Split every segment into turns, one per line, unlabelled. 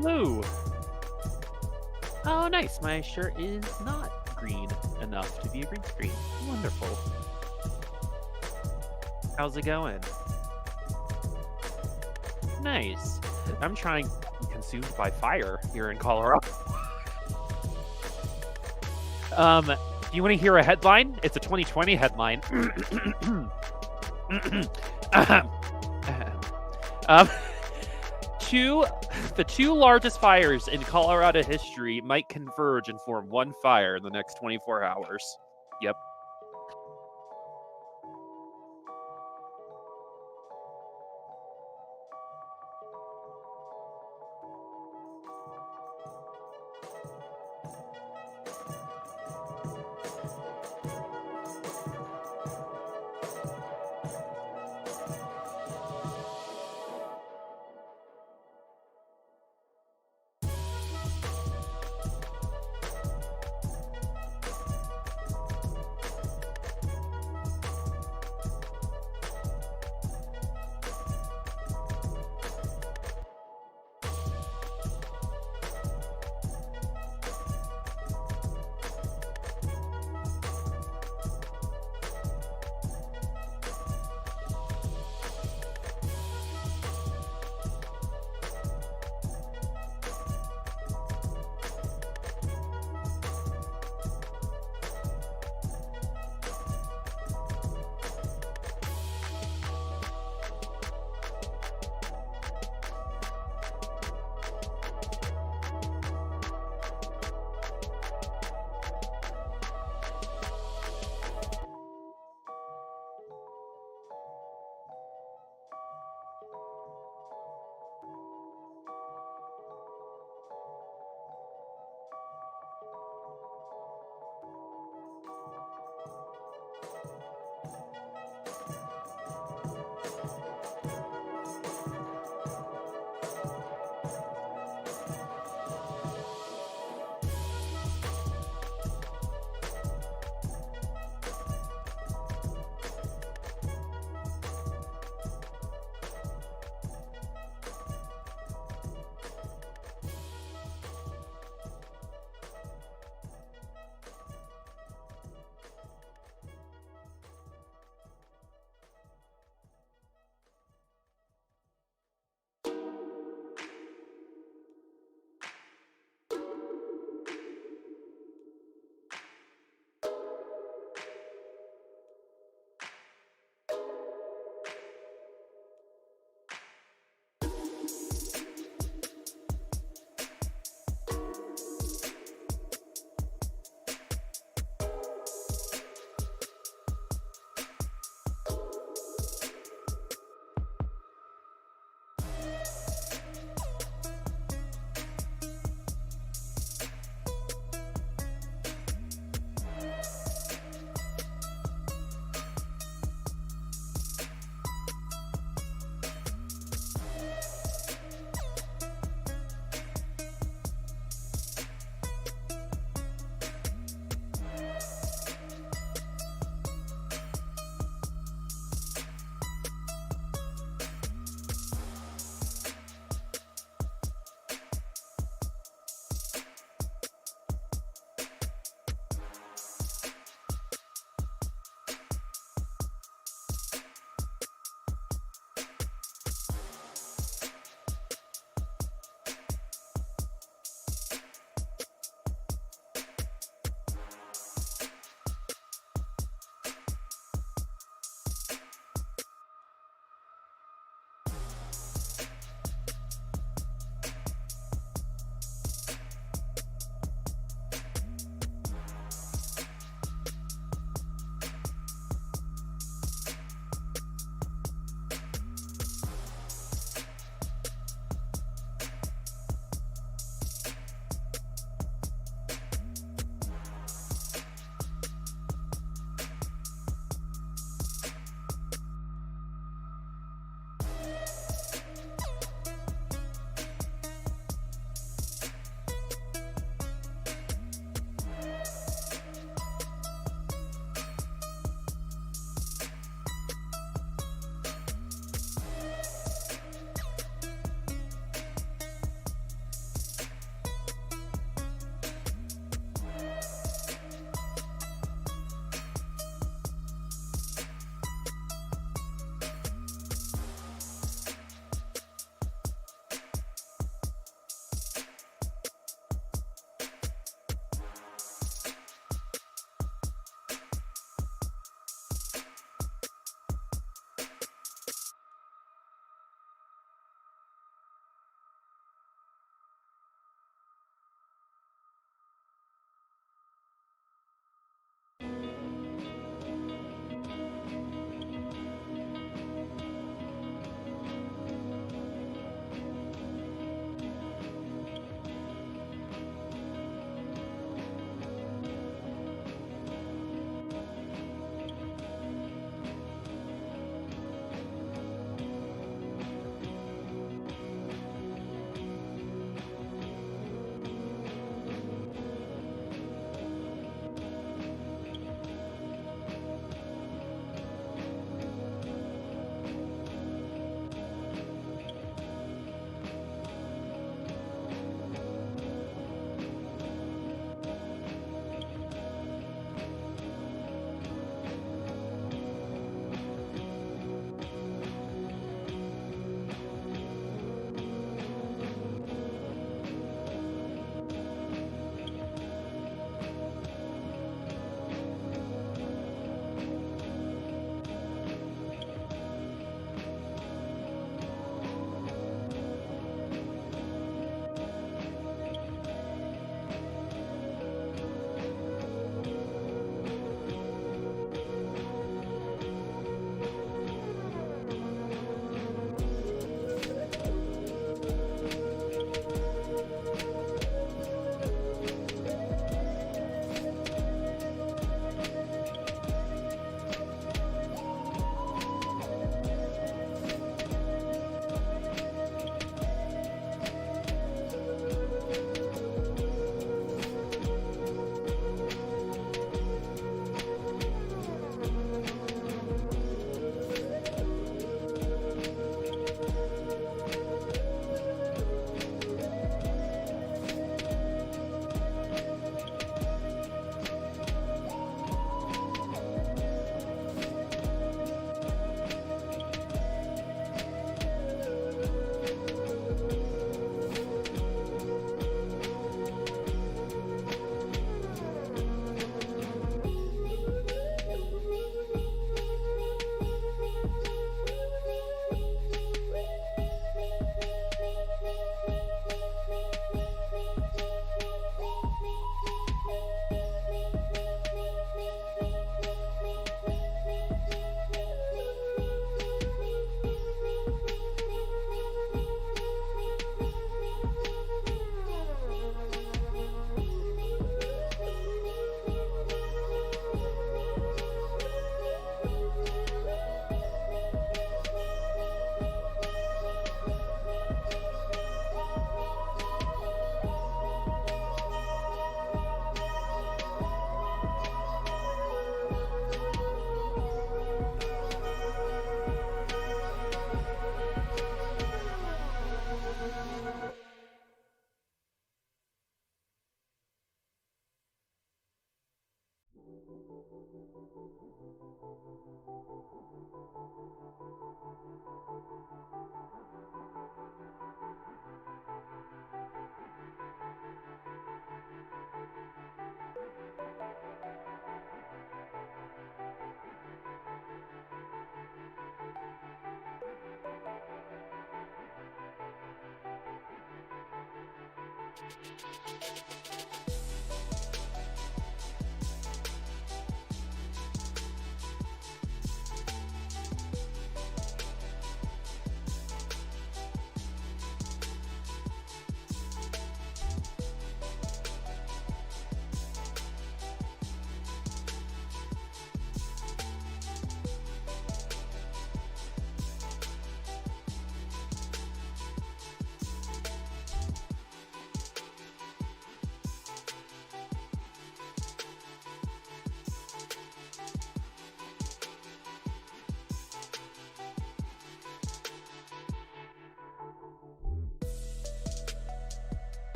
Blue. Oh, nice. My shirt is not green enough to be a green screen. Wonderful. How's it going? Nice. I'm trying to be consumed by fire here in Colorado. Do you want to hear a headline? It's a 2020 headline. The two largest fires in Colorado history might converge and form one fire in the next 24 hours. Yep.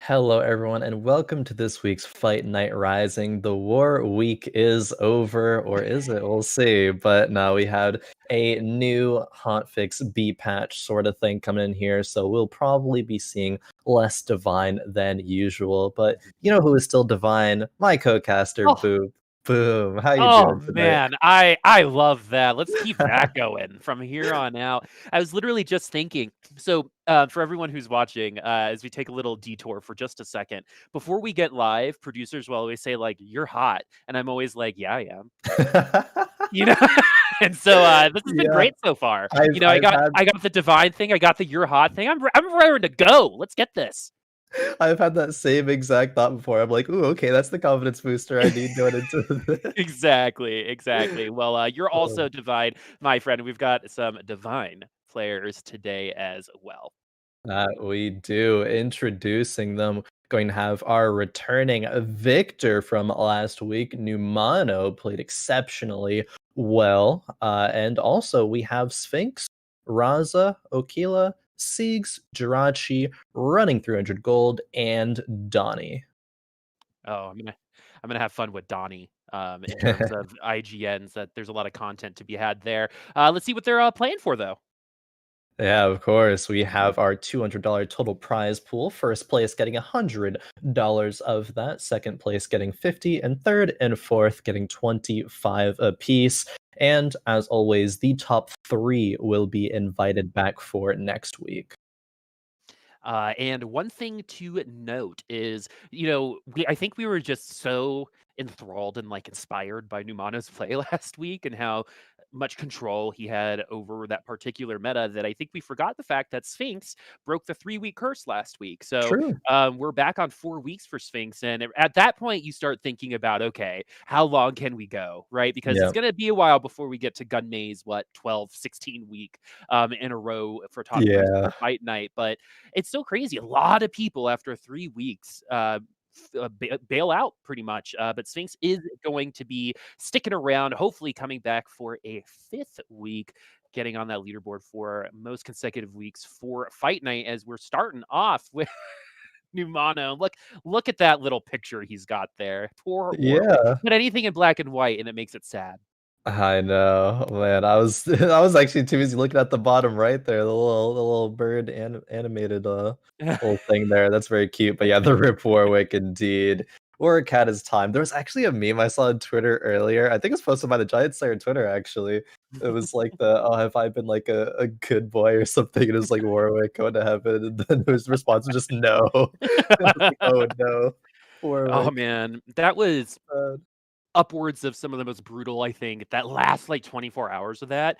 Hello, everyone, and welcome to this week's Fight Night Rising. The war week is over, or is it? We'll see. But now we had a new hotfix B patch sort of thing coming in here, so we'll probably be seeing less Divine than usual. But you know who is still Divine? My co-caster,
Oh,
Boop. Boom. How you
oh
doing today?
man, I love that. Let's keep that going from here on out. I was literally just thinking. So, for everyone who's watching, as we take a little detour for just a second, before we get live, producers will always say like, "You're hot," and I'm always like, "Yeah, I am." You know, and so this has been
Yeah,
great so far.
I've
I
I've
got
had
I got the divine thing, I got the you're hot thing. I'm raring to go. Let's get this.
I've had that same exact thought before. I'm like, ooh, okay, that's the confidence booster I need going into this.
Exactly. Well, you're also
Um,
divine, my friend. We've got some divine players today as well.
That we do. Introducing them, going to have our returning victor from last week. Numano played exceptionally well. And also we have Sphinx, Raza, Okila, Seigs, Jirachy, running 300 gold, and Donnie.
Oh, I'm gonna have fun with Donnie. In terms of IGNs, that there's a lot of content to be had there. Let's see what they're playing for though.
Yeah, of course. We have our $200 total prize pool. First place getting $100 of that. Second place getting 50, and third and fourth getting 25 apiece. And as always, the top three will be invited back for next week.
And one thing to note is, I think we were just so enthralled and like inspired by Numano's play last week and how much control he had over that particular meta that I think we forgot the fact that Sphinx broke the 3 week curse last week. So
True.
we're back on 4 weeks for Sphinx. And at that point, you start thinking about, okay, how long can we go? Right? Because it's
Yeah.
going to be a while before we get to Gun May's, 12, 16 week in a row for top threes
Yeah.
for Fight Night. But it's so crazy. A lot of people after 3 weeks bail out pretty much. But Sphinx is going to be sticking around, hopefully coming back for a fifth week, getting on that leaderboard for most consecutive weeks for Fight Night as we're starting off with Numano. Look at that little picture he's got there. Poor Warwick.
Yeah.
But anything in black and white and it makes it sad.
I know, man. I was I was actually too busy looking at the bottom right there, the little bird animated little thing there. That's very cute. But yeah, the Rip Warwick indeed. Warwick had his time. There was actually a meme I saw on Twitter earlier. I think it's posted by the Giant Slayer Twitter actually. It was like the oh, have I been like a good boy or something? And it was like Warwick going to heaven, and then his response was just no. I was like, oh no,
Oh
Warwick.
man, that was
Uh,
upwards of some of the most brutal, I think. That last like 24 hours of that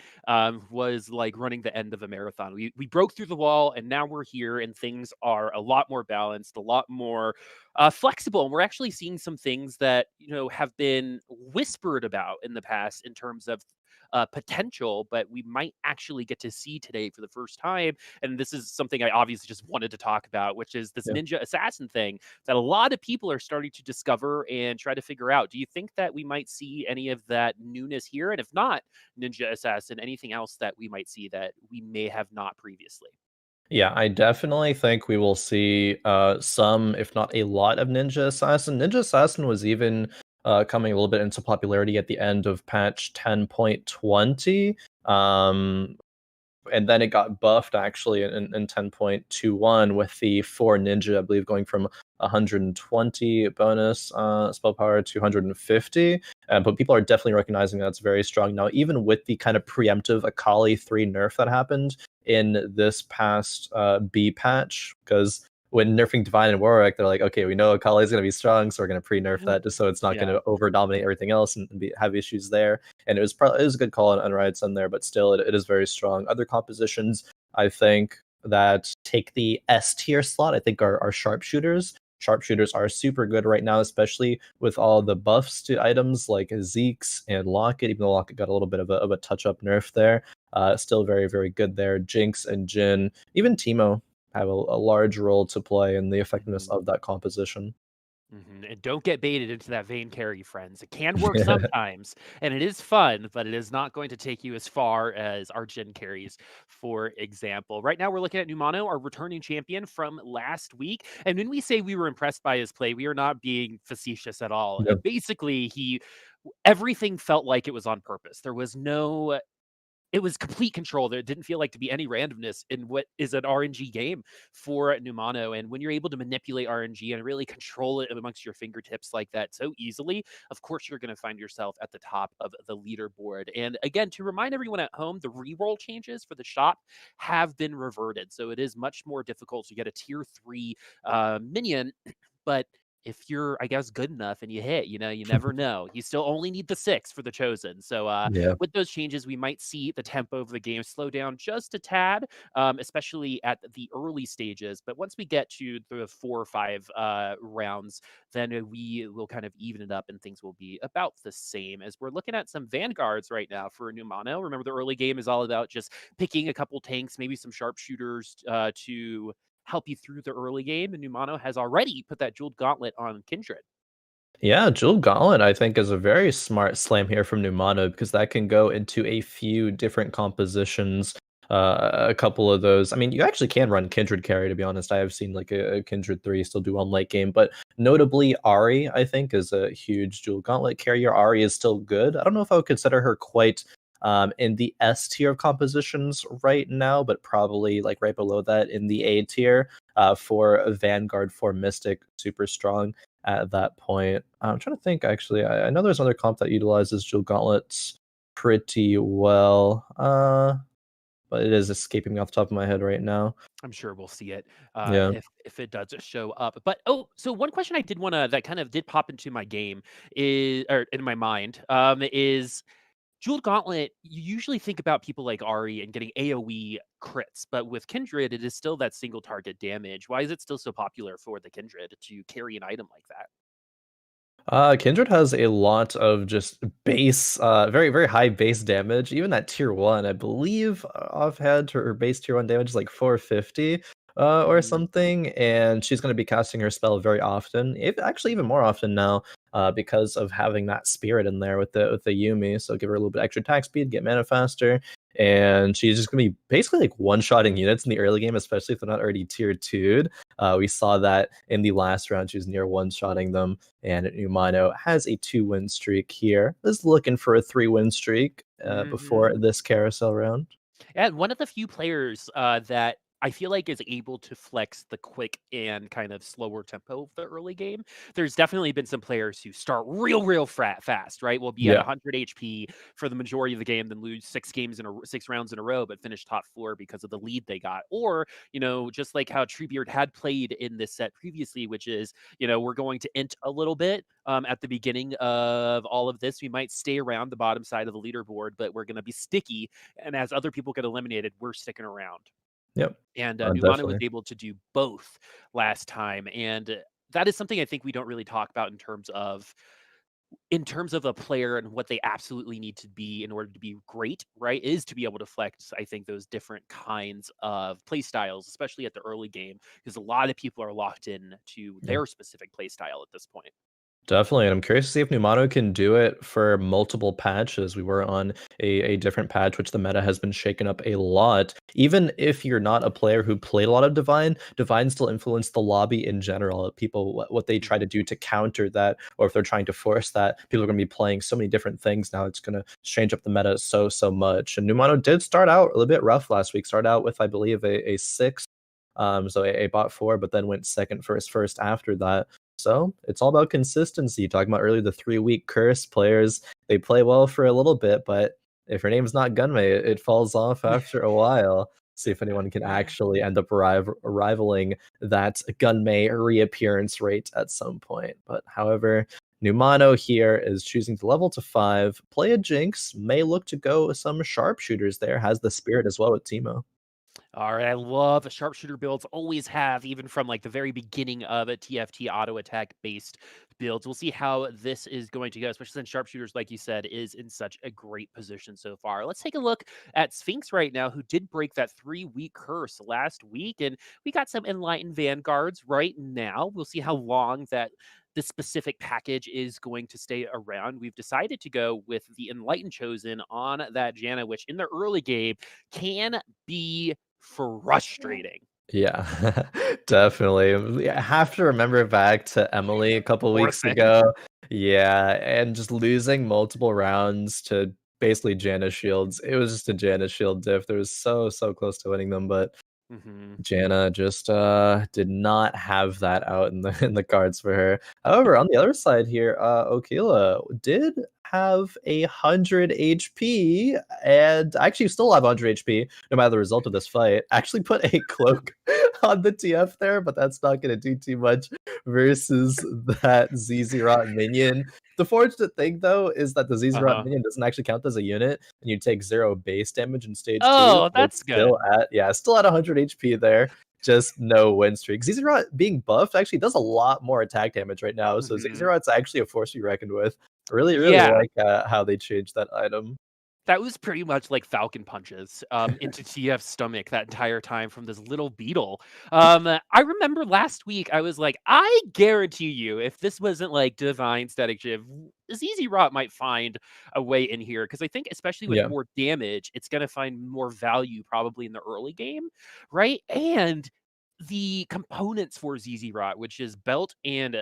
was like running the end of a marathon. We broke through the wall, and now we're here, and things are a lot more balanced, a lot more flexible, and we're actually seeing some things that have been whispered about in the past in terms of potential, but we might actually get to see today for the first time. And this is something I obviously just wanted to talk about, which is this
yeah.
ninja assassin thing that a lot of people are starting to discover and try to figure out. Do you think that we might see any of that newness here? And if not, Ninja Assassin, anything else that we might see that we may have not previously?
Yeah, I definitely think we will see some, if not a lot, of Ninja Assassin. Ninja Assassin was even coming a little bit into popularity at the end of patch 10.20. And then it got buffed actually in 10.21 with the 4 ninja, I believe, going from 120 bonus spell power to 150. But people are definitely recognizing that's very strong now, even with the kind of preemptive Akali 3 nerf that happened in this past B patch. Because when nerfing Divine and Warwick, they're like, okay, we know Akali is going to be strong, so we're going to pre-nerf that just so it's not going
Yeah.
to over dominate everything else and have issues there. And it was a good call on Riot's end there, but still it is very strong. Other compositions, I think, that take the S tier slot, I think are sharpshooters. Sharpshooters are super good right now, especially with all the buffs to items like Zeke's and Locket, even though Locket got a little bit of a touch-up nerf there. Still very, very good there. Jinx and Jin, even Teemo have a large role to play in the effectiveness
Mhm.
of that composition.
And don't get baited into that Vayne carry, friends. It can work sometimes, and it is fun, but it is not going to take you as far as our Jhin carries, for example. Right now, we're looking at Numano, our returning champion from last week. And when we say we were impressed by his play, we are not being facetious at all.
Yep.
Basically, everything felt like it was on purpose. There was no it was complete control. There didn't feel like to be any randomness in what is an RNG game for Numano. And when you're able to manipulate RNG and really control it amongst your fingertips like that so easily, of course, you're going to find yourself at the top of the leaderboard. And again, to remind everyone at home, the reroll changes for the shop have been reverted. So it is much more difficult to get a tier 3 minion. But if you're, I guess, good enough and you hit, you never know. You still only need the 6 for the chosen. So
Yeah.
with those changes, we might see the tempo of the game slow down just a tad, especially at the early stages. But once we get to the 4 or 5 rounds, then we will kind of even it up and things will be about the same. As we're looking at some vanguards right now for Numano. Remember, the early game is all about just picking a couple tanks, maybe some sharpshooters to help you through the early game. And Numano has already put that jeweled gauntlet on Kindred.
Yeah, Jewel Gauntlet, I think, is a very smart slam here from Numano because that can go into a few different compositions. A couple of those. I mean, you actually can run Kindred carry, to be honest. I have seen like a Kindred 3 still do on late game, but notably Ari, I think, is a huge Jewel Gauntlet carrier. Ari is still good. I don't know if I would consider her quite in the S tier of compositions right now, but probably like right below that in the A tier for Vanguard, for Mystic, super strong at that point. I'm trying to think, actually. I know there's another comp that utilizes Jewel Gauntlets pretty well, but it is escaping me off the top of my head right now.
I'm sure we'll see it
Yeah.
if it does show up. But so one question I did want to that kind of did pop into my game is or in my mind is Jeweled Gauntlet. You usually think about people like Ari and getting AOE crits, but with Kindred, it is still that single target damage. Why is it still so popular for the Kindred to carry an item like that?
Kindred has a lot of just base, very, very high base damage. Even at tier 1, I believe, offhand, her base tier 1 damage is like 450 or
Mm,
something. And she's going to be casting her spell very often, actually, even more often now, because of having that spirit in there with the Yumi. So give her a little bit extra attack speed, get mana faster. And she's just going to be basically like one-shotting units in the early game, especially if they're not already tier 2'd. We saw that in the last round, she was near one-shotting them. And Numano has a 2-win streak here. Is looking for a 3-win streak before
mhm.
this carousel round.
And one of the few players that I feel like is able to flex the quick and kind of slower tempo of the early game. There's definitely been some players who start real fast, right? Will be at
Yeah.
100 HP for the majority of the game, then lose 6 rounds in a row, but finish top 4 because of the lead they got. Or, just like how Treebeard had played in this set previously, which is, we're going to int a little bit at the beginning of all of this. We might stay around the bottom side of the leaderboard, but we're going to be sticky, and as other people get eliminated, we're sticking around.
Yep.
And Numano was
Definitely.
able to do both last time, and that is something I think we don't really talk about in terms of a player and what they absolutely need to be in order to be great, right? Is to be able to flex, I think, those different kinds of play styles, especially at the early game, because a lot of people are locked in to
Yeah.
their specific play style at this point.
Definitely, and I'm curious to see if Numano can do it for multiple patches. We were on a different patch, which the meta has been shaken up a lot. Even if you're not a player who played a lot of Divine still influenced the lobby in general. People, what they try to
Mhm.
do to counter that, or if they're trying to force that, people are going to be playing so many different things now. It's going to change up the meta so much. And Numano did start out a little bit rough last week. Started out with, I believe, a 6, so a bot 4, but then went second first after that. So it's all about consistency. Talking about earlier, the 3-week curse players, they play well for a little bit, but if your name's not Gunmay, it falls off after a while. See if anyone can actually end up rivaling that Gunmay reappearance rate at some point. But however, Numano here is choosing to level to 5, play a Jinx, may look to go some sharpshooters there, has the spirit as well with Teemo.
All right, I love sharpshooter builds. Always have, even from like the very beginning of a TFT auto attack based builds. We'll see how this is going to go, especially since sharpshooters, like you said, is in such a great position so far. Let's take a look at Sphinx right now, who did break that 3-week curse last week, and we got some enlightened vanguards right now. We'll see how long this specific package is going to stay around, we've decided to go with the Enlightened Chosen on that Janna, which in the early game can be frustrating.
Yeah, definitely. I have to remember back to Emily a couple
Poor
weeks
thing.
ago. Yeah, and just losing multiple rounds to basically Janna shields. It was just a Janna shield diff. There was so close to winning them, but
Hmm.
Janna just did not have that out in the in the cards for her. However, on the other side here, Okila did have 100 HP and actually still have 100 HP no matter the result of this fight. Actually put a cloak on the TF there, but that's not going to do too much versus that ZZ Rot minion. The fortunate thing though is that the ZZ Rot
Uh-huh.
minion doesn't actually count as a unit, and you take 0 base damage in stage 2,
Oh,
so
that's
it's still
good.
at still at 100 HP there. Just no win streak. Zizerot being buffed actually does a lot more attack damage right now, so
Hmm.
Zizerot's actually a force to be reckoned with. Really
Yeah.
like how they changed that item.
That was pretty much like falcon punches, into TF's stomach that entire time from this little beetle. I remember last week I was like, "I guarantee you, if this wasn't like divine static shiv, ZZ Rot might find a way in here." Because I think especially with
Yeah.
more damage, it's gonna find more value probably in the early game, right? And the components for ZZ Rot, which is belt and,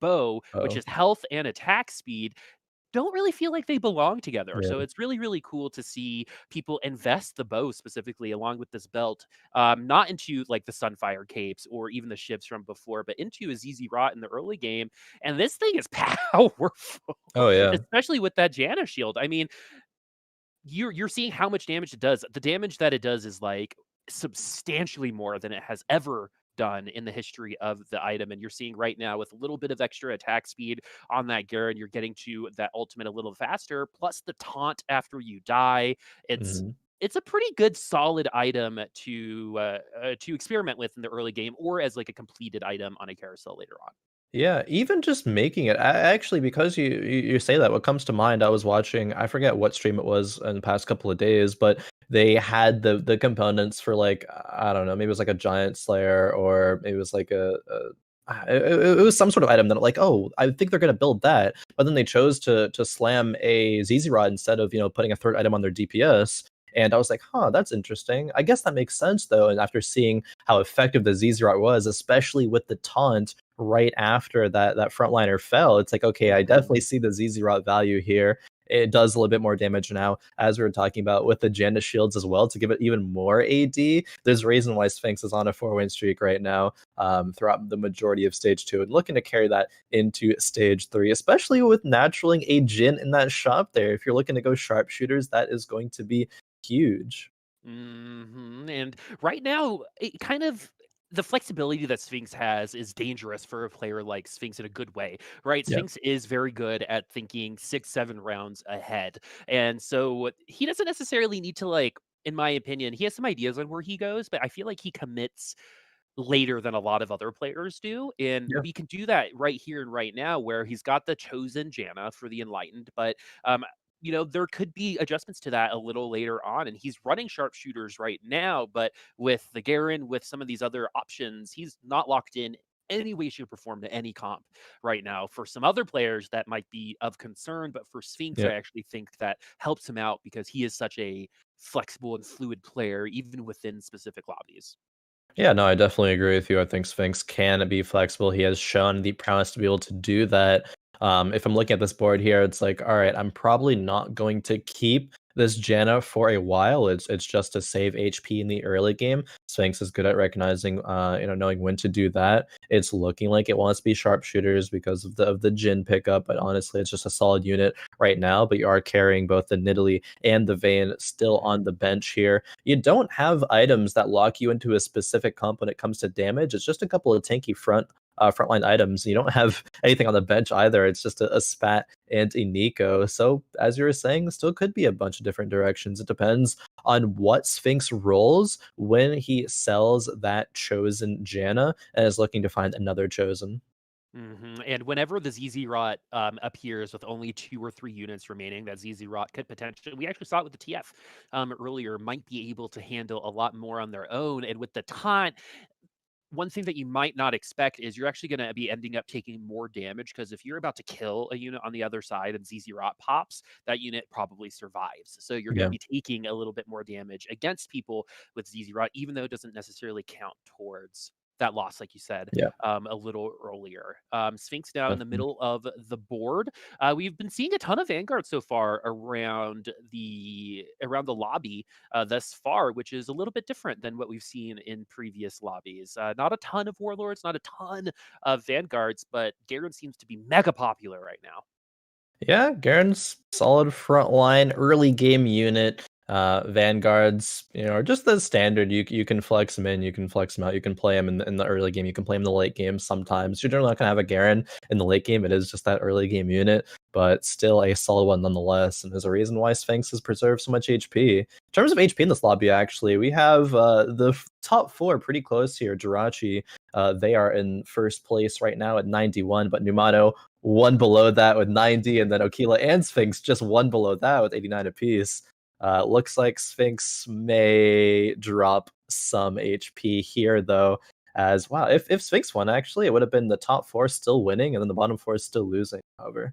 bow, which
Oh,
is health and attack speed, don't really feel like they belong together.
yeah.
So it's really, really cool to see people invest the bow specifically along with this belt, not into like the Sunfire capes or even the shivs from before, but into a ZZ Rot in the early game. And this thing is powerful,
Oh, yeah.
especially with that Janna shield. I mean, you're seeing how much damage it does. The damage that it does is like substantially more than it has ever done in the history of the item. And you're seeing right now with a little bit of extra attack speed on that Garen, you're getting to that ultimate a little faster. Plus the taunt after you die. It's
Mhm.
it's a pretty good solid item to experiment with in the early game or as like a completed item on a carousel later on.
Yeah, even just making it. Actually, because you say that, what comes to mind, I was watching, I forget what stream it was in the past couple of days, but they had the components for like, I don't know, maybe it was like a giant slayer or maybe it was like it was some sort of item that like, oh, I think they're gonna build that, but then they chose to slam a ZZ Rod instead of putting a third item on their DPS. And I was like, huh, that's interesting. I guess that makes sense though. And after seeing how effective the ZZ Rod was, especially with the taunt right after that frontliner fell, it's like, okay, I
Mhm.
definitely see the ZZ Rot value here. It does a little bit more damage now, as we were talking about with the Janna shields as well, to give it even more AD. There's a reason why Sphinx is on a 4-win streak right now, throughout the majority of stage 2, and looking to carry that into stage 3, especially with naturaling a Jin in that shop there. If you're looking to go sharpshooters, that is going to be huge.
And right now, it kind of the flexibility that Sphinx has is dangerous for a player like Sphinx in a good way, right?
Yeah.
Sphinx is very good at thinking 6, 7 rounds ahead. And so he doesn't necessarily need to like, in my opinion, he has some ideas on where he goes, but I feel like he commits later than a lot of other players do. And
Yeah.
we can do that right here and right now, where he's got the chosen Janna for the Enlightened, but um, there could be adjustments to that a little later on. And he's running sharpshooters right now, but with the Garen, with some of these other options, he's not locked in any way, shape, or form to any comp right now. For some other players, that might be of concern, but for Sphinx, I
Yeah.
actually think that helps him out because he is such a flexible and fluid player, even within specific lobbies.
Yeah, no, I definitely agree with you. I think Sphinx can be flexible. He has shown the prowess to be able to do that. If I'm looking at this board here, it's like, all right, I'm probably not going to keep this Janna for a while. It's just to save HP in the early game. Sphinx is good at recognizing, knowing when to do that. It's looking like it wants to be sharpshooters because of the Jin pickup, but honestly, it's just a solid unit right now. But you are carrying both the Nidalee and the Vayne still on
Mhm.
the bench here. You don't have items that lock you into a specific comp when it comes to damage. It's just a couple of tanky frontline items. You don't have anything on the bench either. It's just a Spat and a Nico. So as you were saying, still could be a bunch of different directions. It depends on what Sphinx rolls when he sells that chosen Janna and is looking to find another chosen.
And whenever the ZZ Rot appears with only 2 or 3 units remaining, that ZZ Rot could potentially, we actually saw it with the TF earlier, might be able to handle a lot more on their own. And with the taunt, one thing that you might not expect is you're actually going to be ending up taking more damage because if you're about to kill a unit on the other side and ZZ Rot pops, that unit probably survives. So you're going to
Yeah.
be taking a little bit more damage against people with ZZ Rot, even though it doesn't necessarily count towards that loss, like you said,
Yeah.
a little earlier. Sphinx now in the
Definitely.
middle of the board. We've been seeing a ton of Vanguard so far around the lobby thus far, which is a little bit different than what we've seen in previous lobbies. Not a ton of Warlords, not a ton of Vanguards, but Garen seems to be mega popular right now.
Yeah, Garen's solid front line, early game unit. Vanguards, are just the standard. You can flex them in, you can flex them out, you can play them in the early game, you can play them in the late game sometimes. You're generally not gonna have a Garen in the late game. It is just that early game unit, but still a solid one nonetheless. And there's a reason why Sphinx has preserved so much HP. In terms of HP in this lobby, actually, we have the top four pretty close here. Jirachy, they are in first place right now at 91, but Numano one below that with 90, and then Okila and Sphinx just one below that with 89 apiece. Looks like Sphinx may drop some HP here, though. As wow, if Sphinx won, actually, it would have been the top four still winning, and then the bottom four still losing. However,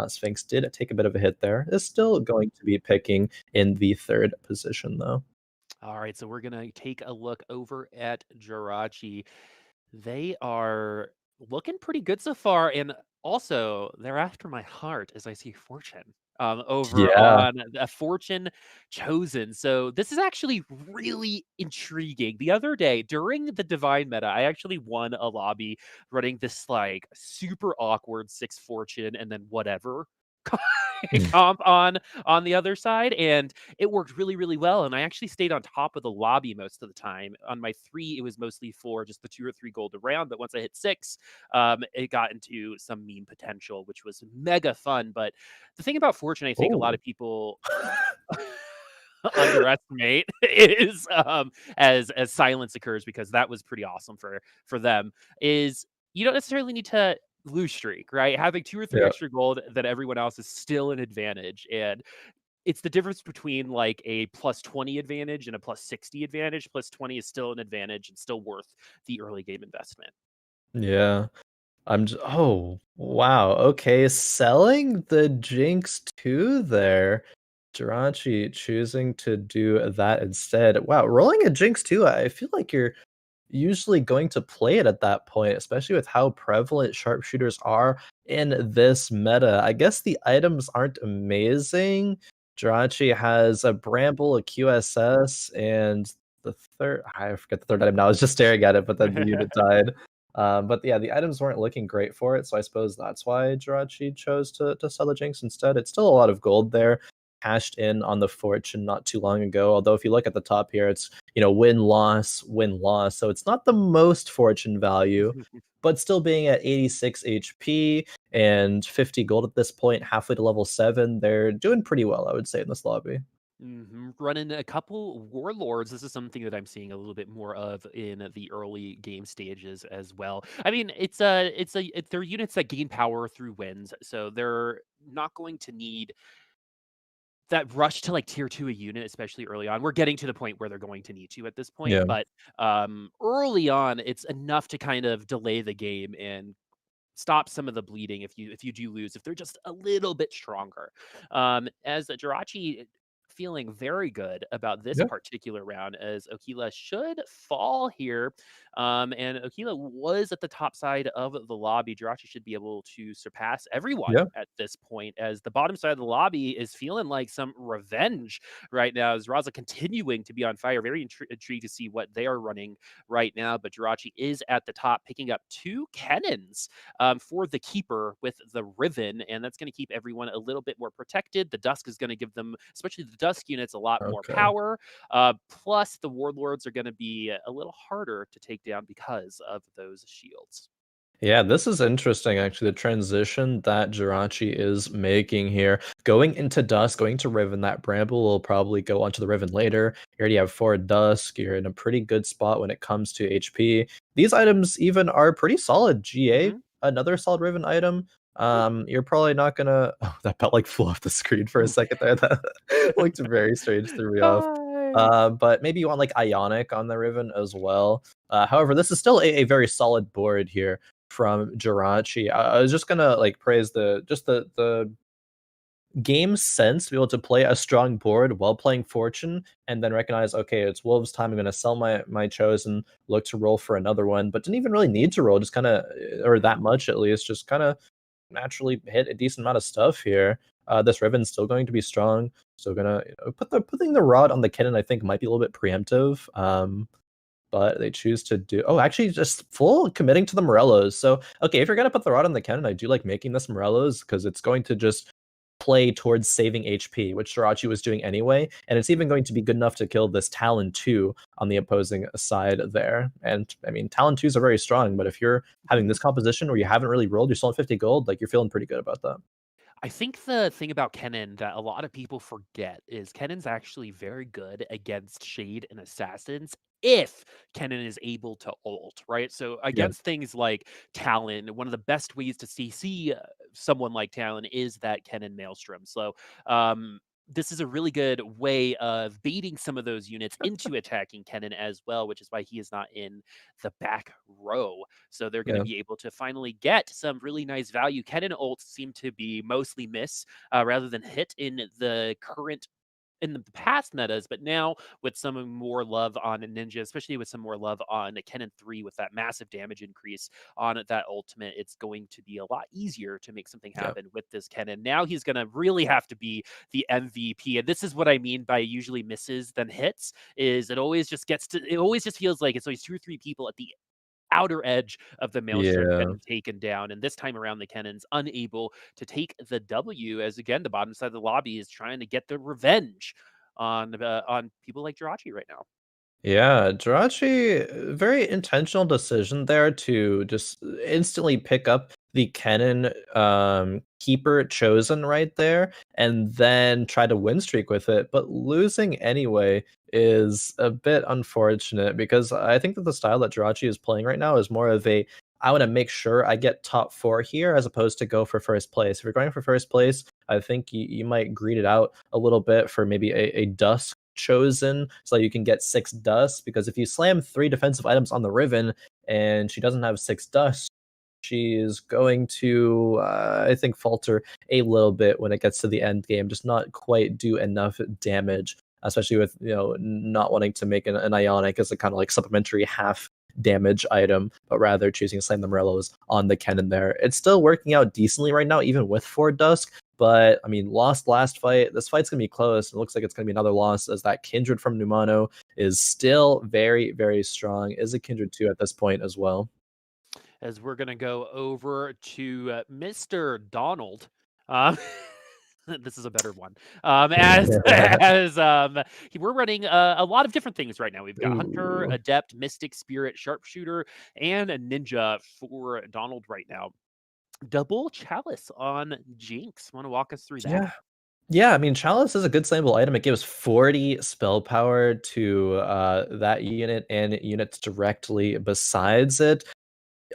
Sphinx did take a bit of a hit there. Is still going to be picking in the third position, though.
All right, so we're gonna take a look over at Jirachy. They are looking pretty good so far, and also they're after my heart as I see Fortune over
Yeah.
on a Fortune Chosen. So this is actually really intriguing. The other day during the Divine meta, I actually won a lobby running this like super awkward 6 Fortune and then whatever comp on the other side, and it worked really really well, and I actually stayed on top of the lobby most of the time. On my 3 it was mostly for just the 2 or 3 gold around, but once I hit 6 it got into some meme potential, which was mega fun. But the thing about Fortune, I think a lot
Oh.
of people underestimate is as silence occurs, because that was pretty awesome for them, is you don't necessarily need to lose streak, right? Having 2 or 3
Yeah.
extra gold than everyone else is still an advantage, and it's the difference between like a plus 20 advantage and a plus 60 advantage. Plus 20 is still an advantage and still worth the early game investment.
Yeah. Oh, wow. Okay, selling the Jinx too there. Jirachy choosing to do that instead. Wow, rolling a Jinx too. I feel like you're usually going to play it at that point, especially with how prevalent sharpshooters are in this meta. I guess the items aren't amazing. Jirachy has a Bramble, a QSS, and the third, I forget the third item now. I was just staring at it, but then the unit died. But yeah, the items weren't looking great for it, so I suppose that's why Jirachy chose to sell the Jinx instead. It's still a lot of gold there, cashed in on the Fortune not too long ago. Although if you look at the top here, it's win loss, win loss. So it's not the most Fortune value, but still being at 86 HP and 50 gold at this point, halfway to level 7, they're doing pretty well, I would say, in this lobby.
Running a couple warlords. This is something that I'm seeing a little bit more of in the early game stages as well. I mean, they're units that gain power through wins, so they're not going to need that rush to like tier 2 a unit, especially early on. We're getting to the point where they're going to need to at this point,
Yeah.
but early on, it's enough to kind of delay the game and stop some of the bleeding if you do lose, if they're just a little bit stronger. As Jirachy feeling very good about this
Yeah.
particular round, as Okila should fall here. And Okila was at the top side of the lobby. Jirachy should be able to surpass everyone
Yeah.
at this point, as the bottom side of the lobby is feeling like some revenge right now, as Raza continuing to be on fire. Very intrigued to see what they are running right now, but Jirachy is at the top, picking up 2 cannons for the keeper with the Riven, and that's going to keep everyone a little bit more protected. The Dusk is going to give them, especially the Dusk units, a lot more
Okay.
power. Plus, the Warlords are going to be a little harder to take down because of those shields.
Yeah, this is interesting, actually, the transition that Jirachy is making here. Going into Dusk, going to Riven, that Bramble will probably go onto the Riven later. You already have 4 Dusk, you're in a pretty good spot when it comes to HP. These items even are pretty solid. GA,
Mhm.
another solid Riven item. You're probably not gonna... Oh, that belt like flew off the screen for a second there. That looked very strange, threw me off.
Yay!
But maybe you want like Ionic on the Riven as well. However, this is still a very solid board here from Jirachy. I was just gonna like praise the game sense to be able to play a strong board while playing Fortune, and then recognize, okay, it's Wolves time. I'm gonna sell my chosen, look to roll for another one, but didn't even really need to roll, just kind of or that much at least, just kind of naturally hit a decent amount of stuff here. This Riven's still going to be strong. So gonna putting the rod on the cannon, I think might be a little bit preemptive. But they choose to do actually just full committing to the Morellos. So okay, if you're gonna put the rod on the cannon, I do like making this Morellos because it's going to just play towards saving HP, which Jirachy was doing anyway, and it's even going to be good enough to kill this Talon 2 on the opposing side there. And I mean, Talon 2s are very strong, but if you're having this composition where you haven't really rolled, you're still at 50 gold, like you're feeling pretty good about that.
I think the thing about Kennen that a lot of people forget is Kennen's actually very good against Shade and Assassins if Kennen is able to ult, right? So
Yeah.
against things like Talon, one of the best ways to see someone like Talon is that Kennen Maelstrom. So this is a really good way of baiting some of those units into attacking Kennen as well, which is why he is not in the back row. So they're going to
Yeah.
be able to finally get some really nice value. Kennen ults seem to be mostly miss rather than hit in the current in the past metas, but now with some more love on a Ninja, especially with some more love on a Kennen 3 with that massive damage increase on that ultimate, it's going to be a lot easier to make something
Yeah.
happen with this Kennen. Now he's going to really have to be the MVP. And this is what I mean by usually misses than hits, is it always just feels like it's always 2 or 3 people at the outer edge of the Maelstrom
Yeah.
getting taken down. And this time around, the Kennen's unable to take the W, as again, the bottom side of the lobby is trying to get the revenge on people like Jirachy right now.
Yeah, Jirachy, very intentional decision there to just instantly pick up the Kennen keeper chosen right there and then try to win streak with it. But losing anyway is a bit unfortunate because I think that the style that Jirachy is playing right now is more of a I want to make sure I get top 4 here as opposed to go for first place. If you're going for first place, I think you might greed it out a little bit for maybe a dust chosen so you can get 6 dust, because if you slam 3 defensive items on the Riven and she doesn't have 6 dust, she is going to I think falter a little bit when it gets to the end game, just not quite do enough damage, especially with not wanting to make an Ionic as a kind of like supplementary half damage item, but rather choosing to slam the Morellos on the cannon there. It's still working out decently right now, even with 4 dusk. But I mean, lost last fight. This fight's gonna be close. It looks like it's gonna be another loss, as that Kindred from Numano is still very, very strong. Is a Kindred 2 at this point as well.
As we're going to go over to Mr. Donald. Um, this is a better one. As we're running a lot of different things right now. We've got Hunter,
Ooh.
Adept, Mystic, Spirit, Sharpshooter, and a Ninja for Donald right now. Double Chalice on Jinx. Want to walk us through that?
Yeah. Yeah, I mean, Chalice is a good slamable item. It gives 40 spell power to that unit and units directly besides it.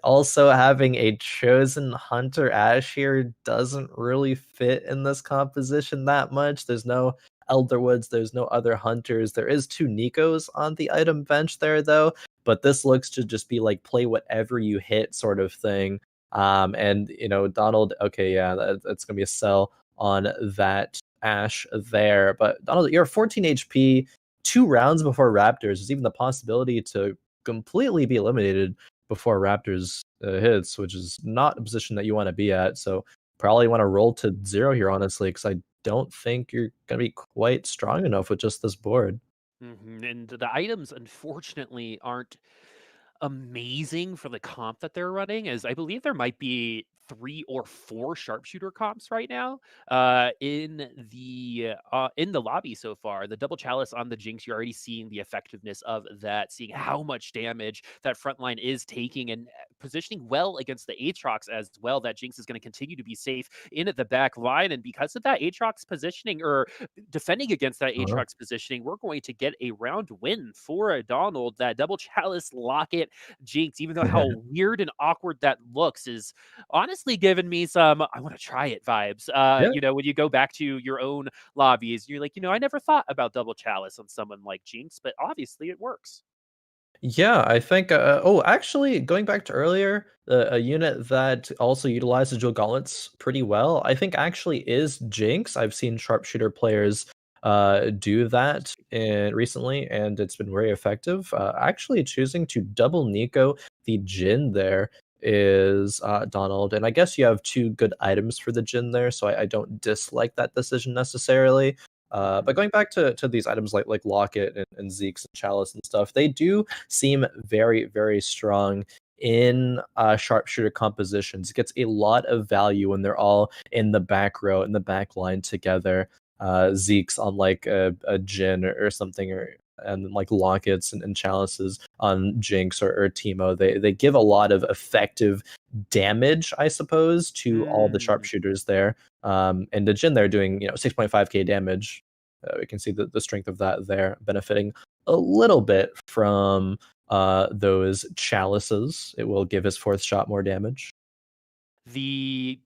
Also, having a chosen Hunter Ash here doesn't really fit in this composition that much. There's no Elderwoods, there's no other hunters. There is 2 Nikos on the item bench there, though, but this looks to just be like play whatever you hit sort of thing. And Donald, okay, yeah, that's gonna be a sell on that Ash there. But Donald, you're 14 HP, 2 rounds before Raptors. There's even the possibility to completely be eliminated before Raptors hits, which is not a position that you want to be at. So probably want to roll to 0 here, honestly, because I don't think you're going to be quite strong enough with just this board.
And the items, unfortunately, aren't amazing for the comp that they're running, as I believe there might be 3 or 4 sharpshooter comps right now in the lobby so far. The double chalice on the Jinx, you're already seeing the effectiveness of that, seeing how much damage that front line is taking, and positioning well against the Aatrox as well. That Jinx is going to continue to be safe in the back line. And because of that Aatrox positioning, or defending against that
Uh-huh.
Aatrox positioning, we're going to get a round win for a Donald. That double chalice locket Jinx, even though how weird and awkward that looks, is honestly giving me some I want to try it vibes.
Yeah.
When you go back to your own lobbies, you're like, I never thought about double chalice on someone like Jinx, but obviously it works.
Yeah, I think. Actually, going back to earlier, a unit that also utilizes dual gauntlets pretty well, I think actually is Jinx. I've seen sharpshooter players do that recently, and it's been very effective. Actually, choosing to double Nico the Jin there is Donald, and I guess you have two good items for the Jin there, so I don't dislike that decision necessarily. But
Mhm.
going back to these items like Locket and Zeke's and Chalice and stuff, they do seem very, very strong in sharpshooter compositions. It gets a lot of value when they're all in the back row, in the back line together. Zeke's on like a Jin or something, and like Lockets and Chalices on Jinx or Teemo. They give a lot of effective damage, I suppose, to all the
Mm.
sharpshooters there. And the Jin they're doing 6.5k damage. We can see the strength of that there, benefiting a little bit from those chalices. It will give his fourth shot more damage.
The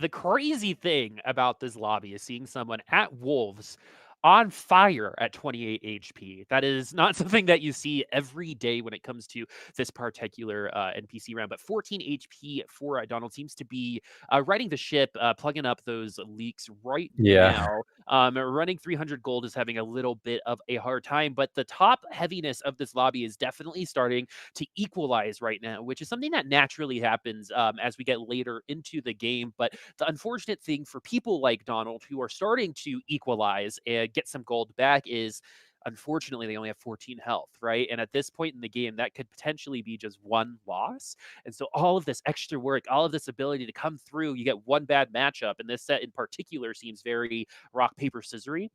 the crazy thing about this lobby is seeing someone at Wolves on fire at 28 HP. That is not something that you see every day when it comes to this particular NPC round. But 14 HP for Donald seems to be riding the ship, plugging up those leaks right
Yeah,
now. Running 300 gold is having a little bit of a hard time, but the top heaviness of this lobby is definitely starting to equalize right now, which is something that naturally happens as we get later into the game. But the unfortunate thing for people like Donald who are starting to equalize and get some gold back is unfortunately they only have 14 health, right? And at this point in the game, that could potentially be just one loss. And so all of this extra work, all of this ability to come through, you get one bad matchup, and this set in particular seems very rock paper scissory.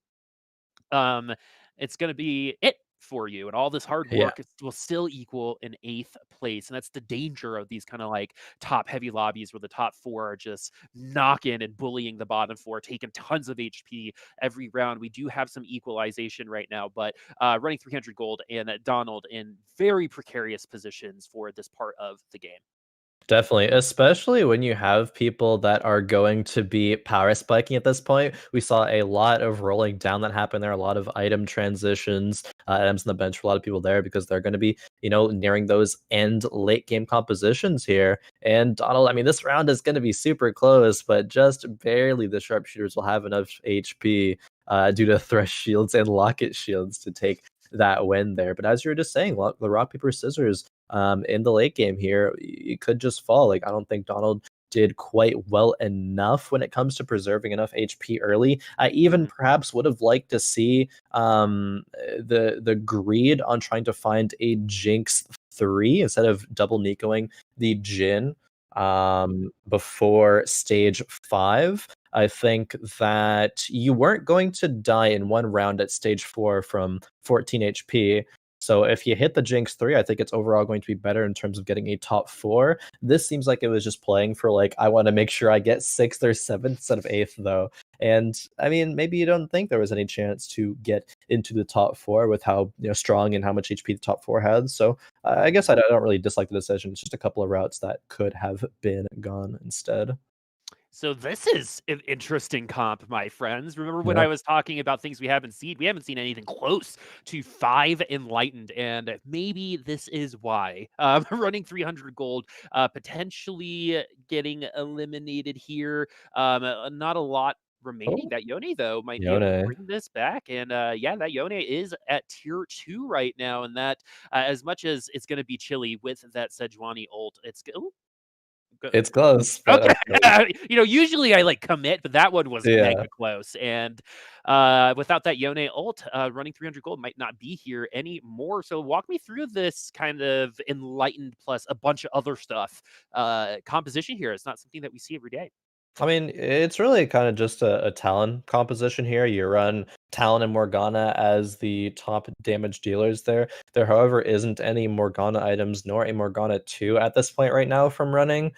um, it's going to be it for you. And all this hard
yeah.
work will still equal an eighth place. And that's the danger of these kind of like top heavy lobbies where the top four are just knocking and bullying the bottom four, taking tons of HP every round. We do have some equalization right now, but running 300 gold and Donald in very precarious positions for this part of the game.
Definitely, especially when you have people that are going to be power spiking at this point. We saw a lot of rolling down that happened there, a lot of item transitions, items on the bench for a lot of people there because they're going to be, nearing those end late game compositions here. And Donald, I mean, this round is going to be super close, but just barely the sharpshooters will have enough HP due to thresh shields and locket shields to take that win there. But as you were just saying, the rock paper scissors in the late game here, it could just fall. Like I don't think Donald did quite well enough when it comes to preserving enough HP early. I even
Mhm.
perhaps would have liked to see the greed on trying to find a Jinx 3 instead of double Nicoing the Jin before stage 5. I think that you weren't going to die in one round at stage 4 from 14 HP. So if you hit the Jinx 3, I think it's overall going to be better in terms of getting a top 4. This seems like it was just playing for like, I want to make sure I get 6th or 7th instead of 8th though. And I mean, maybe you don't think there was any chance to get into the top 4 with how strong and how much HP the top 4 had. So I guess I don't really dislike the decision. It's just a couple of routes that could have been gone instead.
So this is an interesting comp, my friends. Remember when
Yeah.
I was talking about things we haven't seen? We haven't seen anything close to 5 enlightened, and maybe this is why. Running 300 gold, potentially getting eliminated here. Not a lot remaining.
Oh,
That Yone though might be able to
Yone.
bring this back, and yeah, that Yone is at tier 2 right now, and that as much as it's going to be chilly with that Sejuani ult, it's
It's close, but
okay.
okay.
Usually I like commit, but that one was
Yeah.
mega close. And without that Yone ult, running 300 gold might not be here anymore. So walk me through this kind of enlightened plus a bunch of other stuff composition here. It's not something that we see every day.
I mean, it's really kind of just a Talon composition here. You run Talon and Morgana as the top damage dealers there. There, however, isn't any Morgana items nor a Morgana 2 at this point right now from running.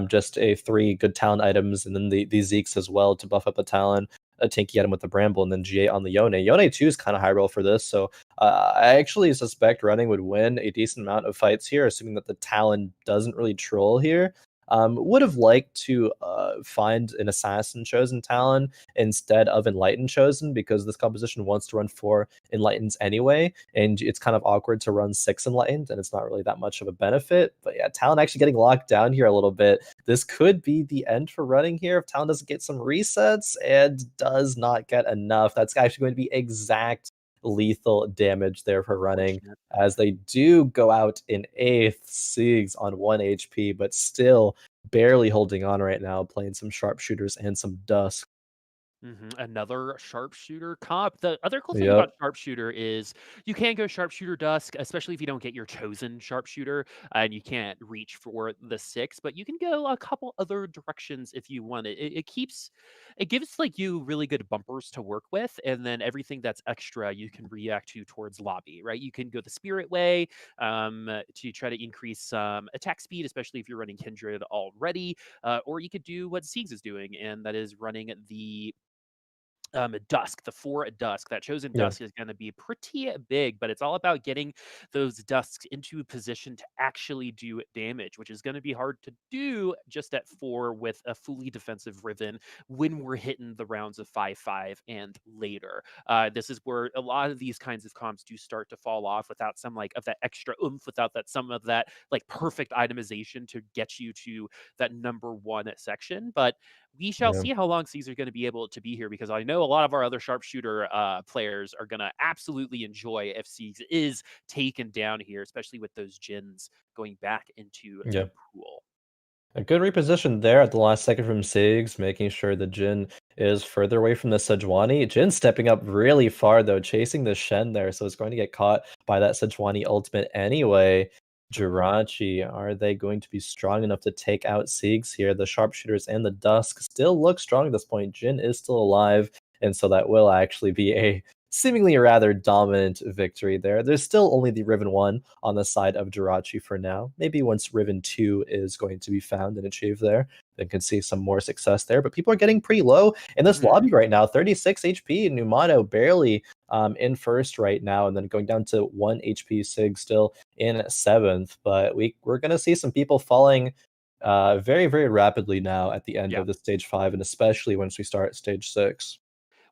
Just a 3 good Talon items, and then the Zeeks as well to buff up the Talon. A tanky item with the Bramble, and then G8 on the Yone. Yone 2 is kind of high roll for this, so I actually suspect running would win a decent amount of fights here, assuming that the Talon doesn't really troll here. Would have liked to find an Assassin Chosen Talon instead of Enlightened Chosen, because this composition wants to run 4 Enlightens anyway, and it's kind of awkward to run 6 Enlightened, and it's not really that much of a benefit. But yeah, Talon actually getting locked down here a little bit. This could be the end for running here if Talon doesn't get some resets and does not get enough. That's actually going to be exact lethal damage there for running, as they do go out in 8th. Seigs on 1 HP, but still barely holding on right now, playing some sharpshooters and some dusk.
Another sharpshooter comp. The other cool thing about
Yep.
sharpshooter is you can go sharpshooter dusk, especially if you don't get your chosen sharpshooter and you can't reach for the 6, but you can go a couple other directions if you want it. It gives like you really good bumpers to work with, and then everything that's extra you can react to towards lobby, right? You can go the spirit way to try to increase attack speed, especially if you're running Kindred already, or you could do what Seigs is doing, and that is running the dusk, the 4 dusk. That chosen
Yeah.
dusk is going to be pretty big, but it's all about getting those dusks into a position to actually do damage, which is going to be hard to do just at 4 with a fully defensive Riven when we're hitting the rounds of 5-5 and later. This is where a lot of these kinds of comps do start to fall off without some like of that extra oomph, without that some of that like perfect itemization to get you to that number 1 section. But we shall
Yeah.
see how long Caesar going to be able to be here, because I know a lot of our other sharpshooter players are going to absolutely enjoy if Seigs is taken down here, especially with those Jins going back into
Yeah.
the pool.
A good reposition there at the last second from Seigs, making sure the Jin is further away from the Sejuani. Jin stepping up really far, though, chasing the Shen there, so it's going to get caught by that Sejuani ultimate anyway. Jirachy, are they going to be strong enough to take out Seigs here? The Sharpshooters and the Dusk still look strong at this point. Jin is still alive, and so that will actually be a seemingly a rather dominant victory there. There's still only the Riven 1 on the side of Jirachy for now. Maybe once Riven 2 is going to be found and achieved there, then can see some more success there. But people are getting pretty low in this lobby right now. 36 HP, Numano barely in first right now, and then going down to 1 HP. Sig still in 7th. But we're going to see some people falling very, very rapidly now at the end
Yeah.
of the stage 5, and especially once we start stage 6.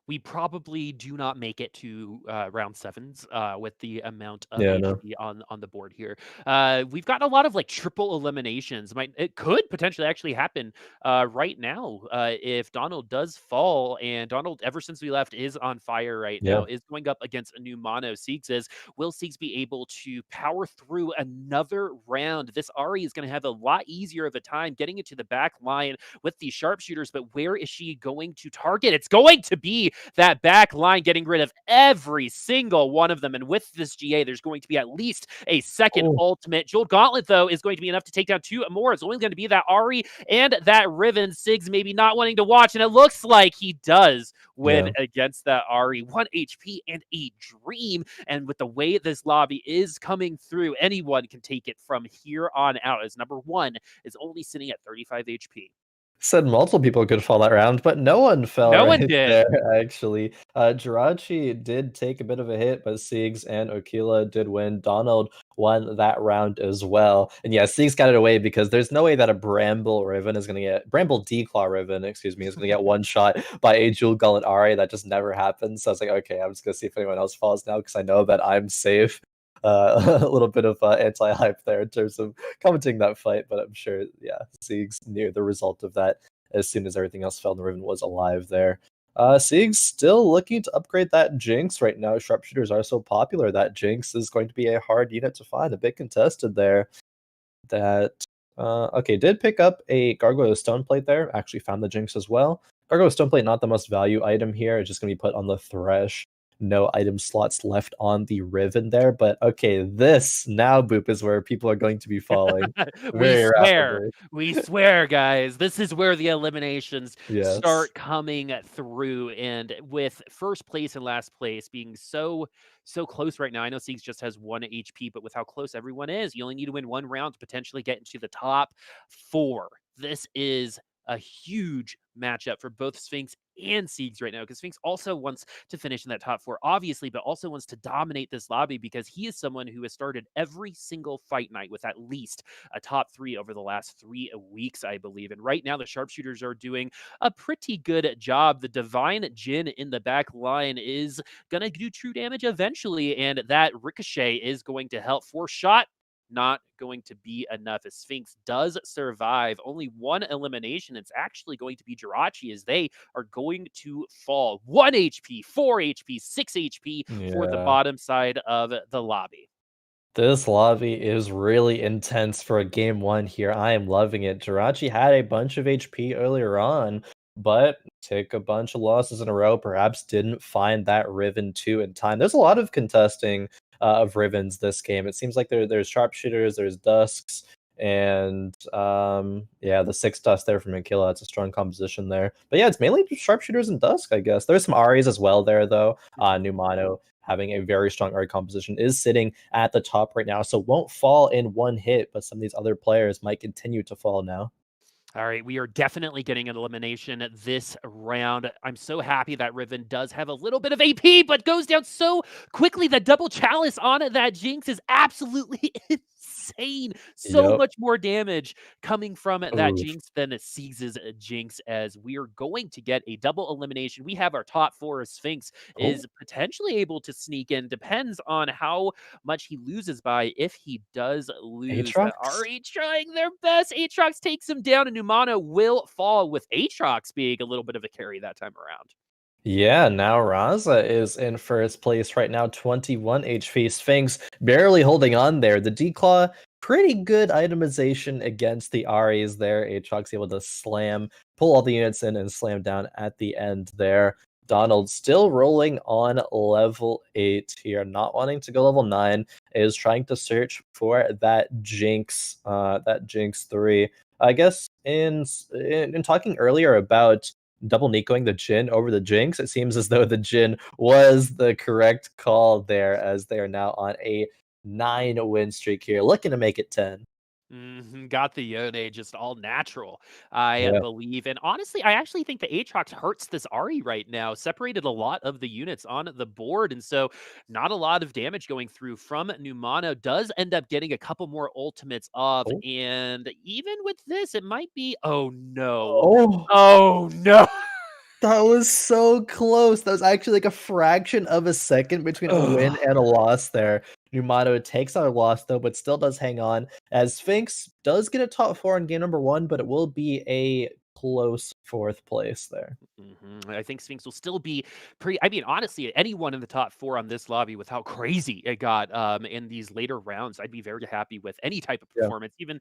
We probably do not make it to round sevens with the amount of
Yeah, no.
HP on the board here. We've got a lot of like triple eliminations. It could potentially actually happen right now if Donald does fall. And Donald, ever since we left, is on fire right
Yeah.
now. Is going up against a new mono. Seigs is. Will Seigs be able to power through another round? This Ari is going to have a lot easier of a time getting into the back line with these sharpshooters. But where is she going to target? It's going to be that back line, getting rid of every single one of them. And with this GA, there's going to be at least a second ultimate. Jeweled Gauntlet, though, is going to be enough to take down 2 more. It's only going to be that Ari and that Riven. Seigs maybe not wanting to watch, and it looks like he does win against that Ari. 1 HP and a dream. And with the way this lobby is coming through, anyone can take it from here on out, as number 1 is only sitting at 35 HP.
Said multiple people could fall that round, but no one fell
No one
right
did.
there, actually. Jirachy did take a bit of a hit, but Seigs and Okila did win. Donald won that round as well. And yeah, Seigs got it away because there's no way that a Bramble Riven is going to get... Bramble Declaw Riven, excuse me, is going to get one shot by a Jewel Gullet Ari. That just never happens. So I was like, okay, I'm just going to see if anyone else falls now because I know that I'm safe. A little bit of anti-hype there in terms of commenting that fight, but I'm sure, yeah, Seigs knew the result of that as soon as everything else fell and the Riven was alive there. Seigs still looking to upgrade that Jinx right now. Sharpshooters are so popular that Jinx is going to be a hard unit to find, a bit contested there. That, okay, did pick up a Gargoyle Stoneplate there, actually found the Jinx as well. Gargoyle Stoneplate, not the most value item here, it's just going to be put on the Thresh. no item slots left on the Riven there. But okay, this now, Boop, is where people are going to be falling
We
very
swear,
rapidly.
we swear, guys. This is where the eliminations
Yes.
start coming through, and with first place and last place being so close right now. I know Seigs just has 1 HP, but with how close everyone is, you only need to win 1 round to potentially get into the top 4. This is a huge matchup for both Sphinx and Seigs right now, because Sphinx also wants to finish in that top 4, obviously, but also wants to dominate this lobby because he is someone who has started every single fight night with at least a top 3 over the last 3 weeks, I believe. And right now, the sharpshooters are doing a pretty good job. The Divine Jin in the back line is going to do true damage eventually, and that Ricochet is going to help. 4 shot, not going to be enough as Sphinx does survive. Only 1 elimination. It's actually going to be Jirachy as they are going to fall. 1 HP, 4 HP, 6 HP for the
Yeah.
bottom side of the lobby.
This lobby is really intense for a game 1 here. I am loving it. Jirachy had a bunch of HP earlier on, but took a bunch of losses in a row. Perhaps didn't find that Riven 2 in time. There's a lot of contesting of Rivens this game. It seems like there's sharpshooters, there's dusks, and yeah, the 6 dust there from Okila. It's a strong composition there. But yeah, it's mainly just sharpshooters and dusk, I guess. There's some Aries as well there, though. Numano having a very strong Ari composition is sitting at the top right now, so won't fall in 1 hit, but some of these other players might continue to fall now.
All right, we are definitely getting an elimination this round. I'm so happy that Riven does have a little bit of AP, but goes down so quickly. The double chalice on that Jinx is absolutely insane. So
Yep.
much more damage coming from that
Oof.
Jinx than Seigs' Jinx, as we are going to get a double elimination. We have our top 4. Sphinx
Oh,
is potentially able to sneak in. Depends on how much he loses by. If he does lose, the
Aatrox?
RE trying their best. Aatrox takes him down, and Numano will fall, with Aatrox being a little bit of a carry that time around.
Yeah, now Raza is in first place right now, 21 HP. Sphinx barely holding on there. The Declaw, pretty good itemization against the Aries there. Aatrox able to pull all the units in and slam down at the end there. Donald still rolling on level 8 here, not wanting to go level 9, is trying to search for that Jinx 3. I guess in talking earlier about double Nicoing the Jhin over the Jinx, it seems as though the Jhin was the correct call there, as they are now on a 9-win streak here, looking to make it 10.
Got the Yone just all natural, I
Yeah.
believe. And honestly, I actually think the Aatrox hurts this Ari right now. Separated a lot of the units on the board, and so not a lot of damage going through from Numano. Does end up getting a couple more ultimates off,
Oh.
and even with this, it might be. Oh no!
Oh,
Oh no!
that was so close. That was actually like a fraction of a second between a win
Ugh.
and a loss there. Numano takes our loss though, but still does hang on, as Sphinx does get a top 4 in game number 1, but it will be a close 4th place there.
I think Sphinx will still be pretty. I mean, honestly, anyone in the top 4 on this lobby, with how crazy it got in these later rounds, I'd be very happy with any type of
Yeah.
performance, even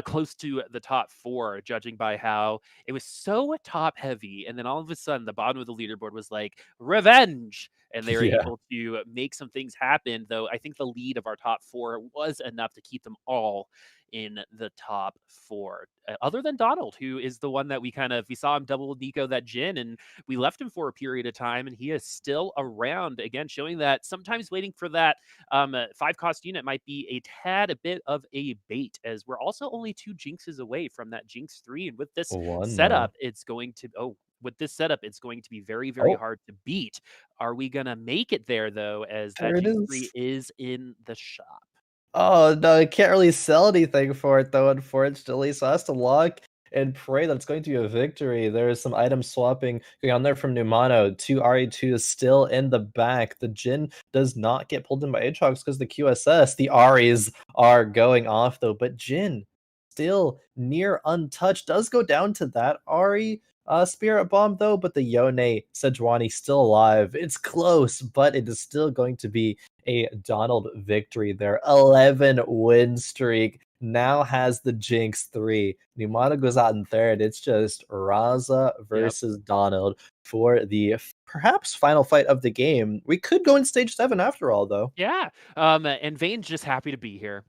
close to the top 4, judging by how it was so top heavy. And then all of a sudden, the bottom of the leaderboard was like, revenge. And they were
Yeah.
able to make some things happen, though I think the lead of our top 4 was enough to keep them all in the top 4. Other than Donald, who is the one that we saw him double Nico that Jin, and we left him for a period of time, and he is still around again, showing that sometimes waiting for that 5-cost unit might be a bit of a bait, as we're also only 2 Jinxes away from that Jinx 3. And with this
1 now.
setup, it's going to with this setup, it's going to be very, very
Oh,
hard to beat. Are we gonna make it there though, as
there
that
it
Jinx 3
is.
is in the shop?
Oh, no, I can't really sell anything for it, though, unfortunately, so I have to lock and pray that it's going to be a victory. There is some item swapping going on there from Numano. 2 RE2 is still in the back. The Jhin does not get pulled in by Aatrox because the QSS. The Aries are going off, though, but Jhin, still near untouched, does go down to that Ari Spirit Bomb, though, but the Yone Sejuani still alive. It's close, but it is still going to be a Donald victory there. 11 win streak. Now has the Jinx 3. Numano goes out in third. It's just Raza
Yep.
versus Donald for the perhaps final fight of the game. We could go in stage 7 after all, though.
Yeah, and Vane's just happy to be here.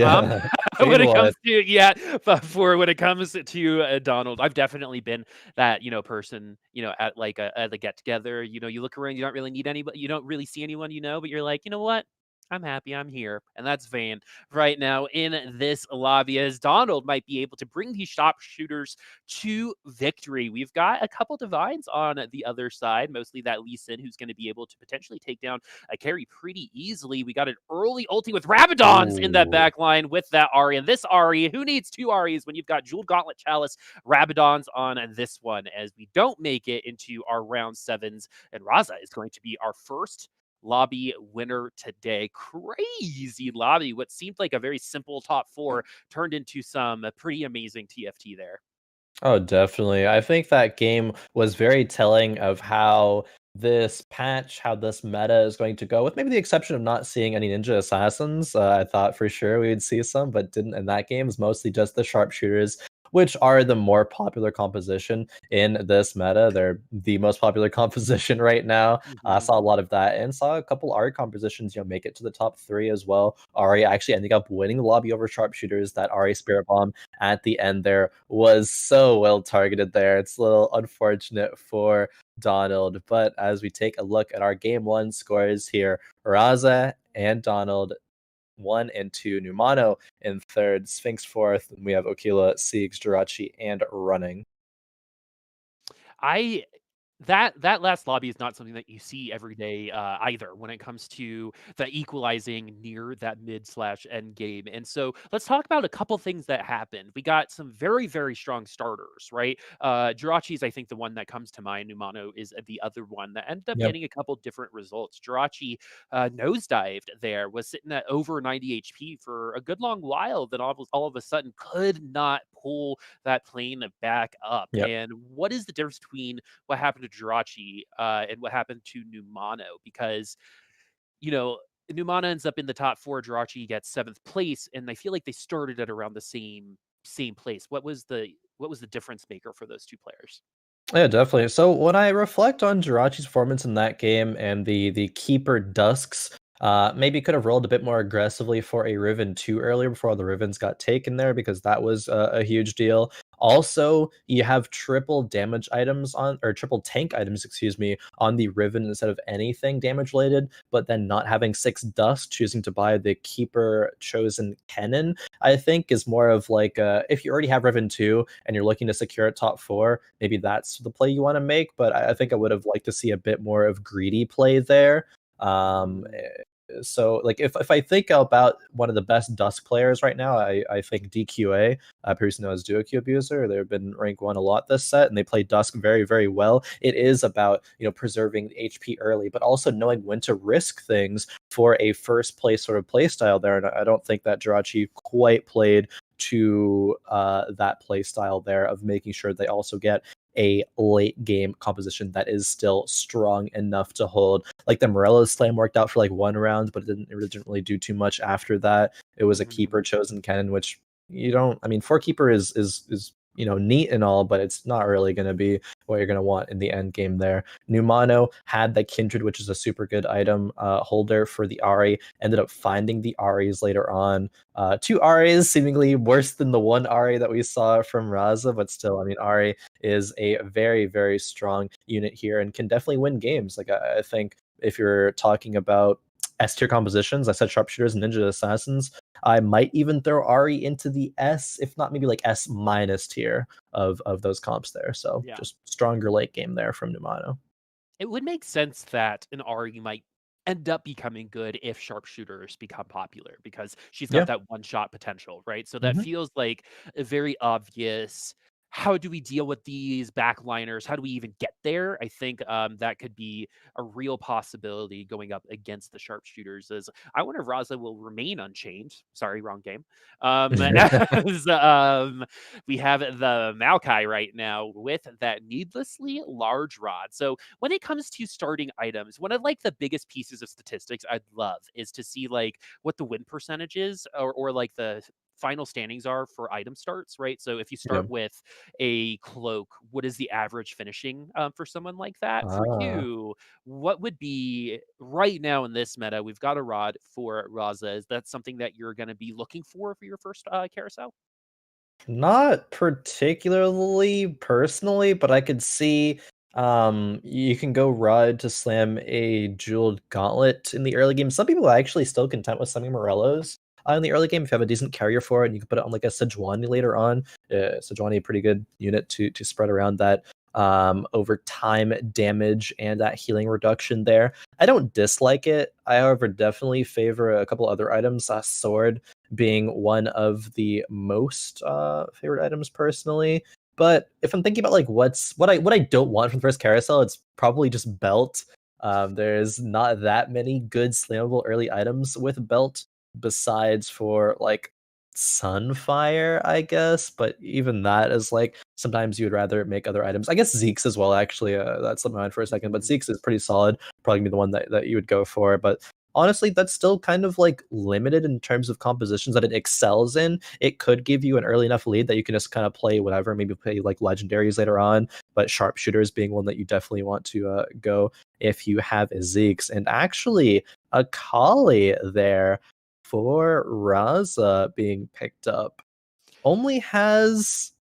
Um,
Yeah,
when
Vayne
it
won.
comes to yeah, but for when it comes to, Donald, I've definitely been that, person, at like at a get together, you look around, you don't really need anybody, you don't really see anyone, but you're like, you know what? I'm happy I'm here. And that's Vane right now in this lobby as Donald might be able to bring these sharpshooters to victory. We've got a couple divines on the other side, mostly that Lee Sin, who's going to be able to potentially take down a carry pretty easily. We got an early ulti with Rabadons in that
Ooh.
back line with that Ari. And this Ari, who needs two Aris when you've got Jeweled Gauntlet Chalice, Rabadons on this one, as we don't make it into our round sevens. And Raza is going to be our first lobby winner today. Crazy lobby. What seemed like a very simple top four turned into some pretty amazing TFT there.
Oh, definitely. I think that game was very telling of how this patch, how this meta is going to go, with maybe the exception of not seeing any ninja assassins. I thought for sure we would see some, but didn't in that game. It's mostly just the sharpshooters, which are the more popular composition in this meta. They're the most popular composition right now. I
Mhm.
saw a lot of that and saw a couple Ari compositions, make it to the top 3 as well. Ari actually ending up winning the lobby over sharpshooters. That Ari Spirit Bomb at the end there was so well targeted there. It's a little unfortunate for Donald, but as we take a look at our game 1 scores here, Raza and Donald 1 and 2, Numano in third, Sphinx fourth, and we have Okila, Seigs, Jirachy, and running.
I that last lobby is not something that you see every day, either when it comes to the equalizing near that mid slash end game. And so let's talk about a couple things that happened. We got some very, very strong starters, right? Jirachi is, I think, the one that comes to mind. Numano is the other one that ended up
Yep.
getting a couple different results. Jirachi nosedived there, was sitting at over 90 HP for a good long while, then all of a sudden could not pull that plane back up.
Yep.
And what is the difference between what happened to Jirachy and what happened to Numano? Because, you know, Numano ends up in the top four, Jirachy gets seventh place, and I feel like they started at around the same place. What was the difference maker for those two players?
Yeah, definitely. So when I reflect on Jirachy's performance in that game and the keeper Dusks, maybe could have rolled a bit more aggressively for a Riven 2 earlier before the Rivens got taken there because that was a huge deal. Also, you have triple damage items on, or triple tank items, excuse me, on the Riven instead of anything damage related, but then not having 6 Dust, choosing to buy the keeper chosen Kennen, I think is more of like if you already have Riven 2 and you're looking to secure a top 4, maybe that's the play you want to make. But I think I would have liked to see a bit more of greedy play there. Um,
Mm.
eh, so like if I think about one of the best Dusk players right now, I think DQA, previously known as Duo Q Abuser. They've been rank 1 a lot this set, and they play Dusk very, very well. It is about preserving HP early, but also knowing when to risk things for a first place sort of play style there. And I don't think that Jirachi quite played to that play style there of making sure they also get a late game composition that is still strong enough to hold. Like the Morello's Slam worked out for like 1 round, but it didn't really do too much after that. It was a
Mhm.
keeper chosen cannon, which you don't. I mean, 4 keeper is neat and all, but it's not really going to be what you're going to want in the end game there. Numano had the Kindred, which is a super good item holder for the Ari. Ended up finding the Aris later on. 2 Aris, seemingly worse than the 1 Ari that we saw from Raza, but still, I mean, Ari is a very, very strong unit here and can definitely win games. Like, I think if you're talking about S tier compositions, I said sharpshooters and ninja assassins. I might even throw Ari into the S, if not maybe like S minus tier of those comps there. So
Yeah.
just stronger late game there from Numano.
It would make sense that an Ari might end up becoming good if sharpshooters become popular because she's got
Yeah.
that one shot potential, right? So that
Hmm.
feels like a very obvious. How do we deal with these backliners? How do we even get there? I think that could be a real possibility going up against the sharpshooters. As I wonder if Raza will remain unchained. Sorry, wrong game. As we have the Maokai right now with that needlessly large rod. So when it comes to starting items, one of like the biggest pieces of statistics I'd love is to see like what the win percentage is or like the final standings are for item starts, right? So if you
Yeah.
start with a cloak, what is the average finishing for someone like that? For
Ah.
you, what would be right now in this meta? We've got a rod for Raza. Is that something that you're going to be looking for your first carousel?
Not particularly personally, but I could see you can go Rod to slam a jeweled gauntlet in the early game. Some people are actually still content with slamming Morellos in the early game if you have a decent carrier for it, and you can put it on like a Sejuani later on. Sejuani, a pretty good unit to spread around that over time damage and that healing reduction there. I don't dislike it. I, however, definitely favor a couple other items. Sword being one of the most favorite items personally. But if I'm thinking about like what I don't want from the first carousel, it's probably just belt. There's not that many good slammable early items with belt besides for like Sunfire, I guess. But even that is like sometimes you would rather make other items. I guess Zeke's as well, actually. That's slipped my mind for a second, but
Mhm.
Zeke's is pretty solid. Probably gonna be the one that you would go for. But honestly, that's still kind of like limited in terms of compositions that it excels in. It could give you an early enough lead that you can just kind of play whatever, maybe play like legendaries later on, but sharpshooters being one that you definitely want to go if you have Zeke's. And actually, a Kali there for Raza being picked up only has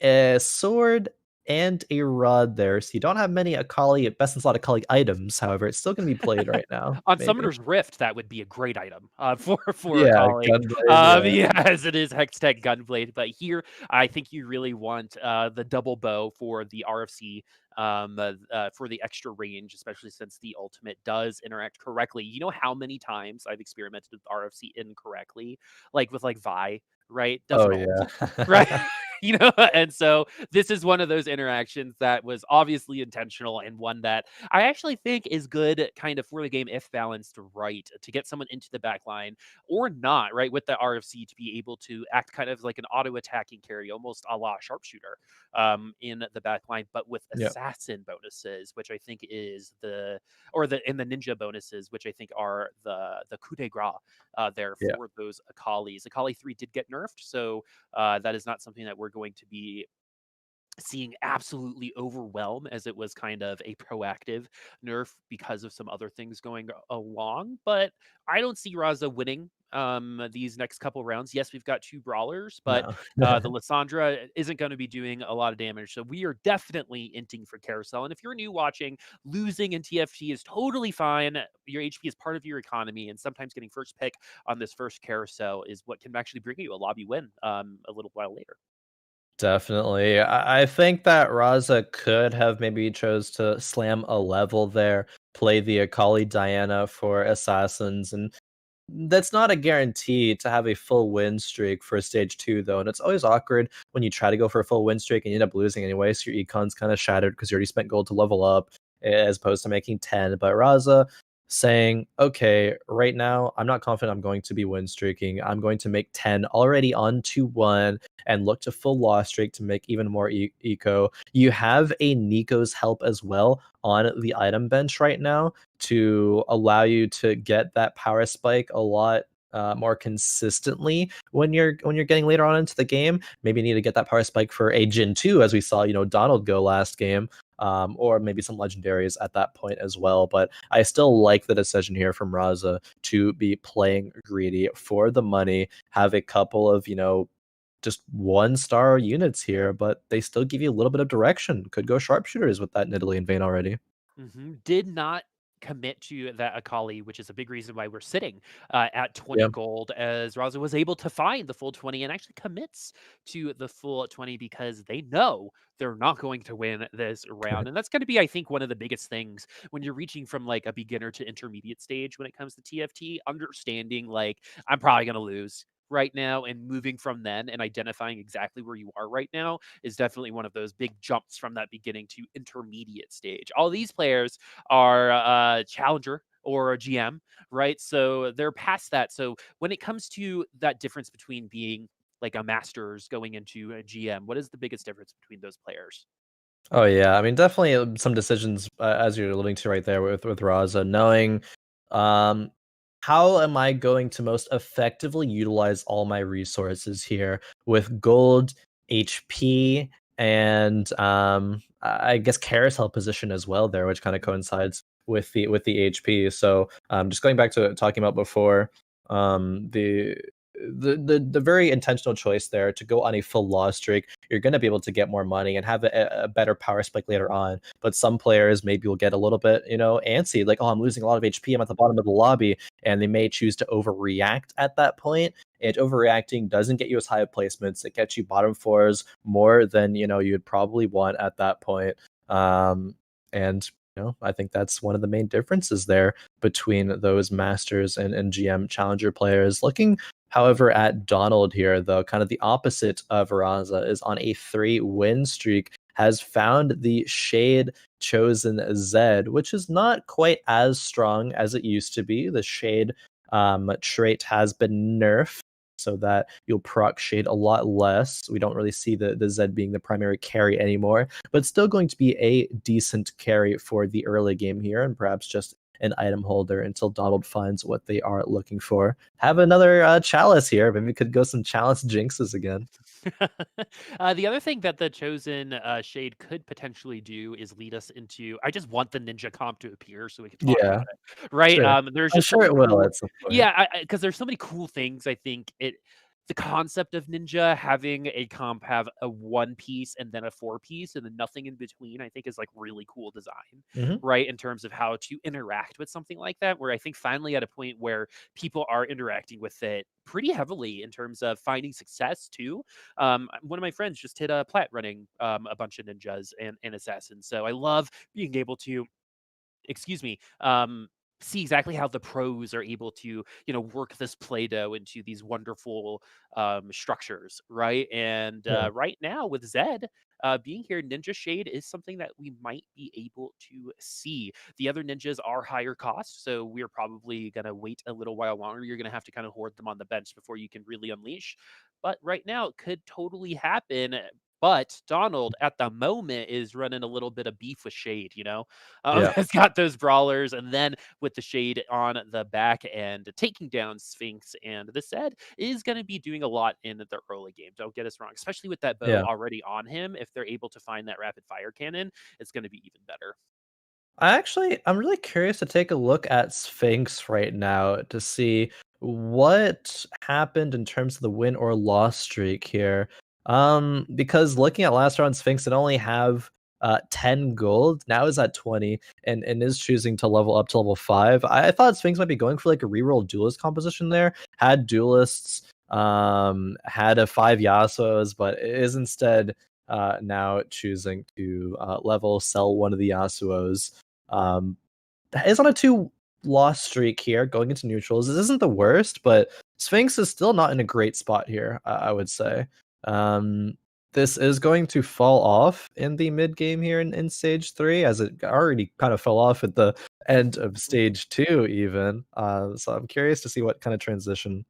a sword and a rod there, so you don't have many Akali, best in slot Akali items. However, it's still going to be played right now,
On
maybe.
Summoner's Rift, that would be a great item for a
Yeah,
collie.
Gunblade, yeah.
Yeah, as it is Hextech Gunblade, but here I think you really want the double bow for the RFC for the extra range, especially since the ultimate does interact correctly. You know how many times I've experimented with RFC incorrectly, like with like Vi, right?
Oh,
Doesn't ult, right?
yeah.
And so this is one of those interactions that was obviously intentional and one that I actually think is good kind of for the game if balanced right to get someone into the back line or not, right? With the RFC to be able to act kind of like an auto attacking carry, almost a la sharpshooter in the back line, but with
Yeah,
assassin bonuses, which I think is the ninja bonuses, which I think are the coup de grace there
yeah.
for those Akalis. Akali 3 did get nerfed, so that is not something that we're going to be seeing absolutely overwhelm as it was kind of a proactive nerf because of some other things going along. But I don't see Raza winning these next couple rounds. Yes, we've got two brawlers, but
No.
the Lissandra isn't going to be doing a lot of damage. So we are definitely inting for carousel. And if you're new watching, losing in TFT is totally fine. Your HP is part of your economy, and sometimes getting first pick on this first carousel is what can actually bring you a lobby win a little while later.
Definitely. I think that Raza could have maybe chose to slam a level there, play the Akali Diana for assassins, and that's not a guarantee to have a full win streak for stage 2, though, and it's always awkward when you try to go for a full win streak and you end up losing anyway, so your econ's kind of shattered because you already spent gold to level up as opposed to making 10. But Raza saying, okay, right now I'm not confident I'm going to be win streaking. I'm going to make 10 already on 2-1 and look to full loss streak to make even more eco. You have a Nico's help as well on the item bench right now to allow you to get that power spike a lot more consistently when you're getting later on into the game. Maybe you need to get that power spike for a Jin 2, as we saw, Donald go last game, or maybe some legendaries at that point as well. But I still like the decision here from Raza to be playing greedy for the money, have a couple of, just 1-star units here, but they still give you a little bit of direction. Could go sharpshooters with that Nidalee and Vayne already.
Did not commit to that Akali, which is a big reason why we're sitting at 20
Yeah,
gold, as Raza was able to find the full 20 and actually commits to the full 20 because they know they're not going to win this round. And that's going to be, I think, one of the biggest things when you're reaching from like a beginner to intermediate stage when it comes to TFT, understanding like, I'm probably going to lose right now and moving from then and identifying exactly where you are right now is definitely one of those big jumps from that beginning to intermediate stage. All these players are challenger or a GM, right? So they're past that. So when it comes to that difference between being like a masters going into a GM, what is the biggest difference between those players?
oh yeah, I mean, definitely some decisions, as you're alluding to right there with Raza, knowing um how am I going to most effectively utilize all my resources here with gold, HP, and I guess carousel position as well there, which kind of coincides with the HP. So just going back to talking about before, the the very intentional choice there to go on a full loss streak. You're going to be able to get more money and have a better power spike later on. But some players maybe will get a little bit, antsy, like, oh, I'm losing a lot of HP. I'm at the bottom of the lobby, and they may choose to overreact at that point. And overreacting doesn't get you as high of placements. It gets you bottom fours more than you'd probably want at that point. And I think that's one of the main differences there between those masters and GM challenger players. Looking, however, at Donald here, though, kind of the opposite of Raza, is on a 3-win streak, has found the Shade chosen Zed, which is not quite as strong as it used to be. The Shade trait has been nerfed so that you'll proc Shade a lot less. We don't really see the Zed being the primary carry anymore, but still going to be a decent carry for the early game here, and perhaps just an item holder until Donald finds what they are looking for. Have another chalice here. Maybe we could go some chalice jinxes again.
The other thing that the chosen shade could potentially do is lead us into. I just want the ninja comp to appear so we can talk
Yeah,
about it, right?
sure.
There's
I'm
just so
sure
many
it will
cool.
at some point.
Yeah, because there's so many cool things. I think the concept of ninja having a comp have a 1 piece and then a 4 piece and then nothing in between, I think is like really cool design,
Hmm.
right? In terms of how to interact with something like that, where I think finally at a point where people are interacting with it pretty heavily in terms of finding success too. One of my friends just hit a plat running a bunch of ninjas and assassins. So I love being able to, excuse me, see exactly how the pros are able to, work this Play-Doh into these wonderful structures, right? And
Yeah,
right now with Zed being here, Ninja Shade is something that we might be able to see. The other ninjas are higher cost, so we're probably going to wait a little while longer. You're going to have to kind of hoard them on the bench before you can really unleash. But right now, it could totally happen. But Donald, at the moment, is running a little bit of beef with Shade,
yeah,
has got those brawlers, and then with the Shade on the back end, taking down Sphinx. And the said is going to be doing a lot in the early game. Don't get us wrong, especially with that bow
yeah.
already on him. If they're able to find that rapid fire cannon, it's going to be even better.
I'm really curious to take a look at Sphinx right now to see what happened in terms of the win or loss streak here. Because looking at last round, Sphinx did only have 10 gold. Now is at 20 and is choosing to level up to level 5. I thought Sphinx might be going for like a reroll duelist composition there. Had duelists, had a 5 Yasuos, but is instead now choosing to level sell one of the Yasuos. Um, is on a 2-loss streak here, going into neutrals. This isn't the worst, but Sphinx is still not in a great spot here, I would say. Um, this is going to fall off in the mid game here in stage 3, as it already kind of fell off at the end of stage 2, even. So I'm curious to see what kind of transition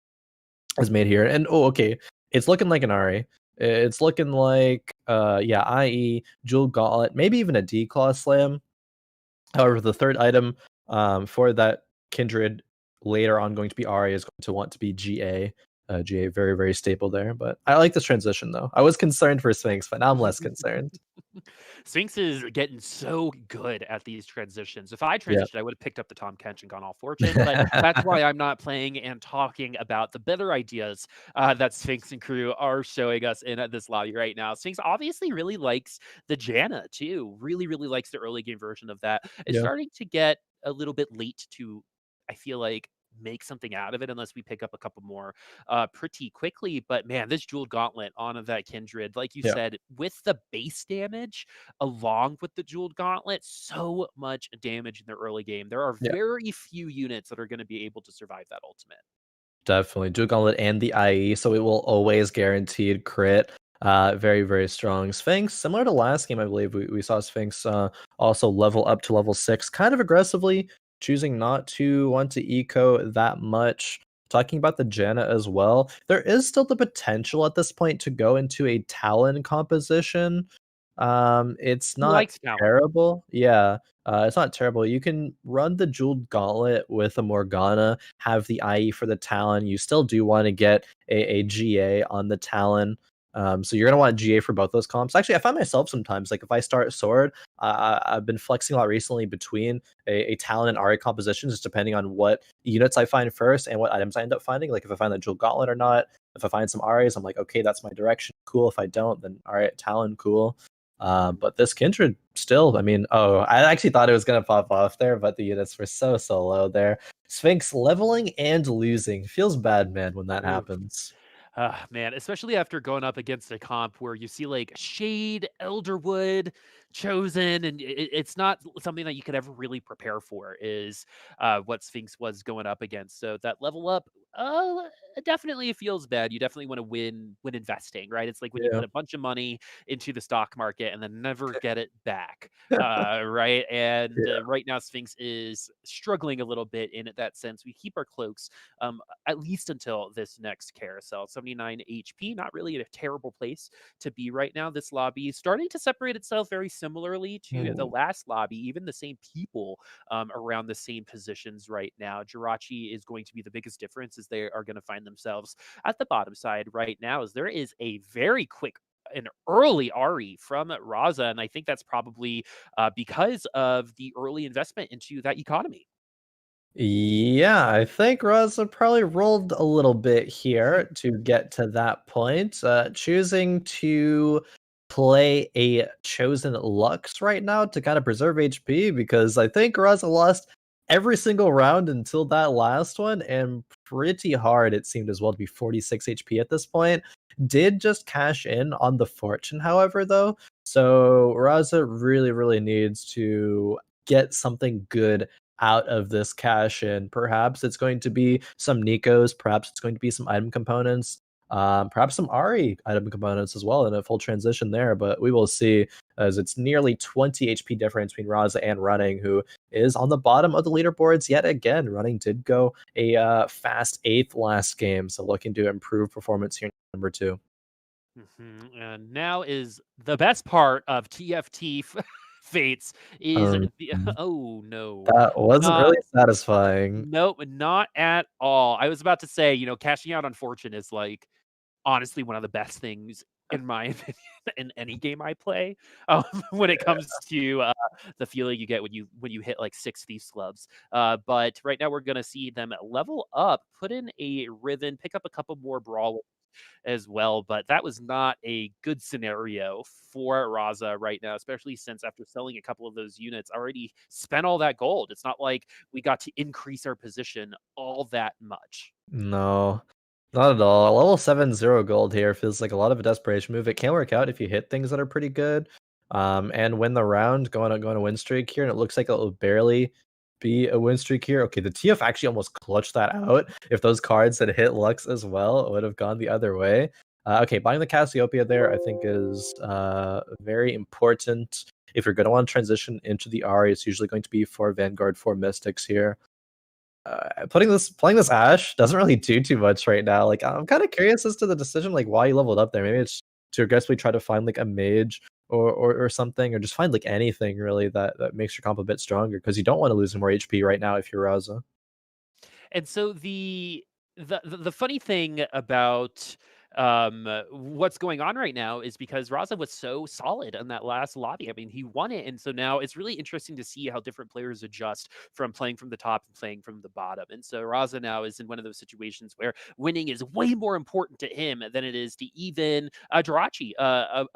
is made here. And okay, it's looking like an Ari. It's looking like yeah, IE, Jewel Gauntlet, maybe even a D-Claw Slam. However, the third item for that kindred later on going to be Ari is going to want to be GA. GA very, very stable there. But I like this transition though. I was concerned for Sphinx, but now I'm less concerned.
Sphinx is getting so good at these transitions. If I
Yeah.
transitioned, I would have picked up the Tom Kench and gone all fortune, but that's why I'm not playing and talking about the better ideas that Sphinx and crew are showing us in this lobby right now. Sphinx obviously really likes the Janna too. Really, really likes the early game version of that. It's
Yeah.
starting to get a little bit late to, I feel like, make something out of it unless we pick up a couple more pretty quickly. But man, this jeweled gauntlet on that kindred, like you
Yeah.
said, with the base damage along with the jeweled gauntlet, so much damage in the early game. There are
Yeah.
very few units that are going to be able to survive that ultimate.
Definitely. Dual Gauntlet and the IE, so it will always guaranteed crit. Very, very strong. Sphinx, similar to last game, I believe we saw Sphinx also level up to level 6 kind of aggressively, choosing not to want to eco that much. Talking about the Janna as well, there is still the potential at this point to go into a Talon composition. It's
Who
not
likes Talon?
terrible. Yeah. It's not terrible. You can run the Jeweled Gauntlet with a Morgana, have the IE for the Talon. You still do want to get a GA on the Talon. So you're gonna want GA for both those comps. Actually, I find myself sometimes like if I start Sword, I've been flexing a lot recently between a Talon and Ari composition, just depending on what units I find first and what items I end up finding. Like if I find the Jeweled Gauntlet or not. If I find some Aries, I'm like, okay, that's my direction. Cool. If I don't, then all right, Talon, cool. But this Kindred still, I mean, oh, I actually thought it was gonna pop off there, but the units were so low there. Sphinx leveling and losing feels bad, man, when that
Ooh.
happens.
Man, especially after going up against a comp where you see like Shade, Elderwood, Chosen, and it's not something that you could ever really prepare for. Is what Sphinx was going up against. So that level up, definitely feels bad. You definitely want to win when investing, right? It's like when you
Yeah.
put a bunch of money into the stock market and then never get it back, right? And
Yeah.
right now, Sphinx is struggling a little bit in that sense. We keep our cloaks at least until this next carousel. 79 HP, not really in a terrible place to be right now. This lobby is starting to separate itself very similarly to the
Mm.
last lobby, even the same people around the same positions right now. Jirachy is going to be the biggest difference as they are going to find themselves at the bottom side right now, as there is a very quick an early Ari from Raza, and I think that's probably because of the early investment into that economy.
Yeah, I think Raza probably rolled a little bit here to get to that point. Choosing to play a chosen Lux right now to kind of preserve HP because I think Raza lost every single round until that last one, and pretty hard it seemed as well to be 46 HP at this point. Did just cash in on the fortune, however, though. So Raza really needs to get something good out of this cash in. Perhaps it's going to be some Nikos, perhaps it's going to be some item components, perhaps some Ari item components as well in a full transition there, but we will see as it's nearly 20 HP difference between Raza and Running, who is on the bottom of the leaderboards yet again. Running did go a fast 8th last game, so looking to improve performance here in number 2.
And now is the best part of TFT Fates is
Um,
the oh no.
that wasn't
Uh
really satisfying.
nope, not at all. I was about to say, cashing out on fortune is like honestly one of the best things in my opinion in any game I play. When it comes to the feeling you get when you hit like 60 slubs. But right now we're gonna see them level up, put in a Riven, pick up a couple more brawl as well. But that was not a good scenario for Raza right now, especially since after selling a couple of those units, already spent all that gold. It's not like we got to increase our position all that much.
No, not at all. Level 7 0 gold here feels like a lot of a desperation move. It can work out if you hit things that are pretty good. And win the round, going a win streak here, and it looks like it'll barely be a win streak here. Okay, the TF actually almost clutched that out. If those cards had hit Lux as well, it would have gone the other way. Okay, buying the Cassiopeia there, I think is very important. If you're going to want to transition into the Ari, it's usually going to be for Vanguard, for Mystics here. Playing this Ash doesn't really do too much right now. Like, I'm kind of curious as to the decision, like why you leveled up there. Maybe it's to aggressively try to find like a mage or something, or just find like anything really that makes your comp a bit stronger because you don't want to lose more HP right now if you're Raza.
And so the funny thing about what's going on right now is because Raza was so solid on that last lobby. I mean, he won it, and so now it's really interesting to see how different players adjust from playing from the top and playing from the bottom. And so Raza now is in one of those situations where winning is way more important to him than it is to even Jirachy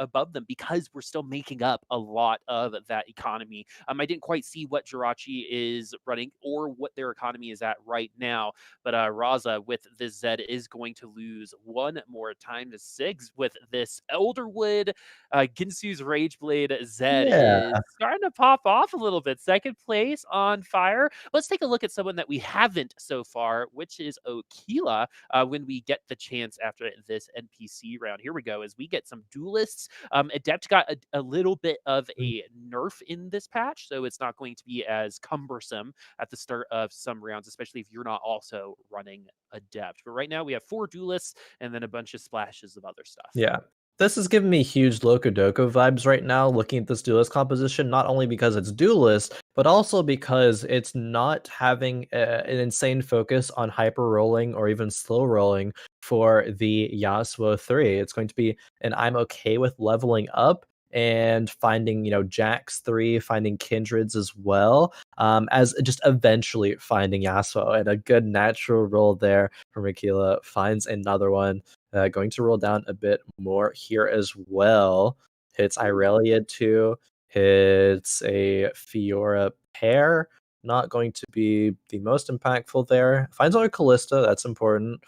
above them, because we're still making up a lot of that economy. I didn't quite see what Jirachy is running or what their economy is at right now, but Raza with this Zed is going to lose one more time to Seigs with this Elderwood. Ginsu's Rageblade Zed
Yeah.
is starting to pop off a little bit. Second place on fire. Let's take a look at someone that we haven't so far, which is Okila, when we get the chance after this NPC round. Here we go, as we get some duelists. Adept got a little bit of a nerf in this patch, so it's not going to be as cumbersome at the start of some rounds, especially if you're not also running Adept. But right now we have 4 duelists and then a bunch of splashes of other stuff.
Yeah. This is giving me huge locodoco vibes right now, looking at this duelist composition, not only because it's duelist, but also because it's not having an insane focus on hyper rolling or even slow rolling for the Yasuo 3. It's going to be and I'm okay with leveling up and finding, Jax 3, finding Kindreds as well, as just eventually finding Yasuo. And a good natural roll there from Okila finds another one. Going to roll down a bit more here as well. Hits Irelia 2, hits a Fiora pair. Not going to be the most impactful there. Finds out a Callista, that's important.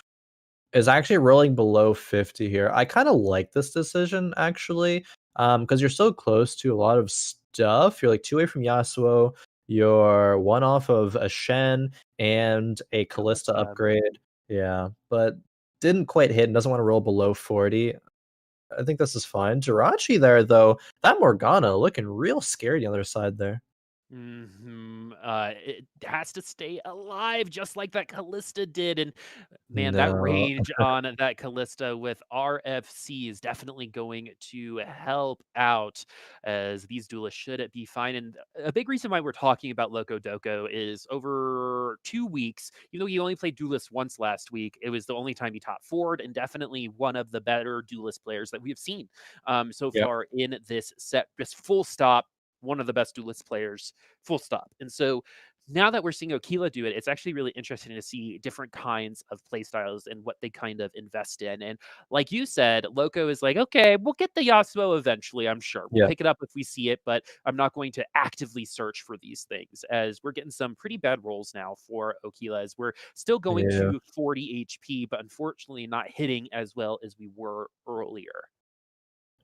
Is actually rolling below 50 here. I kind of like this decision actually, because you're so close to a lot of stuff. You're like 2 away from Yasuo. You're 1 off of a Shen and a Callista
Kalista.
upgrade. Yeah, but didn't quite hit and doesn't want to roll below 40. I think this is fine. Jirachy there though, that Morgana looking real scary on the other side there.
It has to stay alive just like that Callista did, and man, that
No.
range on that Callista with RFC is definitely going to help out, as these duelists should be fine. And a big reason why we're talking about locodoco is over 2 weeks, even though he only played duelist once last week, it was the only time he top forward, and definitely one of the better duelist players that we have seen so
Yep.
far in this set. Just full stop, one of the best duelist players, full stop. And so now that we're seeing Okila do it, it's actually really interesting to see different kinds of play styles and what they kind of invest in. And like you said, Loco is like, okay, we'll get the Yasuo eventually, I'm sure. We'll
Yeah.
pick it up if we see it, but I'm not going to actively search for these things, as we're getting some pretty bad rolls now for Okila, as we're still going
Yeah.
to 40 HP, but unfortunately not hitting as well as we were earlier.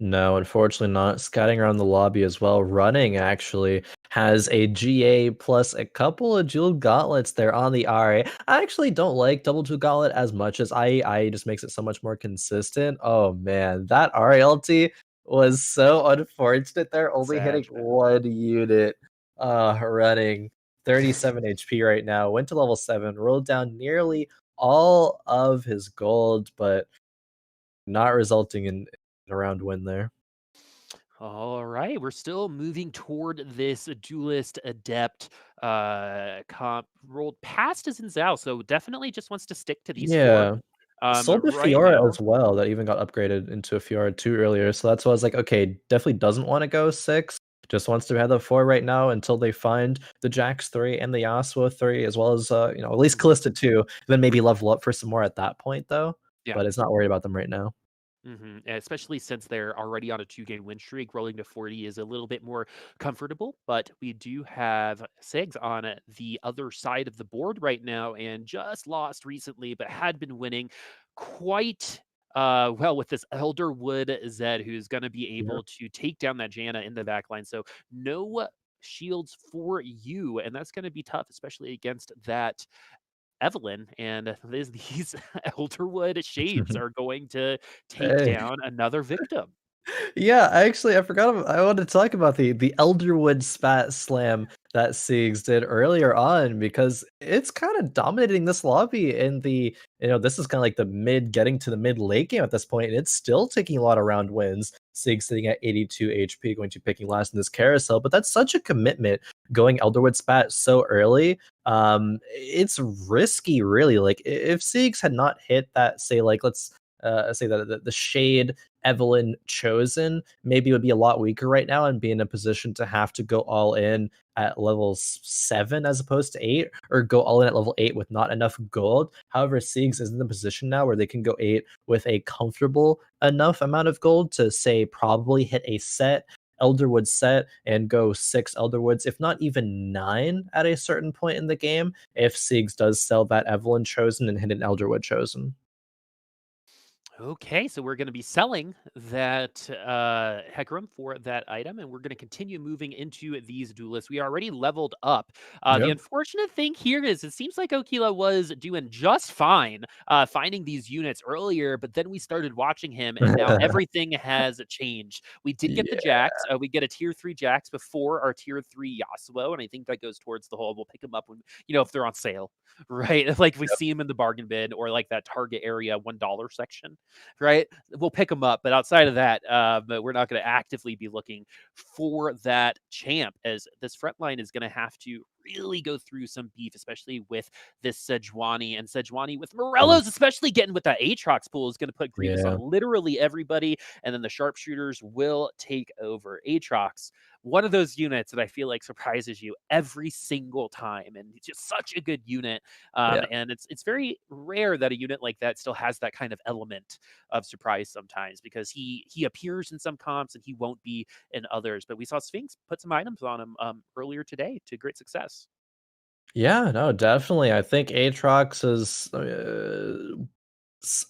No, unfortunately not. Scouting around the lobby as well. Running actually has a GA plus a couple of jeweled gauntlets there on the RA. I actually don't like double jewel gauntlet as much as I just makes it so much more consistent. Oh man, that RLT was so unfortunate there, only hitting
Sag.
one unit. Running 37 HP right now. Went to level 7, rolled down nearly all of his gold, but not resulting in a round win there.
All right, we're still moving toward this duelist adept comp. Rolled past as in Zhao, so definitely just wants to stick to these four.
Yeah. Sold the
Right
Fiora
now,
as well, that even got upgraded into a Fiora 2 earlier, so that's why I was like, "Okay, definitely doesn't wanna go 6, just wants to have the 4 right now until they find the Jax 3 and the Yasuo 3, as well as, at least
mhm,
Callista 2, then maybe level up for some more at that point, though,
yeah.
but it's not worried about them right now."
Especially since they're already on a 2-game win streak, rolling to 40 is a little bit more comfortable. But we do have Seigs on the other side of the board right now, and just lost recently, but had been winning quite well with this Elderwood Zed, who's going to be
Yeah.
able to take down that Janna in the back line. So no shields for you, and that's going to be tough, especially against that Evelyn, and these Elderwood shades are going to take
Hey.
down another victim.
Yeah, I forgot I wanted to talk about the Elderwood spat slam that Seigs did earlier on because it's kind of dominating this lobby in this is kind of like the mid getting to the mid late game at this point, and it's still taking a lot of round wins. Seigs sitting at 82 HP, going to picking last in this carousel, but that's such a commitment going Elderwood spat so early. It's risky, really. Like if Seigs had not hit that, say, like let's say that the shade Evelyn chosen, maybe would be a lot weaker right now and be in a position to have to go all in at level 7 as opposed to 8, or go all in at level 8 with not enough gold. However, Seigs is in the position now where they can go 8 with a comfortable enough amount of gold to say probably hit a set Elderwood set and go 6 Elderwoods, if not even 9 at a certain point in the game, if Seigs does sell that Evelyn chosen and hit an Elderwood chosen.
Okay, so we're going to be selling that Hecarim for that item, and we're going to continue moving into these duelists. We already leveled up. The
Yep.
unfortunate thing here is it seems like Okila was doing just fine finding these units earlier, but then we started watching him, and now everything has changed. We did get the
Yeah.
Jax. We get a tier 3 Jax before our tier 3 Yasuo, and I think that goes towards the whole we'll pick them up when, if they're on sale, right? Like we see them in the bargain bin or like that Target area $1 section. right? We'll pick them up, but outside of that, but we're not going to actively be looking for that champ, as this front line is going to have to really go through some beef, especially with this Sejuani, and Sejuani with
Mm,
Morello's, especially getting with that Aatrox pool, is going to put Grievous on
yeah.
literally everybody, and then the sharpshooters will take over. Aatrox, one of those units that I feel like surprises you every single time, and it's just such a good unit.
Yeah.
And it's very rare that a unit like that still has that kind of element of surprise sometimes, because he appears in some comps and he won't be in others. But we saw Sphinx put some items on him earlier today to great success.
Yeah, no, definitely. I think Aatrox is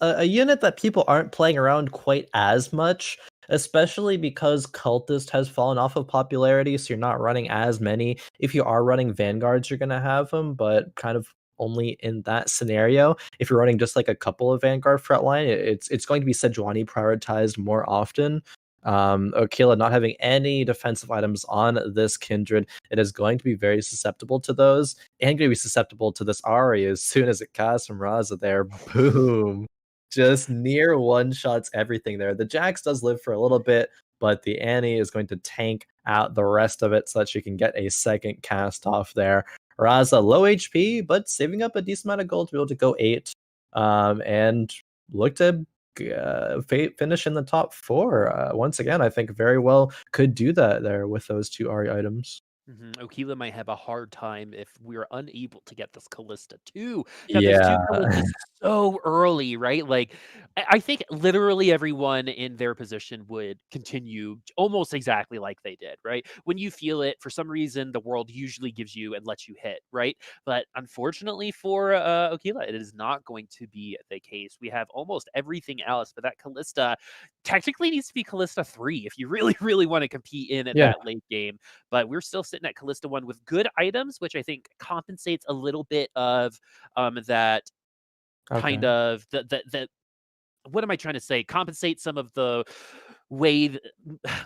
a unit that people aren't playing around quite as much, especially because Cultist has fallen off of popularity, so you're not running as many. If you are running Vanguards, you're gonna have them, but kind of only in that scenario. If you're running just like a couple of Vanguard frontline, it's going to be Sejuani prioritized more often. Okila not having any defensive items on this Kindred, it is going to be very susceptible to those, and going to be susceptible to this Ari as soon as it casts from Raza there. Boom. Just near one shots everything there. The Jax does live for a little bit, but the Annie is going to tank out the rest of it so that she can get a second cast off there. Raza low HP, but saving up a decent amount of gold to be able to go 8. And look to finish in the top 4. Once again, I think very well could do that there with those 2 Ari items.
Okila might have a hard time if we're unable to get this Callista too. Got those two
Yeah.
Callistas so early, right? Like, I think literally everyone in their position would continue almost exactly like they did, right? When you feel it, for some reason, the world usually gives you and lets you hit, right? But unfortunately for Okila, it is not going to be the case. We have almost everything else, but that Callista technically needs to be Callista 3 if you really, really want to compete in at
Yeah.
that late game. But we're still sitting at Callista 1 with good items, which I think compensates a little bit of that kind
Okay.
of the what am I trying to say? Compensate some of the way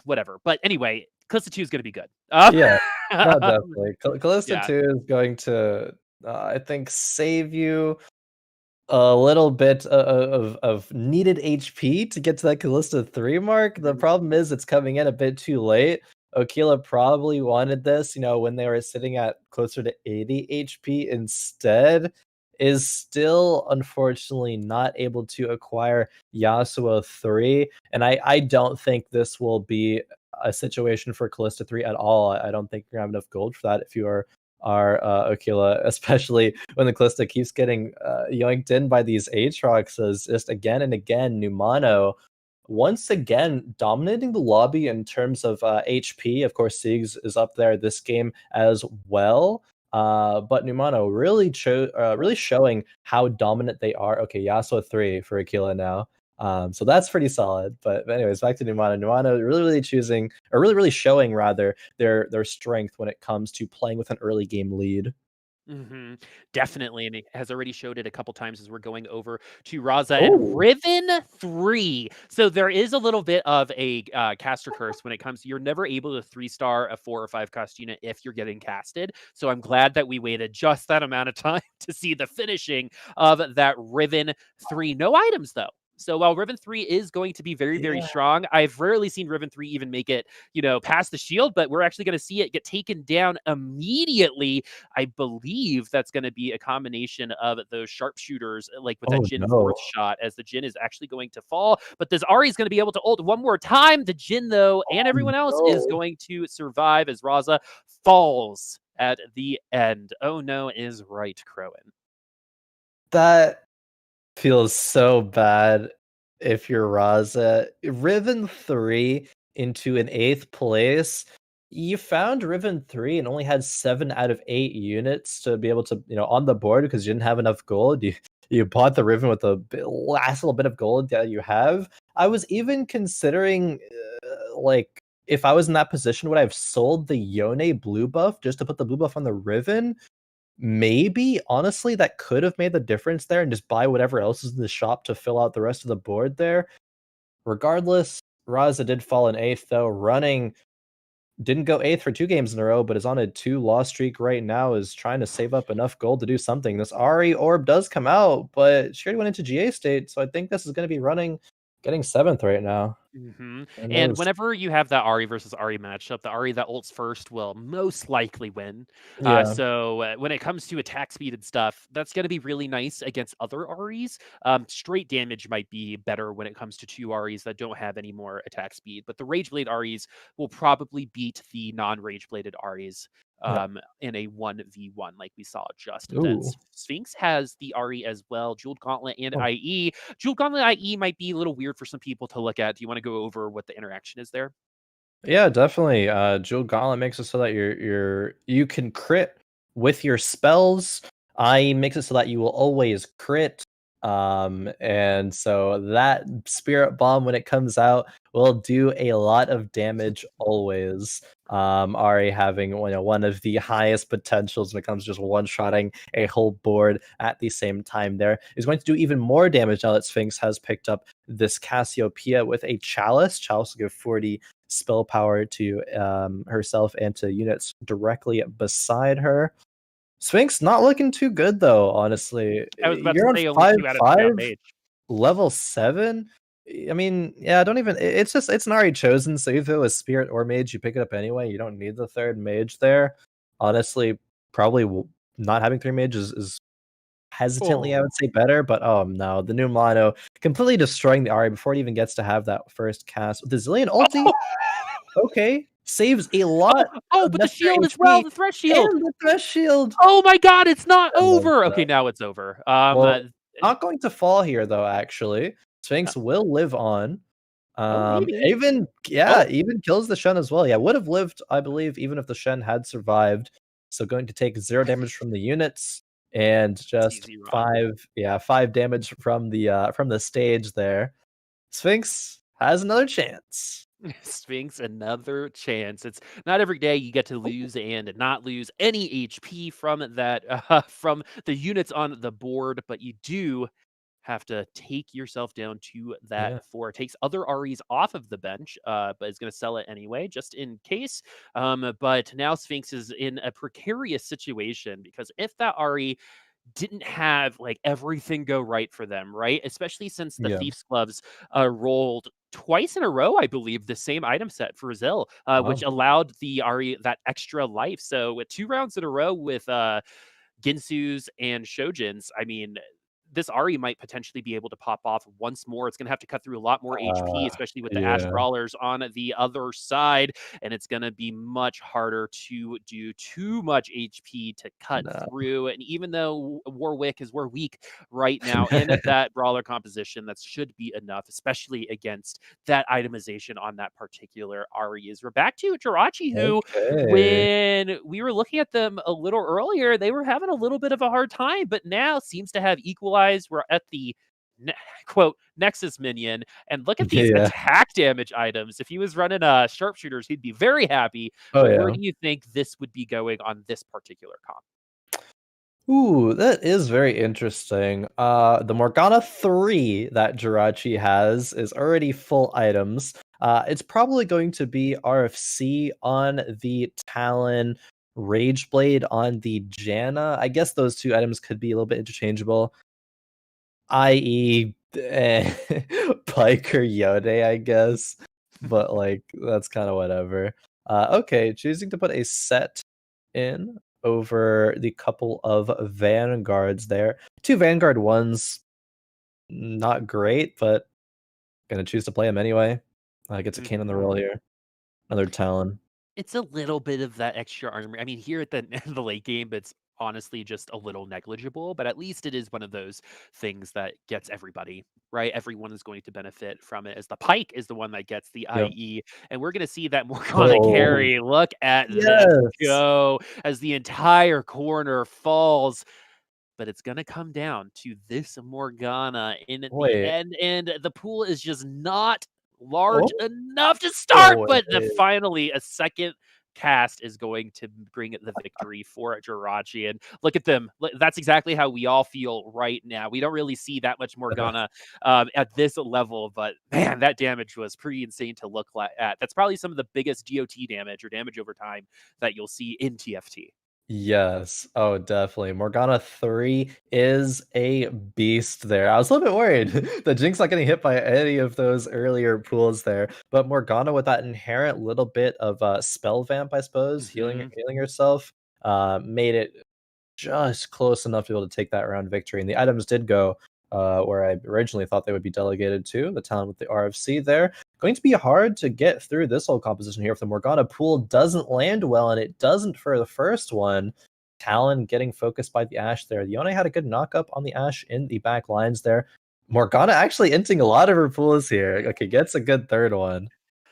whatever. But anyway, Callista 2 is going to be good.
Yeah. No, definitely. Callisto
Yeah.
2 is going to, I think, save you a little bit of needed HP to get to that Callisto 3 mark. The
Mhm.
problem is it's coming in a bit too late. Okila probably wanted this, when they were sitting at closer to 80 HP instead. Is still unfortunately not able to acquire Yasuo 3. And I don't think this will be a situation for Callisto 3 at all. I don't think you're gonna have enough gold for that if you are Okila, especially when the Callista keeps getting yoinked in by these Aatroxes just again and again. Numano once again dominating the lobby in terms of HP. Of course, Seigs is up there this game as well. But Numano really showing how dominant they are. Okay, Yasuo 3 for Aquila now. So that's pretty solid. But anyways, back to Numano. Numano really choosing, or really showing rather, their strength when it comes to playing with an early game lead.
hmm Definitely, and it has already showed it a couple times as we're going over to Raza and
Oh,
Riven 3. So there is a little bit of a caster curse when it comes to, you're never able to 3-star a 4 or 5 cost unit if you're getting casted. So I'm glad that we waited just that amount of time to see the finishing of that Riven 3. No items though. So while Riven 3 is going to be very, very
yeah.
strong, I've rarely seen Riven 3 even make it, past the shield, but we're actually going to see it get taken down immediately. I believe that's going to be a combination of those sharpshooters, like with that
Oh
Jin
no.
fourth shot, as the Jin is actually going to fall. But this Ari is going to be able to ult one more time. The Jin, though, and
Oh
everyone else is
no.
going to survive as Raza falls at the end. Oh no, is right, Khroen.
That feels so bad if you're Raza. Riven 3 into an 8th place. You found Riven 3 and only had 7 out of 8 units to be able to, on the board because you didn't have enough gold. You bought the Riven with the last little bit of gold that you have. I was even considering, like, if I was in that position, would I have sold the Yone blue buff just to put the blue buff on the Riven? Maybe, honestly, that could have made the difference there and just buy whatever else is in the shop to fill out the rest of the board there. Regardless, Raza did fall in 8th, though, running didn't go 8th for 2 games in a row, but is on a 2-loss streak right now, is trying to save up enough gold to do something. This Ari orb does come out, but she already went into GA state, so I think this is gonna be getting 7th right now. Who
And
knows?
whenever you have that Ari versus Ari matchup, the Ari that ults first will most likely win.
Yeah,
So when it comes to attack speed and stuff, that's going to be really nice against other Aris. Straight damage might be better when it comes to two Aris that don't have any more attack speed, but the Rage Blade Aris will probably beat the non-Rage Bladed Aris
yeah.
in a 1v1 like we saw just then.
Ooh.
Sphinx has the Ari as well, Jeweled Gauntlet and
Oh.
IE. Jewel Gauntlet IE might be a little weird for some people to look at. Do you want to go over what the interaction is there?
Yeah, definitely. Jewel Gauntlet makes it so that you can crit with your spells. I makes it so that you will always crit. And so that Spirit Bomb when it comes out will do a lot of damage always. Ari having one of the highest potentials when it comes to just one-shotting a whole board at the same time there is going to do even more damage now that Sphinx has picked up this Cassiopeia with a Chalice. Chalice will give 40 spell power to herself and to units directly beside her. Sphinx not looking too good though, honestly.
I was about to
You're on
say only 2 out of 3 on
5-5,
Mage.
level 7. I mean, yeah, don't even. It's already chosen. So if it was Spirit or Mage, you pick it up anyway. You don't need the third Mage there. Honestly, probably not having 3 mages is hesitantly, I
Oh.
would say, better. But oh no, the new mono completely destroying the Ari before it even gets to have that first cast with the Zillion ulti. Okay, saves a lot
Oh,
of
but the
necessary
shield as well,
HP
the threat shield.
and the Thresh Shield.
Oh my god, it's not
I love
over.
that.
Okay, now it's over.
Well, not going to fall here though, actually.
Uh,
Sphinx will live on.
oh maybe.
Even
Oh,
even kills the Shen as well. Yeah, would have lived, I believe, even if the Shen had survived. So going to take 0 damage from the units and just
easy run.
5 damage from the stage there. Sphinx has another chance.
Sphinx, another chance. It's not every day you get to lose and not lose any HP from that from the units on the board, but you do have to take yourself down to that
Yeah.
4. It takes other REs off of the bench, but is going to sell it anyway, just in case. But now Sphinx is in a precarious situation because if that RE didn't have like everything go right for them, right? Especially since the
Yeah.
Thief's Gloves rolled twice in a row, I believe, the same item set for Zill, which
Wow.
allowed the Ari that extra life. So with 2 rounds in a row with Ginsu's and Shojin's, I mean, this Ari might potentially be able to pop off once more. It's going to have to cut through a lot more HP, especially with the Ash
Yeah.
Brawlers on the other side. And it's going to be much harder to do too much HP to cut
No.
through. And even though Warwick is we're weak right now in that Brawler composition, that should be enough, especially against that itemization on that particular Ari. As we're back to Jirachy, who
Okay.
when we were looking at them a little earlier, they were having a little bit of a hard time, but now seems to have equalized. We're at the quote Nexus minion, and look at these
Yeah.
attack damage items. If he was running sharpshooters, he'd be very happy.
Oh
But where
yeah.
do you think this would be going on this particular comp?
Ooh, that is very interesting. The Morgana 3 that Jirachi has is already full items. It's probably going to be RFC on the Talon, Rageblade on the Janna. I guess those 2 items could be a little bit interchangeable, i.e., Pike or Yode, I guess. But like that's kind of whatever. Okay, choosing to put a set in over the couple of vanguards there. 2 vanguard ones, not great, but gonna choose to play them anyway. Gets a cane on the roll here. Another Talon.
It's a little bit of that extra armor. I mean, here at the late game, it's honestly just a little negligible, but at least it is one of those things that gets everybody, right? Everyone is going to benefit from it, as the Pike is the one that gets the
Yep.
IE. And we're going to see that Morgana
Oh,
carry. Look at them
yes.
go as the entire corner falls. But it's going to come down to this Morgana in the
Wait.
end. And the pool is just not large
Oh,
enough to start,
oh
but
wait.
finally a second cast is going to bring the victory for Jirachy. And look at them. That's exactly how we all feel right now. We don't really see that much Morgana at this level, but man, that damage was pretty insane to look at. That's probably some of the biggest GOT damage or damage over time that you'll see in TFT.
Yes. Oh, definitely. Morgana 3 is a beast there. I was a little bit worried that Jinx not getting hit by any of those earlier pools there, but Morgana with that inherent little bit of spell vamp, I suppose,
Hmm.
healing herself, made it just close enough to be able to take that round victory. And the items did go where I originally thought they would be delegated to, the talent with the RFC there. Going to be hard to get through this whole composition here if the Morgana pool doesn't land well, and it doesn't for the first one. Talon getting focused by the Ashe there. Yone had a good knock-up on the Ashe in the back lines there. Morgana actually inting a lot of her pools here. Okay, gets a good third one.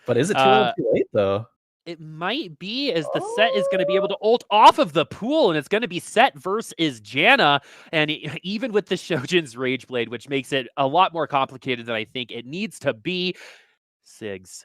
But is it too little
Uh,
too late, though?
It might be, as the set is going to be able
Oh!
to ult off of the pool, and it's going to be Set versus Janna. And even with the Shojin's Rage Blade, which makes it a lot more complicated than I think it needs to be, Seigs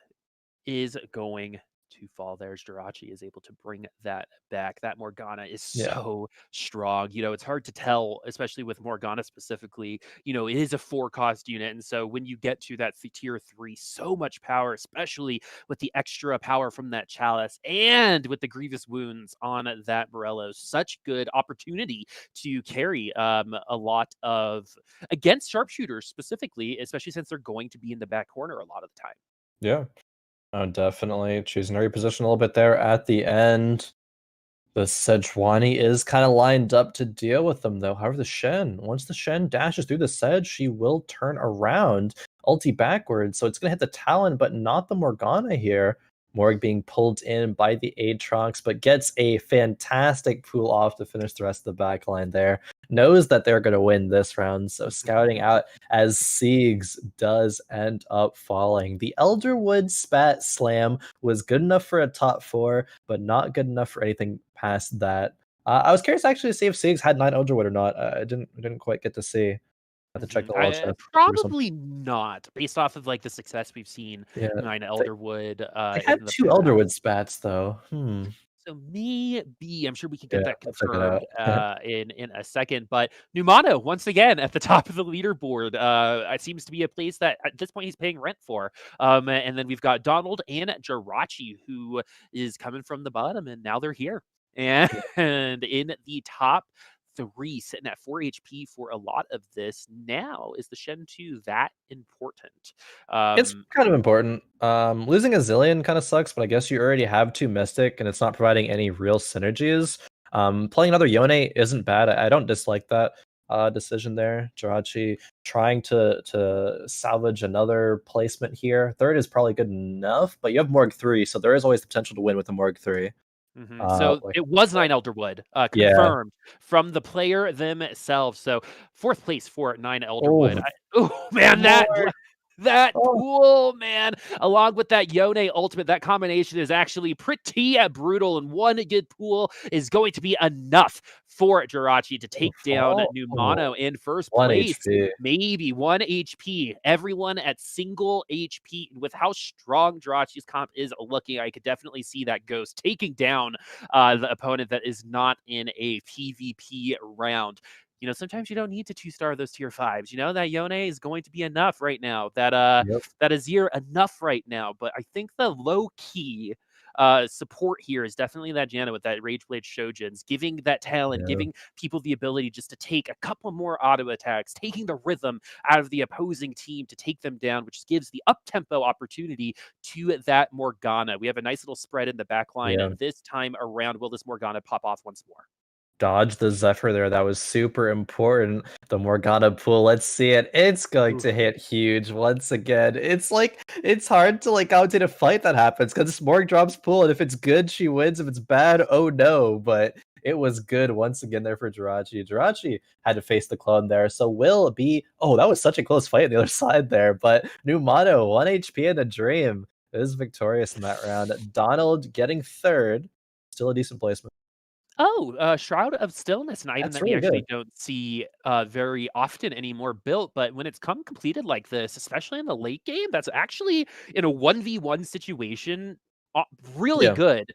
is going to fall there. Jirachy is able to bring that back. That Morgana is
Yeah.
so strong. It's hard to tell, especially with Morgana specifically. It is a 4-cost unit. And so when you get to that tier 3, so much power, especially with the extra power from that Chalice and with the Grievous Wounds on that Morello, such good opportunity to carry a lot of against sharpshooters specifically, especially since they're going to be in the back corner a lot of the time.
Yeah. Oh, definitely choosing to reposition a little bit there at the end. The Sejuani is kind of lined up to deal with them, though. However, once the Shen dashes through the Sedge, she will turn around, ulti backwards. So it's going to hit the Talon, but not the Morgana here. Morg being pulled in by the Aatrox, but gets a fantastic pull off to finish the rest of the backline there. Knows that they're going to win this round, so scouting out as Seigs does end up falling. The Elderwood Spat Slam was good enough for a top 4, but not good enough for anything past that. I was curious actually to see if Seigs had 9 Elderwood or not. I didn't quite get to see. I have to check the wall chat or something.
Probably not, based off of like the success we've seen
Yeah,
Nine
they,
Elderwood
they had
in the
2
past.
Elderwood spats though.
So maybe I'm sure we can
Yeah,
get that
I'll check it out.
confirmed in a second. But Numano once again at the top of the leaderboard. It seems to be a place that at this point he's paying rent for. And then we've got Donald and Jirachy who is coming from the bottom, and now they're here. And in the top 3, sitting at 4 HP for a lot of this. Now, is the Shen 2 that important?
It's kind of important. Losing a Zillion kind of sucks, but I guess you already have 2 Mystic, and it's not providing any real synergies. Playing another Yone isn't bad. I don't dislike that decision there. Jirachy trying to salvage another placement here. Third is probably good enough, but you have Morg 3, so there is always the potential to win with the Morg 3.
So
Like,
it was 9 Elderwood,
yeah.
confirmed from the player themselves. So 4th place for 9 Elderwood.
Oh,
Oh man, that
Morg.
that
Oh,
pool, man, along with that Yone ultimate, that combination is actually pretty brutal. And one good pool is going to be enough for Jirachy to take down Numano in first
1
place.
HP.
Maybe 1 HP. Everyone at single HP. With how strong Jirachy's comp is looking, I could definitely see that Ghost taking down the opponent that is not in a PvP round. Sometimes you don't need to 2-star those tier 5s. That Yone is going to be enough right now.
Yep.
That Azir enough right now. But I think the low key support here is definitely that Janna with that Rageblade Shojins, giving that talent,
Yeah.
giving people the ability just to take a couple more auto attacks, taking the rhythm out of the opposing team to take them down, which gives the up-tempo opportunity to that Morgana. We have a nice little spread in the back line
Yeah.
this time around. Will this Morgana pop off once more?
Dodge the Zephyr there. That was super important. The Morgana pool. Let's see it. It's going
Oof.
to hit huge once again. It's hard to commentate a fight that happens because Morg drops pool, and if it's good, she wins. If it's bad, oh no. But it was good once again there for Jirachy. Jirachy had to face the clone there. So will be that was such a close fight on the other side there. But Numano, 1 HP in a dream, is victorious in that round. Donald getting third. Still a decent placement.
Oh, Shroud of Stillness, an item
That's
that we
really
actually
good.
don't see very often anymore built, but when it's come completed like this, especially in the late game, that's actually in a 1v1 situation really
Yeah.
good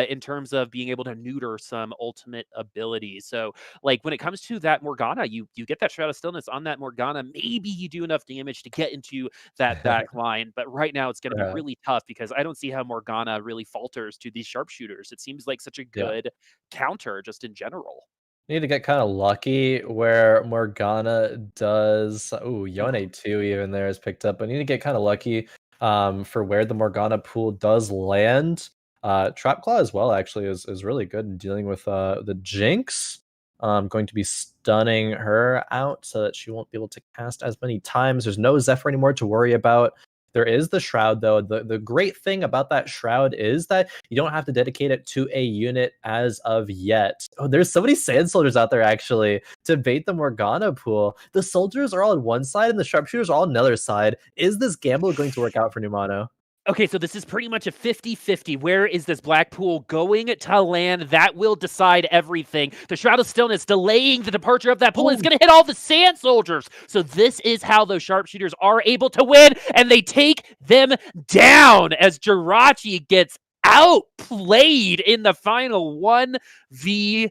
in terms of being able to neuter some ultimate abilities. So, like when it comes to that Morgana, you get that Shroud of Stillness on that Morgana. Maybe you do enough damage to get into that back line, but right now it's going to be
Right.
really tough because I don't see how Morgana really falters to these sharpshooters. It seems like such a
Yeah.
good counter just in general.
Need to get kind of lucky where Morgana does. Oh,
Mhm.
Yone too, even there is picked up. But need to get kind of lucky for where the Morgana pool does land. Trap Claw as well actually is really good in dealing with the Jinx. Going to be stunning her out so that she won't be able to cast as many times. There's no Zephyr anymore to worry about. There is the Shroud, though. The great thing about that Shroud is that you don't have to dedicate it to a unit as of yet. Oh, there's so many Sand Soldiers out there, actually, to bait the Morgana pool. The Soldiers are all on one side, and the Sharpshooters are all on another side. Is this gamble going to work out for Numano?
Okay, so this is pretty much a 50-50. Where is this black pool going to land? That will decide everything. The Shroud of Stillness delaying the departure of that pool. It's
Oh,
going to hit all the Sand Soldiers. So this is how those sharpshooters are able to win, and they take them down as Jirachy gets outplayed in the final 1v1.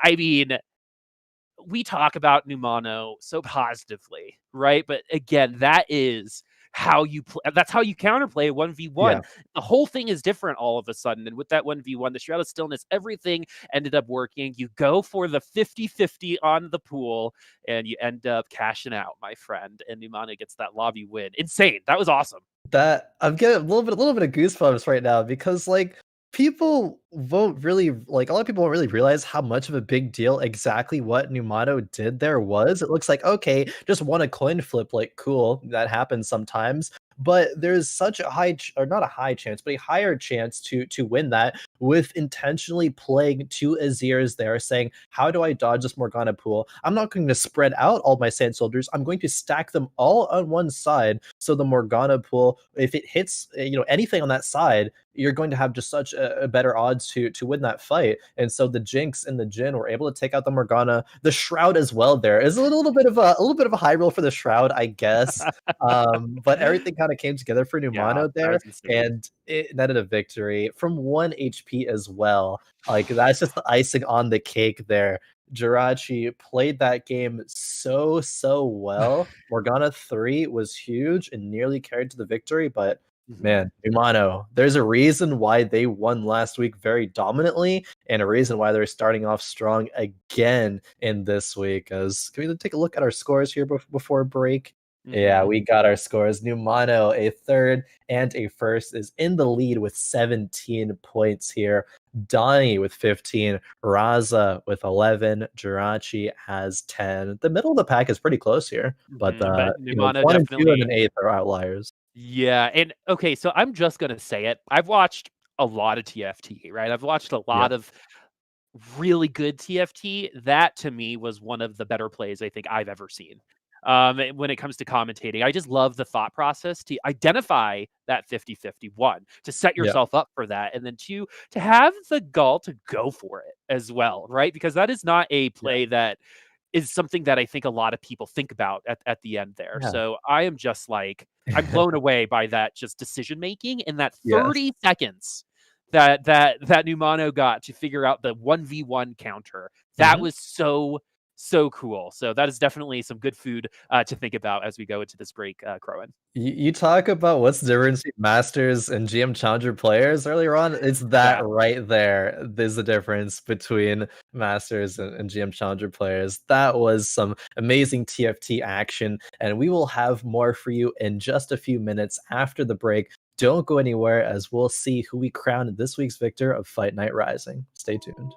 I mean, we talk about Numano so positively, right? But again, that is how you play. That's how you counterplay a 1v1.
yeah.
The whole thing is different all of a sudden. And with that 1v1, the Shroud of Stillness, everything ended up working. You go for the 50-50 on the pool and you end up cashing out, my friend. And Numano gets that lobby win. Insane. That was awesome.
That I'm getting a little bit of goosebumps right now because like people won't really like a lot of people won't really realize how much of a big deal exactly what Numano did there was. It looks like okay, just won a coin flip, like cool, that happens sometimes. But there's such a or not a high chance, but a higher chance to win that with intentionally playing two Azirs there, saying, how do I dodge this Morgana pool? I'm not going to spread out all my Sand Soldiers. I'm going to stack them all on one side. So the Morgana pool, if it hits anything on that side, you're going to have just such a better odds to win that fight. And so the Jinx and the Jin were able to take out the Morgana. The Shroud as well there is a little bit of a high roll for the Shroud, I guess. But everything kind of came together for
Yeah,
Numano
that
there,
was insane.
and it netted a victory from 1 HP as well. Like that's just the icing on the cake there. Jirachy played that game so well. Morgana 3 was huge and nearly carried to the victory, but
Mhm.
man, Numano, there's a reason why they won last week very dominantly, and a reason why they're starting off strong again in this week. As can we take a look at our scores here before break? Yeah,
Mhm.
we got our scores. Numano, a third and a first, is in the lead with 17 points here. Donnie with 15, Raza with 11, Jirachy has 10. The middle of the pack is pretty close here, but
But Numano
1 and 2 and
definitely.
an 8th are outliers.
Yeah, and okay, so I'm just gonna say it. I've watched a lot of TFT, right? I've watched a
Yeah.
lot of really good TFT. That to me was one of the better plays I think I've ever seen. When it comes to commentating, I just love the thought process to identify that 50-50, one, to set
Yeah.
yourself up for that, and then two, to have the gall to go for it as well, right? Because that is not a
Yeah.
play that is something that I think a lot of people think about at the end there.
Yeah.
So I am just like, I'm blown away by that just decision making in that
Yes.
30 seconds that Numano got to figure out the 1v1 counter. That
Mhm.
was so cool. So that is definitely some good food to think about as we go into this break, Khroen.
You talk about what's the difference between Masters and GM Challenger players earlier on. It's that
Yeah.
right there. There's the difference between Masters and GM Challenger players. That was some amazing TFT action, and we will have more for you in just a few minutes after the break. Don't go anywhere, as we'll see who we crown this week's victor of Fight Night Rising. Stay tuned.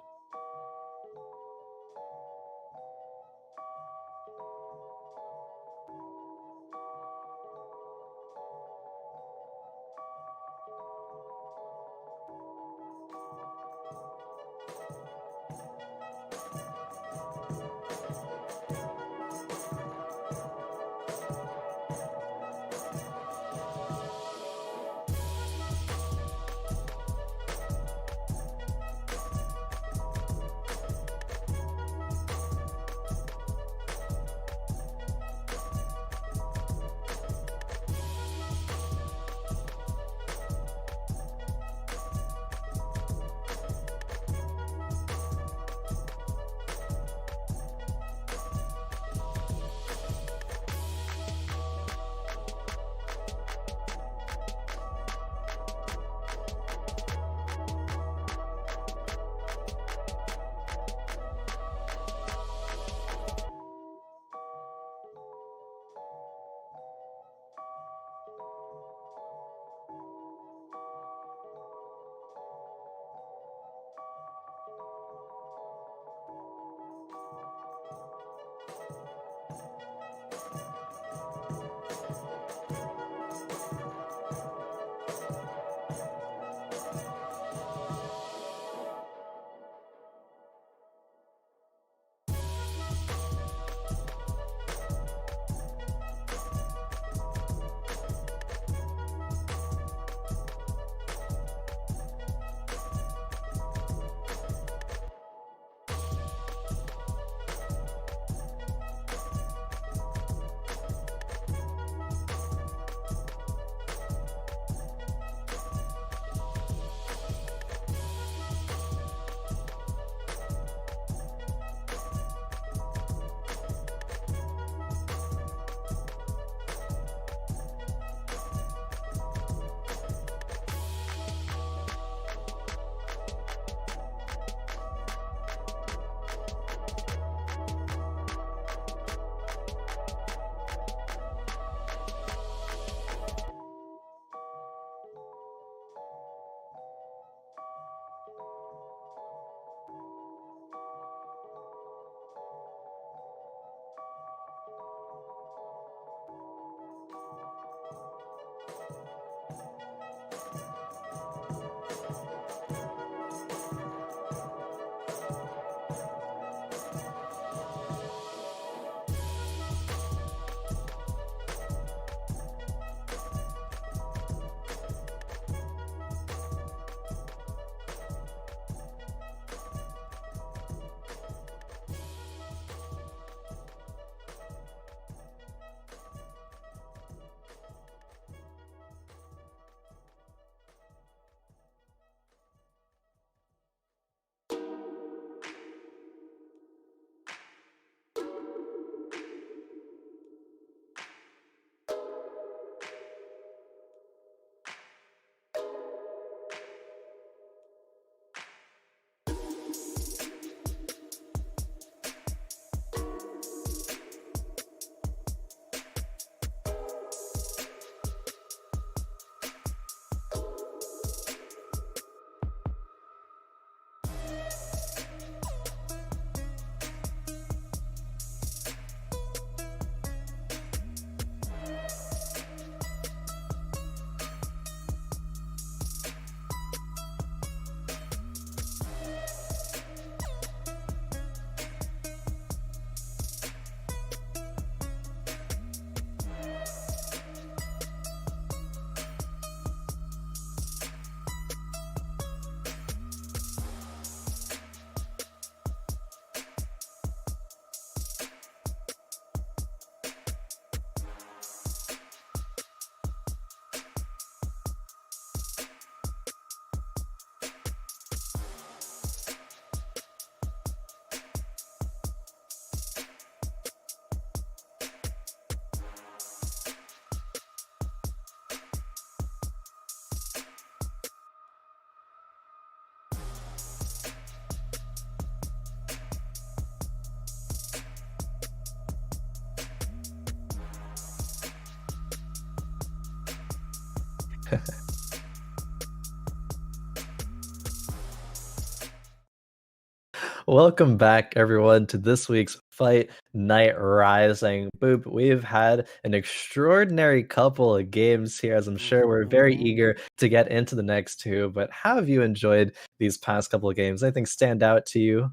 Welcome back, everyone, to this week's Fight Night Rising. Boop, we've had an extraordinary couple of games here, as I'm sure we're very
Mhm.
eager to get into the next two. But how have you enjoyed these past couple of games? Anything stand out to you?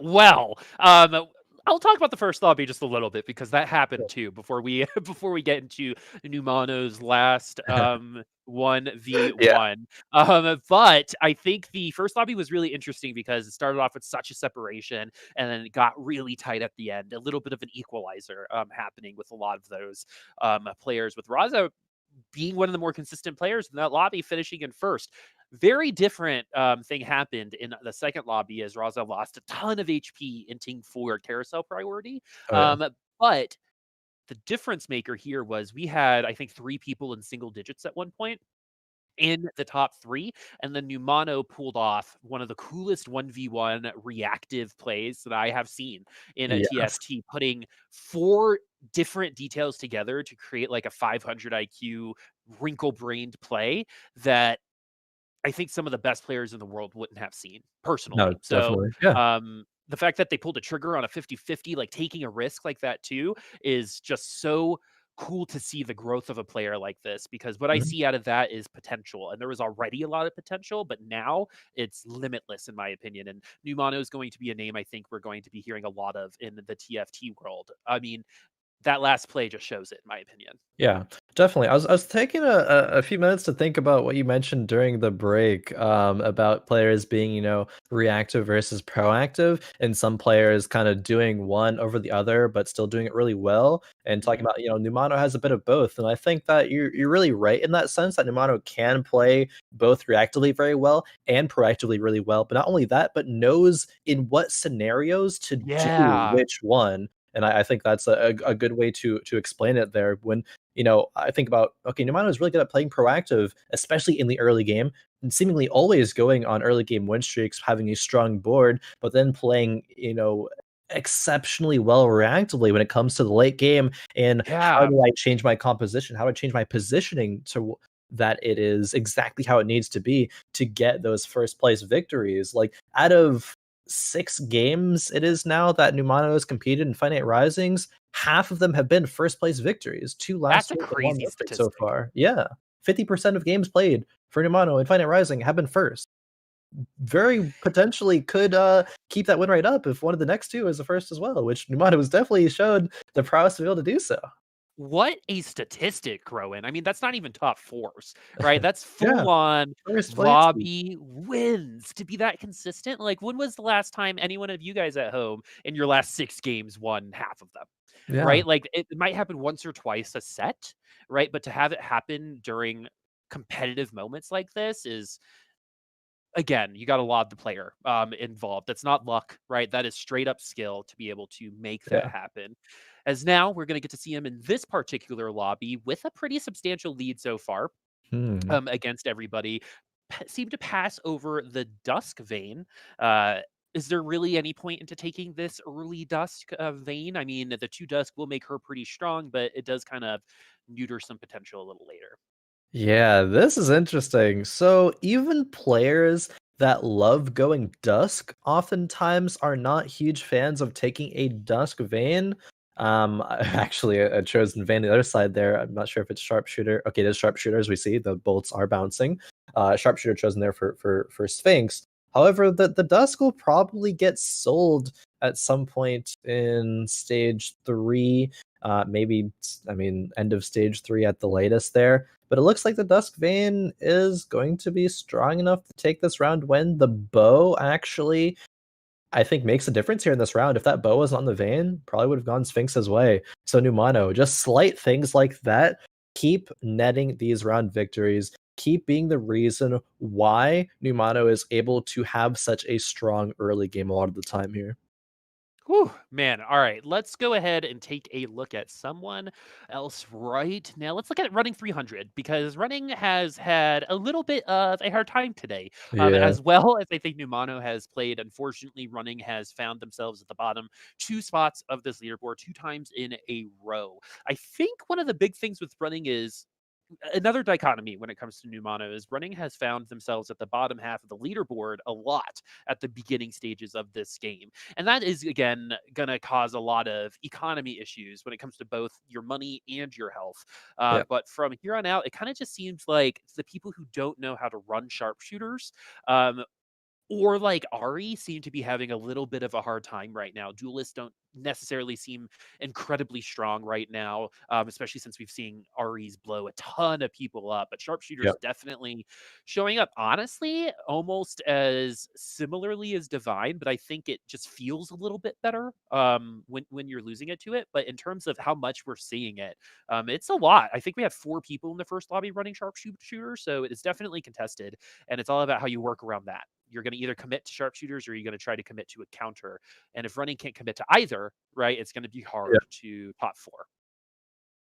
Well, I'll talk about the first lobby just a little bit because that happened too before we before we get into Numano's last 1v1.
Yeah,
But I think the first lobby was really interesting because it started off with such a separation and then it got really tight at the end. A little bit of an equalizer happening with a lot of those players, with Raza being one of the more consistent players in that lobby, finishing in first. Very different thing happened in the second lobby as Raza lost a ton of HP inting for carousel priority.
oh yeah,
But the difference maker here was we had, I think, 3 people in single digits at one point in the top 3, and then Numano pulled off one of the coolest 1v1 reactive plays that I have seen in a
yes,
TFT, putting 4 different details together to create like a 500 IQ wrinkle-brained play that I think some of the best players in the world wouldn't have seen
no,
personally. So,
definitely, yeah.
the fact that they pulled a trigger on a 50-50, like taking a risk like that too, is just so cool to see the growth of a player like this, because what I
Mhm.
see out of that is potential. And there was already a lot of potential, but now it's limitless in my opinion. And Numano is going to be a name I think we're going to be hearing a lot of in the TFT world. I mean, that last play just shows it in my opinion.
Yeah, definitely. I was taking a few minutes to think about what you mentioned during the break, about players being, reactive versus proactive, and some players kind of doing one over the other, but still doing it really well. And talking
Mhm.
about, Numano has a bit of both, and I think that you're really right in that sense that Numano can play both reactively very well and proactively really well. But not only that, but knows in what scenarios to do
Yeah.
which one. And I think that's a good way to explain it there. When I think about, okay, Numano is really good at playing proactive, especially in the early game, and seemingly always going on early game win streaks, having a strong board, but then playing, exceptionally well reactively when it comes to the late game. And how
Yeah.
do I change my composition? How do I change my positioning to that it is exactly how it needs to be to get those first place victories? Like, out of 6 games it is now that Numano has competed in Finite Risings, half of them have been first place victories. 2
That's
last
a
year and 1
crazy
this year so
statistic.
far. Yeah. 50% of games played for Numano in Finite Rising have been first. Very potentially could, keep that win rate up if one of the next 2 is the first as well, which Numano has definitely showed the prowess to be able to do so.
What a statistic, Khroen. I mean, that's not even top fours, right? That's
Yeah,
full on
first place.
lobby wins to be that consistent. Like, when was the last time any one of you guys at home in your last 6 games won half of them,
Yeah,
right? Like, it might happen once or twice a set, right? But to have it happen during competitive moments like this is, again, you got to laud the player involved. That's not luck, right? That is straight up skill to be able to make that
yeah.
happen. As now we're going to get to see him in this particular lobby with a pretty substantial lead so far
Hmm.
against everybody. Seem to pass over the Dusk Vein. Uh, is there really any point into taking this early Dusk Vein? I mean, the 2 Dusk will make her pretty strong, but it does kind of neuter some potential a little later.
Yeah, this is interesting. So even players that love going dusk oftentimes are not huge fans of taking a dusk vein. Actually, a chosen vein on the other side there. I'm not sure if it's sharpshooter. Okay, it is sharpshooter, as we see. The bolts are bouncing. Sharpshooter chosen there for Sphinx. However, the dusk will probably get sold at some point in stage 3. Maybe, I mean, end of stage 3 at the latest there. But it looks like the Dusk Vein is going to be strong enough to take this round when the bow actually, I think, makes a difference here in this round. If that bow was on the Vein, probably would have gone Sphinx's way. So Numano, just slight things like that keep netting these round victories, keep being the reason why Numano is able to have such a strong early game a lot of the time here.
Whew, man. All right, let's go ahead and take a look at someone else right now. Let's look at running 300 because running has had a little bit of a hard time today,
Yeah.
as well as I think Numano has played. Unfortunately, running has found themselves at the bottom 2 spots of this leaderboard 2 times in a row. I think one of the big things with running is another dichotomy when it comes to new mono is running has found themselves at the bottom half of the leaderboard a lot at the beginning stages of this game. And that is, again, going to cause a lot of economy issues when it comes to both your money and your health.
Yeah.
But from here on out, it kind of just seems like the people who don't know how to run sharpshooters, um, or like Ari, seem to be having a little bit of a hard time right now. Duelists don't necessarily seem incredibly strong right now, especially since we've seen Ari's blow a ton of people up. But sharpshooters
Yep.
definitely showing up, honestly, almost as similarly as Divine, but I think it just feels a little bit better when you're losing it to it. But in terms of how much we're seeing it, it's a lot. I think we have 4 people in the first lobby running sharpshooter, so it's definitely contested, and it's all about how you work around that. You're going to either commit to sharpshooters or you're going to try to commit to a counter. And if running can't commit to either, right, it's going to be
Yeah.
hard to top 4.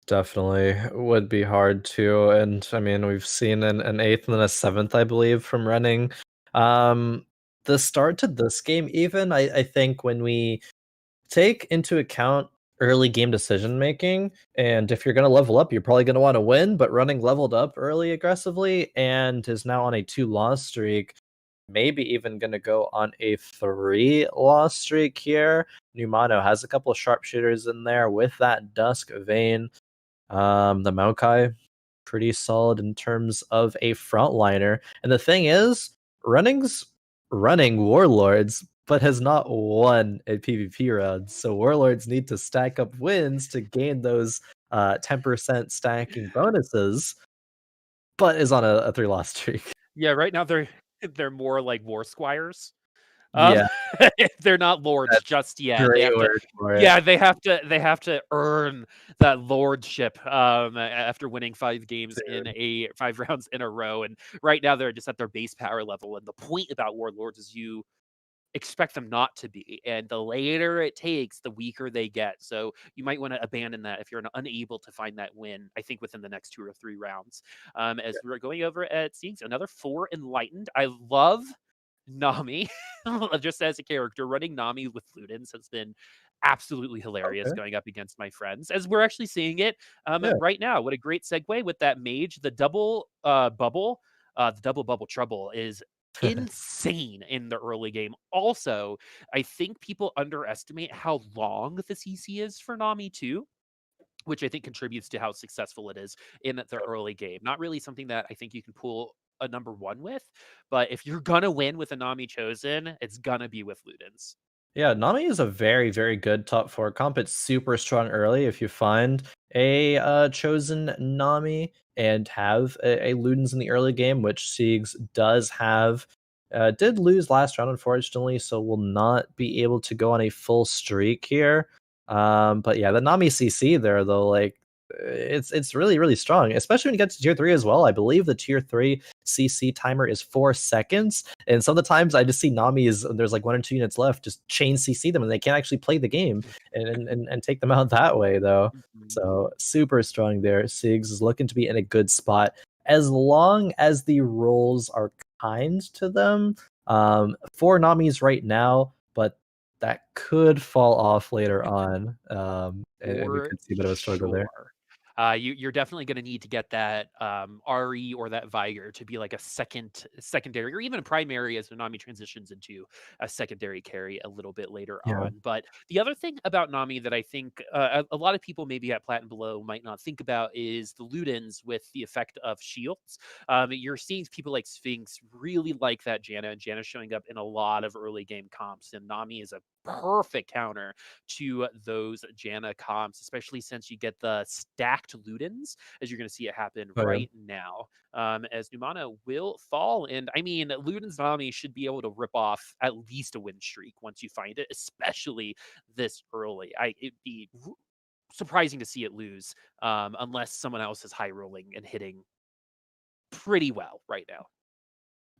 Definitely would be hard to, and I mean we've seen an eighth and then a seventh, I believe, from running. Um, the start to this game, even I think when we take into account early game decision making, and if you're going to level up, you're probably going to want to win. But running leveled up early aggressively and is now on a 2-loss streak, maybe even going to go on a 3-loss streak here. Numano has a couple of sharpshooters in there with that Dusk Vein. The Maokai, pretty solid in terms of a frontliner. And the thing is, running's running Warlords, but has not won a PvP round. So Warlords need to stack up wins to gain those 10% stacking bonuses, but is on a 3-loss streak.
Yeah, right now they're more like war squires. Um,
Yeah,
they're not lords
that's
just yet. They
great
have to,
word for it.
yeah, they have to earn that lordship after winning 5 games in
Dude.
a 5 rounds in a row. And right now they're just at their base power level. And the point about warlords is you expect them not to be. And the later it takes, the weaker they get. So you might want to abandon that if you're unable to find that win, I think within the next 2 or 3 rounds. As we're going over at Seigs, another 4 enlightened. I love Nami, just as a character. Running Nami with Ludens has been absolutely hilarious
Okay.
going up against my friends, as we're actually seeing it
Yeah.
right now. What a great segue with that mage. The double bubble, the double bubble trouble is insane in the early game. Also, I think people underestimate how long the CC is for Nami too, which I think contributes to how successful it is in the early game. Not really something that I think you can pull a number 1 with, but if you're gonna win with a Nami chosen, it's gonna be with Ludens.
Yeah, Nami is a very, very good top 4 comp. It's super strong early if you find a chosen Nami and have a Ludens in the early game, which Seigs does have. Did lose last round, unfortunately, so will not be able to go on a full streak here. But yeah, the Nami CC there, though, like, it's really, really strong, especially when you get to tier 3 as well. I believe the tier 3 CC timer is 4 seconds. And some of the times I just see Nami's, there's like 1 or 2 units left, just chain CC them and they can't actually play the game and take them out that way, though.
Mhm.
So super strong there. Seigs is looking to be in a good spot as long as the rolls are kind to them. 4 Namis right now, but that could fall off later on. And we
For
could see a bit of a struggle there.
sure. You're definitely going to need to get that RE or that Viger to be like a secondary, or even a primary as Nami transitions into a secondary carry a little bit later
Yeah.
on. But the other thing about Nami that I think a lot of people maybe at Plat and Below might not think about is the Ludens with the effect of shields. You're seeing people like Sphinx really like that Janna, and Janna showing up in a lot of early game comps, and Nami is a perfect counter to those Janna comps, especially since you get the stacked Ludens, as you're going to see it happen
Oh, yeah.
right now. As Numana will fall. And I mean, Ludens Nami should be able to rip off at least a win streak once you find it, especially this early. It'd be surprising to see it lose unless someone else is high rolling and hitting pretty well right now.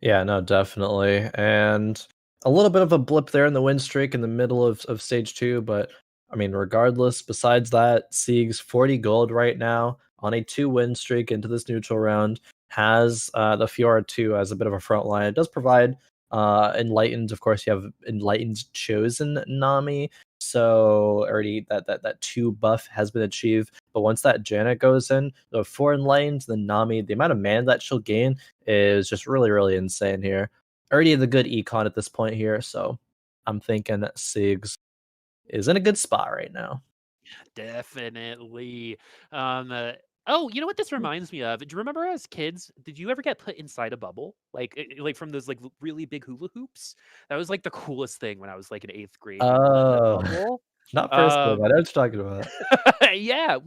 Yeah, no, definitely. And a little bit of a blip there in the win streak in the middle of stage 2, but I mean, regardless, besides that, Siegs 40 gold right now on a 2-win streak into this neutral round, has the Fiora 2 as a bit of a front line. It does provide Enlightened, of course, you have Enlightened Chosen Nami. So already that 2 buff has been achieved. But once that Janet goes in, the 4 Enlightened, the Nami, the amount of mana that she'll gain is just really, really insane here. Already the good econ at this point here, so I'm thinking Seigs is in a good spot right now.
Definitely. Oh, you know what this reminds me of? Do you remember as kids, did you ever get put inside a bubble? Like from those like really big hula hoops? That was like the coolest thing when I was like in 8th grade being put in a
Oh,
bubble.
not personally,
Um,
but I know what you're talking about.
yeah.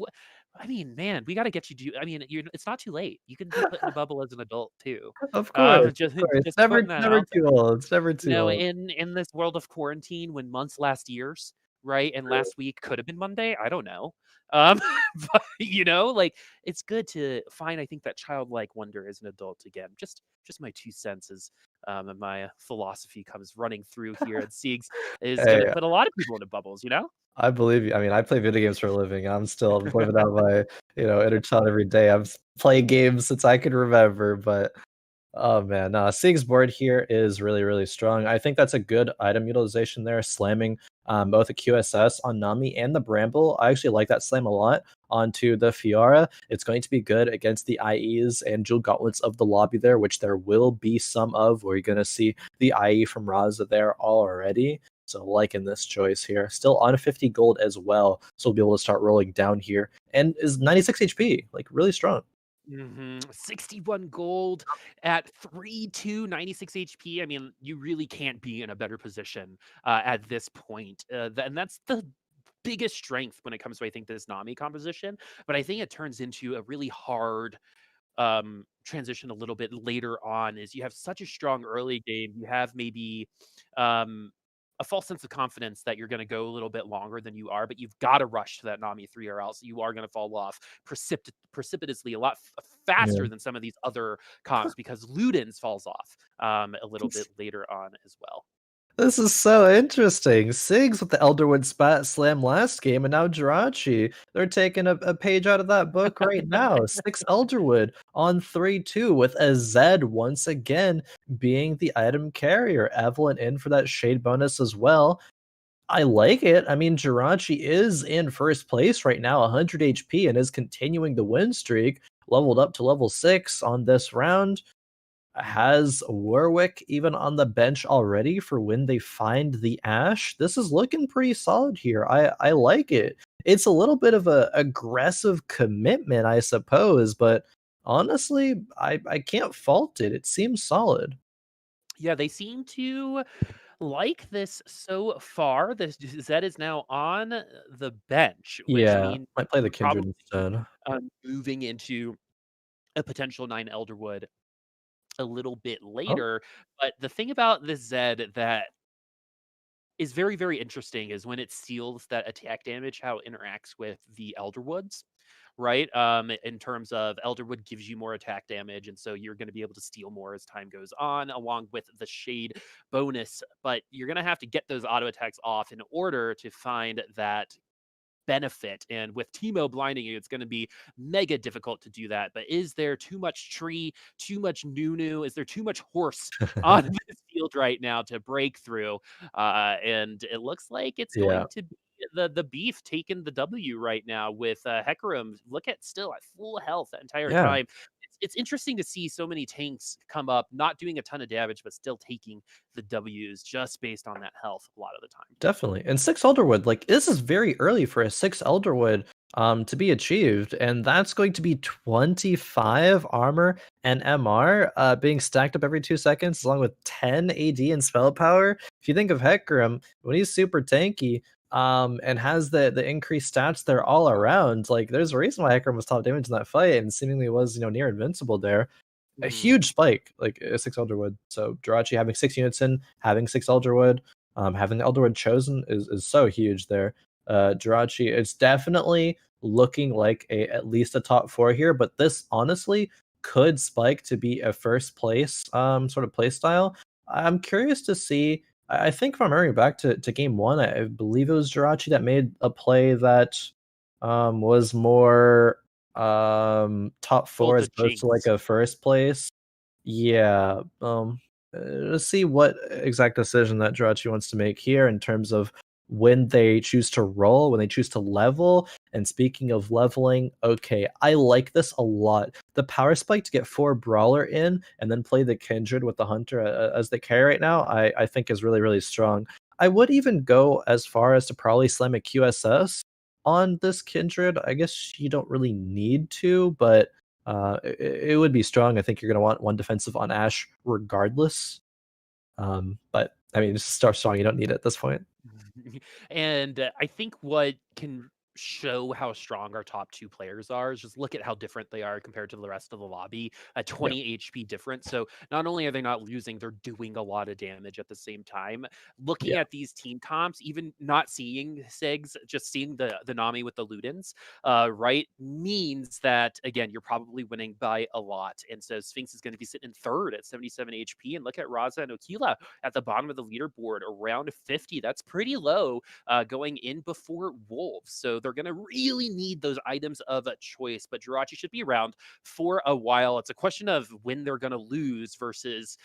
I mean, man, we got to get you I mean, it's not too late. You can be put in a bubble as an adult too.
Of course, of
Just
course.
just
Never
putting that
never
out
too
there.
old. It's never
You
too
know,
old.
in this world of quarantine when months last years, right? And
True.
last week could have been Monday. I don't know. Um, but like it's good to find, I think, that childlike wonder as an adult again. Just my 2 cents as and my philosophy comes running through here at Siegs is gonna
Hey,
put a lot of people into bubbles, you know?
I believe you. I mean, I play video games for a living. I'm still living out my, inner child every day. I've played games since I can remember, but oh man, no, Sieg's board here is really, really strong. I think that's a good item utilization there, slamming both a QSS on Nami and the Bramble. I actually like that slam a lot onto the Fiora. It's going to be good against the IEs and Jewel Gauntlets of the lobby there, which there will be some of. We're going to see the IE from Raza there already. So liking this choice here. Still on 50 gold as well. So we'll be able to start rolling down here. And is 96 HP, like really strong.
61 gold at 3,296 HP. I mean, you really can't be in a better position at this point. And that's the biggest strength when it comes to, I think, this Nami composition. But I think it turns into a really hard transition a little bit later on. Is you have such a strong early game, you have maybe um a false sense of confidence that you're going to go a little bit longer than you are, but you've got to rush to that Nami 3 or else you are going to fall off precipitously a lot
Yeah.
faster than some of these other comps because Ludens falls off a little bit later on as well.
This is so interesting. Seigs with the Elderwood Spat Slam last game, and now Jirachy. They're taking a page out of that book right now. 6 Elderwood on 3-2 with a Zed once again being the item carrier. Evelyn in for that shade bonus as well. I like it. I mean, Jirachy is in first place right now, 100 HP, and is continuing the win streak. Leveled up to level 6 on this round. Has Warwick even on the bench already for when they find the Ash? This is looking pretty solid here. I like it. It's a little bit of a aggressive commitment, I suppose, but honestly, I can't fault it. It seems solid.
Yeah, they seem to like this so far. This Zed is now on the bench, which
Yeah,
means
might play the
we're
Kindred
probably
instead.
moving into a potential 9 Elderwood a little bit
Oh,
later. But the thing about this Zed that is very, very interesting is when it seals that attack damage, how it interacts with the Elderwoods, right? In terms of Elderwood gives you more attack damage, and so you're going to be able to steal more as time goes on, along with the shade bonus. But you're going to have to get those auto attacks off in order to find that benefit. And with Teemo blinding you, it's going to be mega difficult to do that. But is there too much tree, too much Nunu? Is there too much horse on this field right now to break through? And it looks like it's
yeah.
going to be the beef taking the W right now with Hecarim. Look at still at full health that entire
Yeah.
time. It's interesting to see so many tanks come up, not doing a ton of damage, but still taking the W's just based on that health a lot of the time.
Definitely. And 6 Elderwood, like this is very early for a 6 Elderwood to be achieved, and that's going to be 25 armor and MR being stacked up every 2 seconds, along with 10 AD and spell power. If you think of Hecarim, when he's super tanky, and has the increased stats there all around, like there's a reason why Hecarim was top damage in that fight and seemingly was, near invincible there. A
Mhm.
huge spike, like a 6 Elderwood. So Jirachi having 6 units in, having 6 Elderwood, having the Elderwood chosen is so huge there. Jirachi, it's definitely looking like at least a top 4 here, but this honestly could spike to be a first place sort of play style. I'm curious to see. I think if I'm remembering back to game one, I believe it was Jirachi that made a play that was more top
Pulled
4
the
as opposed to like
jinx.
a first place. Yeah. to see what exact decision that Jirachy wants to make here in terms of when they choose to roll, when they choose to level. And speaking of leveling, okay, I like this a lot. The power spike to get 4 Brawler in and then play the Kindred with the Hunter as the carry right now, I think is really, really strong. I would even go as far as to probably slam a QSS on this Kindred. I guess you don't really need to, but it would be strong. I think you're going to want one defensive on Ashe regardless. But I mean, just start strong. You don't need it at this point.
And I think what can show how strong our top 2 players are is just look at how different they are compared to the rest of the lobby. A
Yeah.
20 HP difference. So not only are they not losing, they're doing a lot of damage at the same time. Looking
Yeah.
at these team comps, even not seeing Seigs, just seeing the Nami with the Ludens, right, means that again you're probably winning by a lot. And so Sphinx is going to be sitting in third at 77 HP. And look at Raza and Okila at the bottom of the leaderboard around 50. That's pretty low going in before Wolves. So they're going to really need those items of a choice. But Jirachy should be around for a while. It's a question of when they're going to lose versus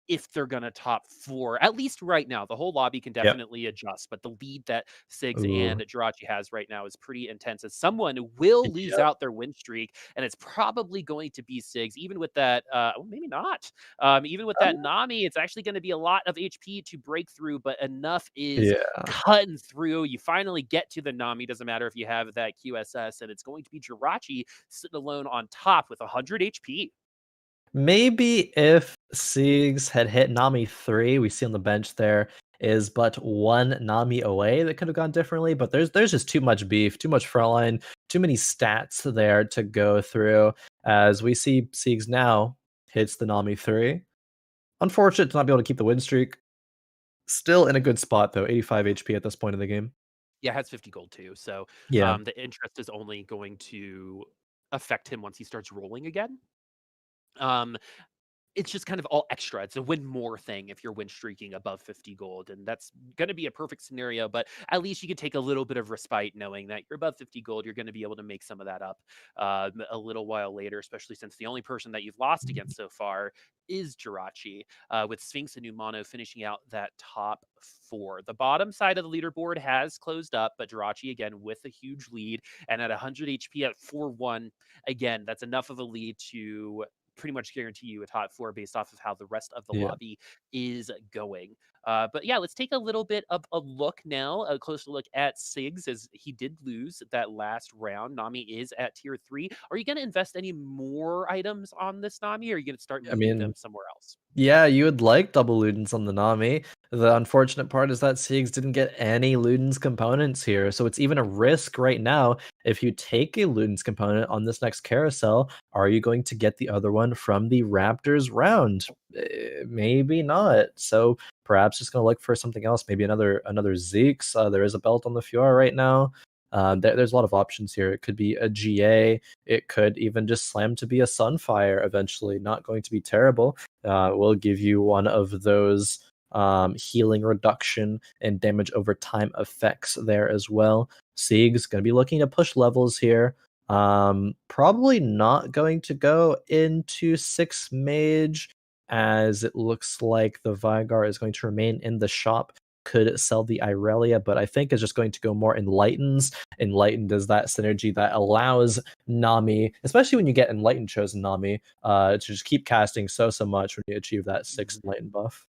if they're going to top 4, at least right now. The whole lobby can
Yeah.
definitely adjust, but the lead that Seigs and
Ooh.
Jirachy has right now is pretty intense. As someone will lose
Yep.
out their win streak, and it's probably going to be Seigs, even with that. Well, maybe not. Even with that Nami, it's actually going to be a lot of HP to break through, but enough is
Yeah.
cutting through. You finally get to the Nami. Doesn't matter if you have that QSS, and it's going to be Jirachy sitting alone on top with 100 HP.
Maybe if Seigs had hit Nami 3, we see on the bench there is but 1 Nami away that could have gone differently, but there's just too much beef, too much frontline, too many stats there to go through. As we see Seigs now hits the Nami 3. Unfortunate to not be able to keep the win streak. Still in a good spot though, 85 HP at this point in the game.
Yeah, has 50 gold too. So
Yeah.
the interest is only going to affect him once he starts rolling again. Um, it's just kind of all extra. It's a win more thing if you're win streaking above 50 gold. And that's going to be a perfect scenario, but at least you can take a little bit of respite knowing that you're above 50 gold. You're going to be able to make some of that up a little while later, especially since the only person that you've lost against so far is Jirachy, with Sphinx and Numano finishing out that top 4. The bottom side of the leaderboard has closed up, but Jirachy again with a huge lead and at 100 HP at 4-1. Again, that's enough of a lead to pretty much guarantee you a top 4 based off of how the rest of the
Yeah.
lobby is going. But yeah, let's take a little bit of a look now, a closer look at Seigs, as he did lose that last round. Nami is at tier 3. Are you going to invest any more items on this Nami, or are you going to start
I
moving them
mean,
somewhere else?
yeah, you would like double Ludens on the Nami. The unfortunate part is that Seigs didn't get any Ludens components here, so it's even a risk right now. If you take a Ludens component on this next carousel, are you going to get the other one from the Raptors round? Maybe not. So perhaps just gonna look for something else. Maybe another Zeeks. There is a belt on the Fiora right now. There's a lot of options here. It could be a GA. It could even just slam to be a Sunfire eventually. Not going to be terrible. Will give you one of those healing reduction and damage over time effects there as well. Seigs going to be looking to push levels here. Probably not going to go into 6 mage, as it looks like the Vigar is going to remain in the shop. Could sell the Irelia, but I think is just going to go more Enlightens. Enlightened is that synergy that allows Nami, especially when you get Enlightened chosen Nami, to just keep casting so much when you achieve that 6 Enlightened buff.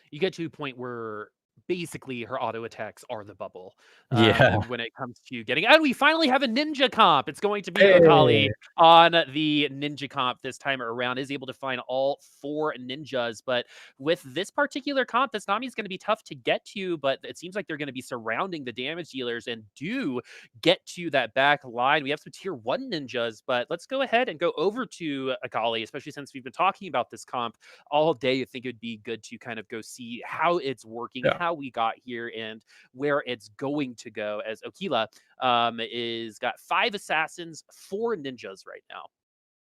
You get to a point where basically her auto attacks are the bubble
Yeah.
when it comes to getting. And we finally have a ninja comp. It's going to be
Hey.
Okali on the ninja comp this time around. Is able to find all 4 ninjas, but with this particular comp, this Nami is going to be tough to get to. But it seems like they're going to be surrounding the damage dealers and do get to that back line. We have some tier 1 ninjas, but let's go ahead and go over to Akali, especially since we've been talking about this comp all day. I think it'd be good to kind of go see how it's working,
Yeah.
how we got here, and where it's going to go. As Okila is got 5 assassins, 4 ninjas right now.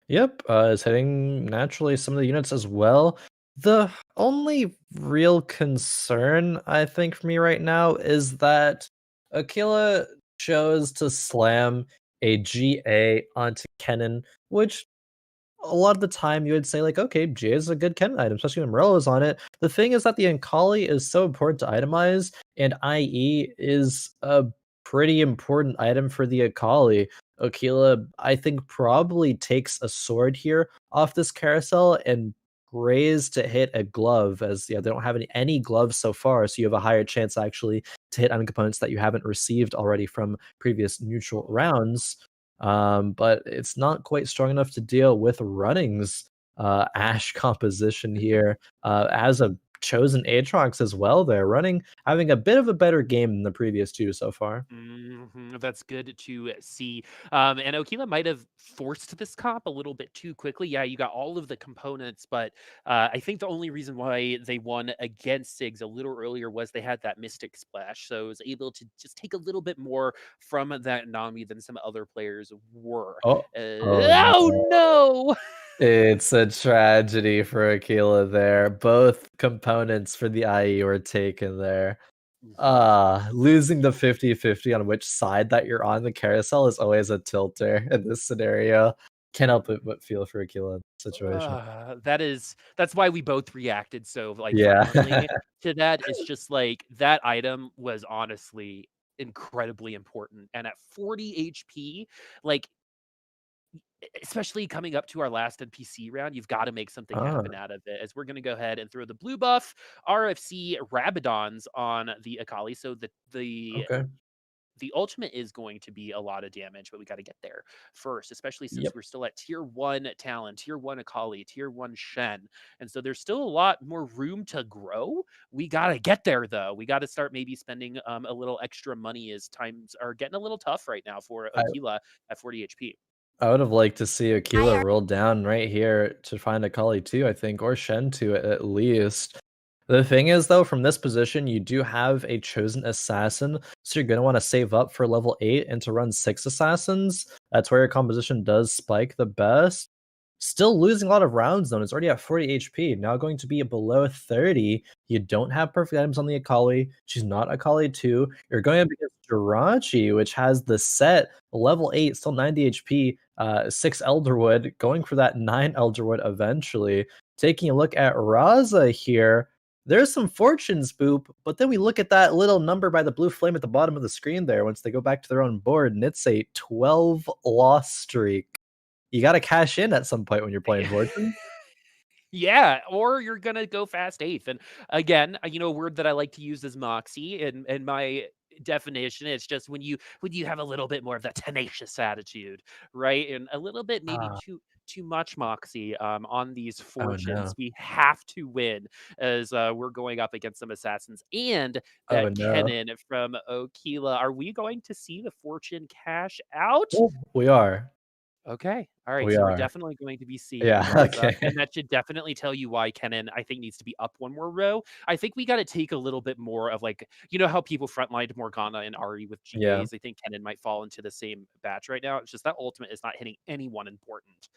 Yep, is hitting naturally some of the units as well. The only real concern, I think, for me right now is that Okila chose to slam a GA onto Kennen, which a lot of the time you would say like, okay, G is a good Ken item, especially when Morello is on it. The thing is that the Akali is so important to itemize, and IE is a pretty important item for the Akali. Okila, I think, probably takes a sword here off this carousel and prays to hit a glove, as yeah, they don't have any gloves so far, so you have a higher chance actually to hit on components that you haven't received already from previous neutral rounds. But it's not quite strong enough to deal with Running's Ash composition here. As a chosen Aatrox as well there. Running having a bit of a better game than the previous two so far.
That's good to see. And Okila might have forced this comp a little bit too quickly. Yeah, you got all of the components, but I think the only reason why they won against Seigs a little earlier was they had that Mystic Splash. So it was able to just take a little bit more from that Nami than some other players were.
Oh, oh
Oh
no.
no!
It's a tragedy for Aquila there. Both components for the IE were taken there. Losing the 50-50 on which side that you're on the carousel is always a tilter in this scenario. Can't help but feel for Aquila in this situation.
That's why we both reacted so like
Yeah.
violently to that. It's just like that item was honestly incredibly important. And at 40 HP, like especially coming up to our last NPC round, you've got to make something
Ah,
happen out of it. As we're going to go ahead and throw the blue buff RFC Rabadons on the Akali. So
okay.
the ultimate is going to be a lot of damage, but we got to get there first, especially since
Yep.
we're still at tier 1 Talon, tier 1 Akali, tier 1 Shen. And so there's still a lot more room to grow. We got to get there, though. We got to start maybe spending a little extra money as times are getting a little tough right now for
I
Okila at 40 HP.
I would have liked to see Aquila roll down right here to find Akali too, I think, or Shen too at least. The thing is, though, from this position, you do have a chosen assassin, so you're going to want to save up for level 8 and to run 6 assassins. That's where your composition does spike the best. Still losing a lot of rounds, though, and it's already at 40 HP. Now going to be below 30. You don't have perfect items on the Akali. She's not Akali 2. You're going up against Jirachy, which has the set level 8, still 90 HP, 6 Elderwood, going for that 9 Elderwood eventually. Taking a look at Raza here, there's some fortunes, Boop, but then we look at that little number by the blue flame at the bottom of the screen there once they go back to their own board, and it's a 12 loss streak. You gotta cash in at some point when you're playing Fortune.
Yeah, or you're gonna go fast eighth. And again, a word that I like to use is moxie. And my definition is just when you have a little bit more of that tenacious attitude, right? And a little bit maybe
Ah,
too much moxie on these
oh
fortunes.
no.
We have to win as we're going up against some assassins and
Oh
that
no.
Kennen from Okila. Are we going to see the fortune cash out?
Oh, we are.
Okay. All right.
We
So we're
are.
definitely going to be seeing
Yeah,
this.
okay.
And that should definitely tell you why Kennen, I think, needs to be up one more row. I think we got to take a little bit more of like, how people frontlined Morgana and Ari with
Yeah.
GAs. I think Kennen might fall into the same batch right now. It's just that ultimate is not hitting anyone important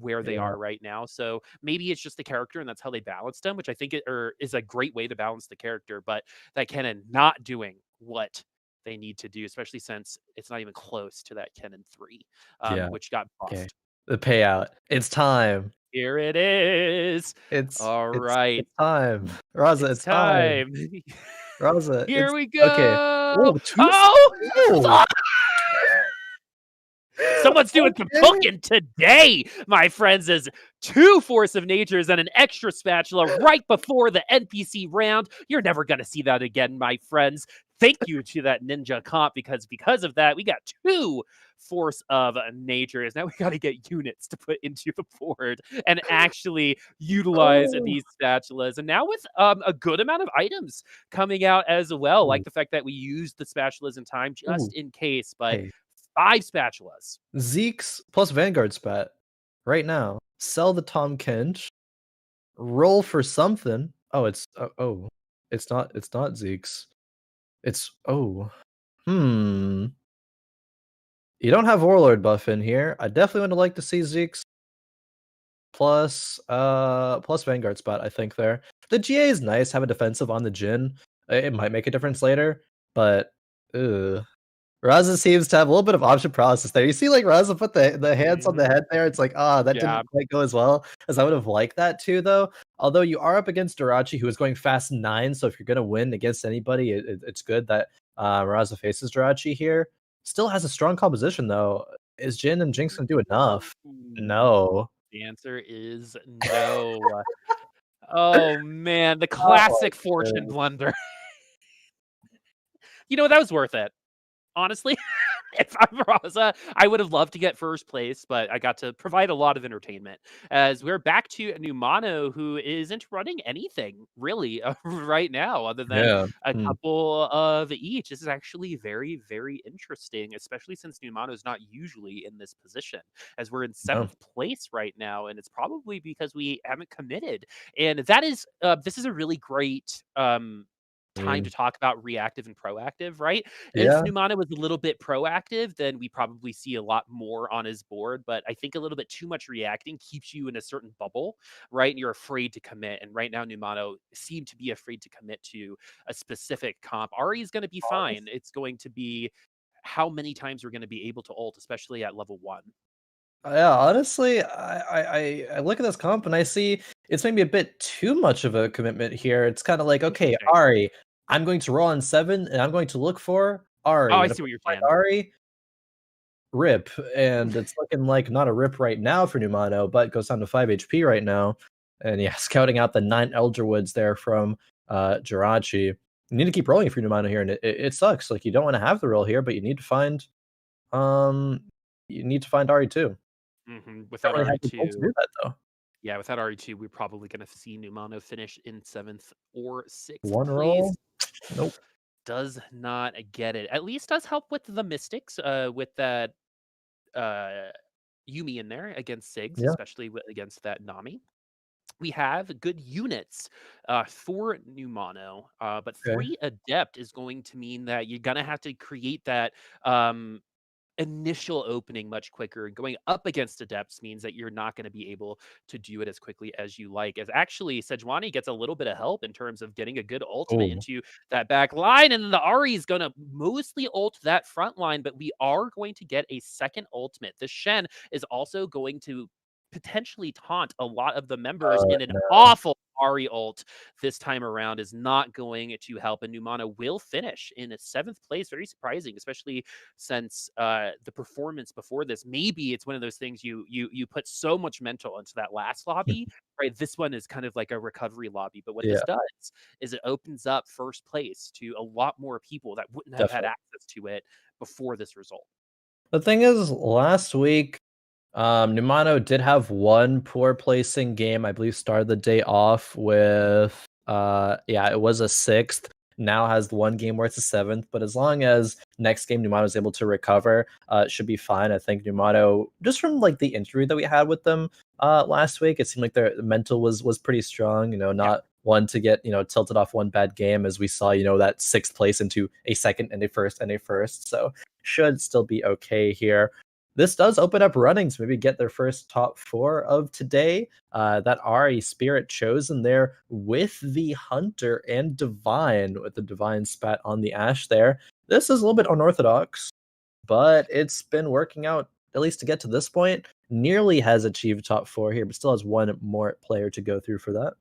where they
Yeah.
are right now. So maybe it's just the character and that's how they balanced them, which I think is a great way to balance the character. But that Kennen not doing what they need to do, especially since it's not even close to that Kennen 3
Yeah.
which got
Okay.
buffed.
The payout. It's time.
Here it is.
It's
All
it's
right.
it's time. Raza,
It's
it's time.
time.
Raza,
Here
it's
we
okay.
go.
Oh, 2
Oh,
oh!
fuck! Someone's doing some
Okay.
cooking today, my friends, as 2 Force of Natures and an extra spatula right before the NPC round. You're never going to see that again, my friends. Thank you to that ninja comp because of that, we got 2 Force of Natures. Now we got to get units to put into the board and actually utilize
Oh.
these spatulas. And now with a good amount of items coming out as well,
Ooh,
like the fact that we used the spatulas in time
ooh,
just in case, but
hey.
5 spatulas.
Zeke's plus Vanguard spat right now. Sell the Tom Kench. Roll for something. Oh, it's not Zeke's. It's hmm. You don't have Warlord buff in here. I definitely would like to see Zeke's plus Vanguard spot, I think there. The GA is nice, have a defensive on the Jin. It might make a difference later, but ugh. Raza seems to have a little bit of option paralysis there. You see, like, Raza put the hands on the
Mhm.
head there. It's like, that
Yeah.
didn't quite go as well as I would have liked that too, though. Although you are up against Jirachy, who is going fast 9, so if you're gonna win against anybody, it's good that Raza faces Jirachy here. Still has a strong composition though. Is Jin and Jinx gonna do enough?
Ooh.
No.
The answer is no. Oh, man, the
Oh
classic
my
fortune
goodness.
blunder. You know, that was worth it, honestly. If I'm Raza, I would have loved to get first place, but I got to provide a lot of entertainment. As we're back to Numano, who isn't running anything really right now, other than
Yeah.
a
Hmm.
couple of each. This is actually very, very interesting, especially since Numano is not usually in this position. As we're in
No.
7th place right now, and it's probably because we haven't committed. And that is, this is a really great
I
time to
mean,
talk about reactive and proactive, right? If
yeah.
Numana was a little bit proactive, then we probably see a lot more on his board. But I think a little bit too much reacting keeps you in a certain bubble, right? And you're afraid to commit. And right now, Numano seem to be afraid to commit to a specific comp. Ari is going to be fine. It's going to be how many times we're going to be able to ult, especially at level 1.
Yeah, honestly, I look at this comp and I see it's maybe a bit too much of a commitment here. It's kind of like, okay,
Interesting.
Ari, I'm going to roll on 7 and I'm going to look for
Oh,
Ari.
I
And if
see
I
what you're
find
saying.
Ari, rip. And it's looking like not a rip right now for Numano, but goes down to 5 HP right now. And yeah, scouting out the 9 Elderwoods there from Jirachy. You need to keep rolling for Numano here, and it sucks. Like, you don't want to have the roll here, but um you need to find Ari too. Don't
Without
really have the goal to
RE2,
do that though.
yeah, without RE2, we're probably going to see Numano finish in 7th or 6th
One
place.
roll? Nope.
Does not get it. At least does help with the Mystics, with that uh, Yumi in there against Seigs,
Yeah,
especially against that Nami. We have good units for Numano, but
okay.
3 Adept is going to mean that you're going to have to create that um, initial opening much quicker. And going up against adepts means that you're not going to be able to do it as quickly as you like. As actually Sejuani gets a little bit of help in terms of getting a good ultimate
Oh,
into that back line, and then the Ari is going to mostly ult that front line, but we are going to get a second ultimate. The Shen is also going to potentially taunt a lot of the members, and an
no.
awful Ari ult this time around is not going to help. And Numana will finish in a 7th place. Very surprising, especially since the performance before this. Maybe it's one of those things you put so much mental into that last lobby, right? This one is kind of like a recovery lobby. But what
Yeah,
this does is it opens up first place to a lot more people that wouldn't have had
definitely.
access to it before this result.
The thing is, last week, Numano did have one poor placing game. I believe started the day off with yeah, it was a 6th. Now has one game where it's a 7th, but as long as next game Numano is able to recover, it should be fine. I think Numano, just from like the injury that we had with them last week, it seemed like their mental was pretty strong.
Yeah.
Not one to get tilted off one bad game, as we saw that 6th place into a 2nd and a 1st and a 1st. So should still be okay here. This does open up running to maybe get their first top 4 of today. That are a Spirit chosen there with the Hunter and Divine, with the Divine spat on the Ashe there. This is a little bit unorthodox, but it's been working out at least to get to this point. Nearly has achieved top 4 here, but still has one more player to go through for that.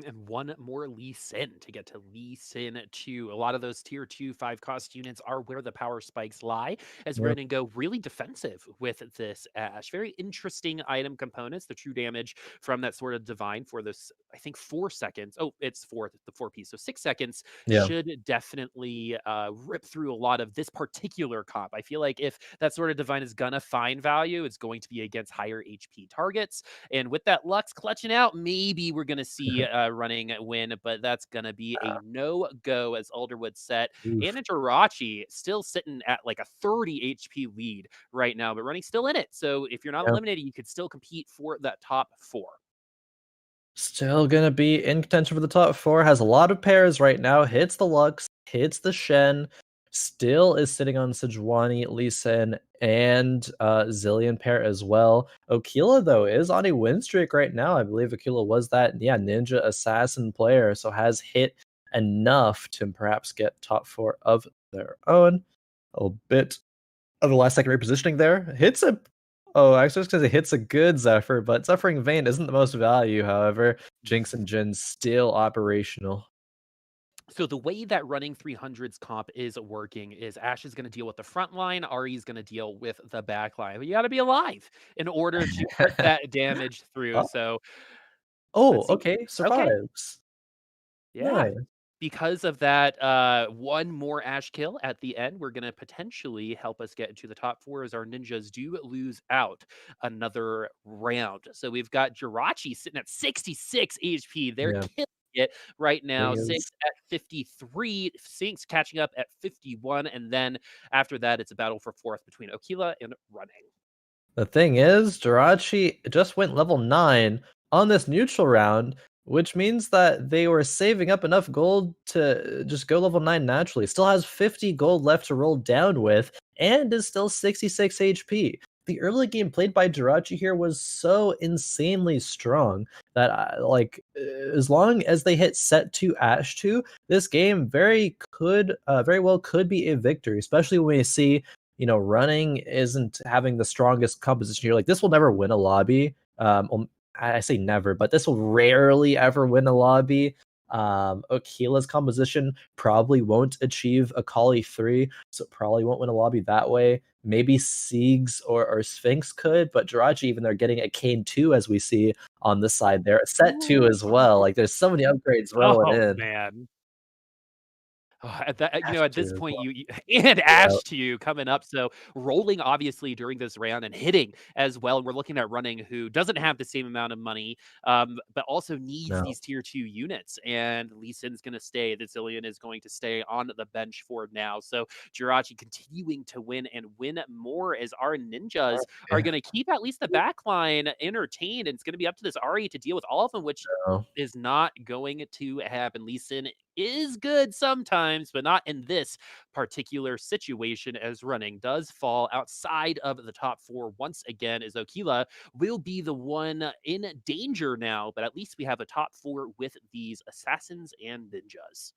And one more Lee Sin to get to Lee Sin 2. A lot of those tier 2 5 cost units are where the power spikes lie, as we're
Yep.
going to go really defensive with this Ash. Very interesting item components. The true damage from that sort of divine for this, I think, 4 seconds. Oh, it's the 4 piece. So 6 seconds
Yeah.
should definitely rip through a lot of this particular comp. I feel like if that sort of divine is going to find value, it's going to be against higher HP targets. And with that Lux clutching out, maybe we're going to see running win, but that's going to be a no-go as Alderwood set. And
Oof.
Jirachy still sitting at like a 30 HP lead right now, but running still in it. So if you're not
Yeah.
eliminated, you could still compete for that top 4.
Still gonna be in contention for the top 4. Has a lot of pairs right now. Hits the Lux, hits the Shen. Still is sitting on Sejuani, Lee Sin, and Zillion pair as well. Okila, though, is on a win streak right now. I believe Okila was that, ninja assassin player, so has hit enough to perhaps get top 4 of their own. A bit of the last second repositioning there. Hits a Oh, actually, because it hits a good Zephyr, but Zephyr's Vein isn't the most value, however. Jinx and Jin still operational.
So the way that running 300's comp is working is Ashe is going to deal with the front line, Ari is going to deal with the back line. But you got to be alive in order to put that damage through.
Oh,
So
oh,
let's see.
okay,
Okay,
survives.
yeah.
Nice.
Because of that, one more Ashe kill at the end, we're gonna potentially help us get into the top four as our ninjas do lose out another round. So we've got Jirachy sitting at 66 HP. They're
Yeah,
killing it right now.
thing
Seigs
is
at 53, Sphinx catching up at 51, and then after that, it's a battle for fourth between Okila and Running.
the thing is, Jirachy just went level 9 on this neutral round, which means that they were saving up enough gold to just go level 9 naturally. Still has 50 gold left to roll down with, and is still 66 HP. The early game played by Jirachy here was so insanely strong that, as long as they hit set 2 Ashe 2, this game very well could be a victory, especially when we see running isn't having the strongest composition here. Like this will never win a lobby. I say never, but this will rarely ever win a lobby. Okila's composition probably won't achieve a Kali 3, so probably won't win a lobby that way. Maybe Seigs or Sphinx could, but Jirachy, even they're getting a Kane 2 as we see on this side there. A set 2 as well. Like there's so many upgrades rolling
Oh
in.
man. At that,
Ash
at
2
this
as
point,
well.
you and
Yeah,
Ash to you coming up. So rolling obviously during this round and hitting as well. We're looking at Running, who doesn't have the same amount of money, but also needs
no.
these tier 2 units. And Lee Sin's going to stay. The Zillion is going to stay on the bench for now. So Jirachy continuing to win and win more as our ninjas are
Yeah,
going to keep at least the back line entertained. And it's going to be up to this Ari to deal with all of them, which
no.
is not going to happen. Lee Sin is good sometimes, but not in this particular situation, as Running does fall outside of the top four once again, as Okila will be the one in danger now, but at least we have a top four with these assassins and ninjas.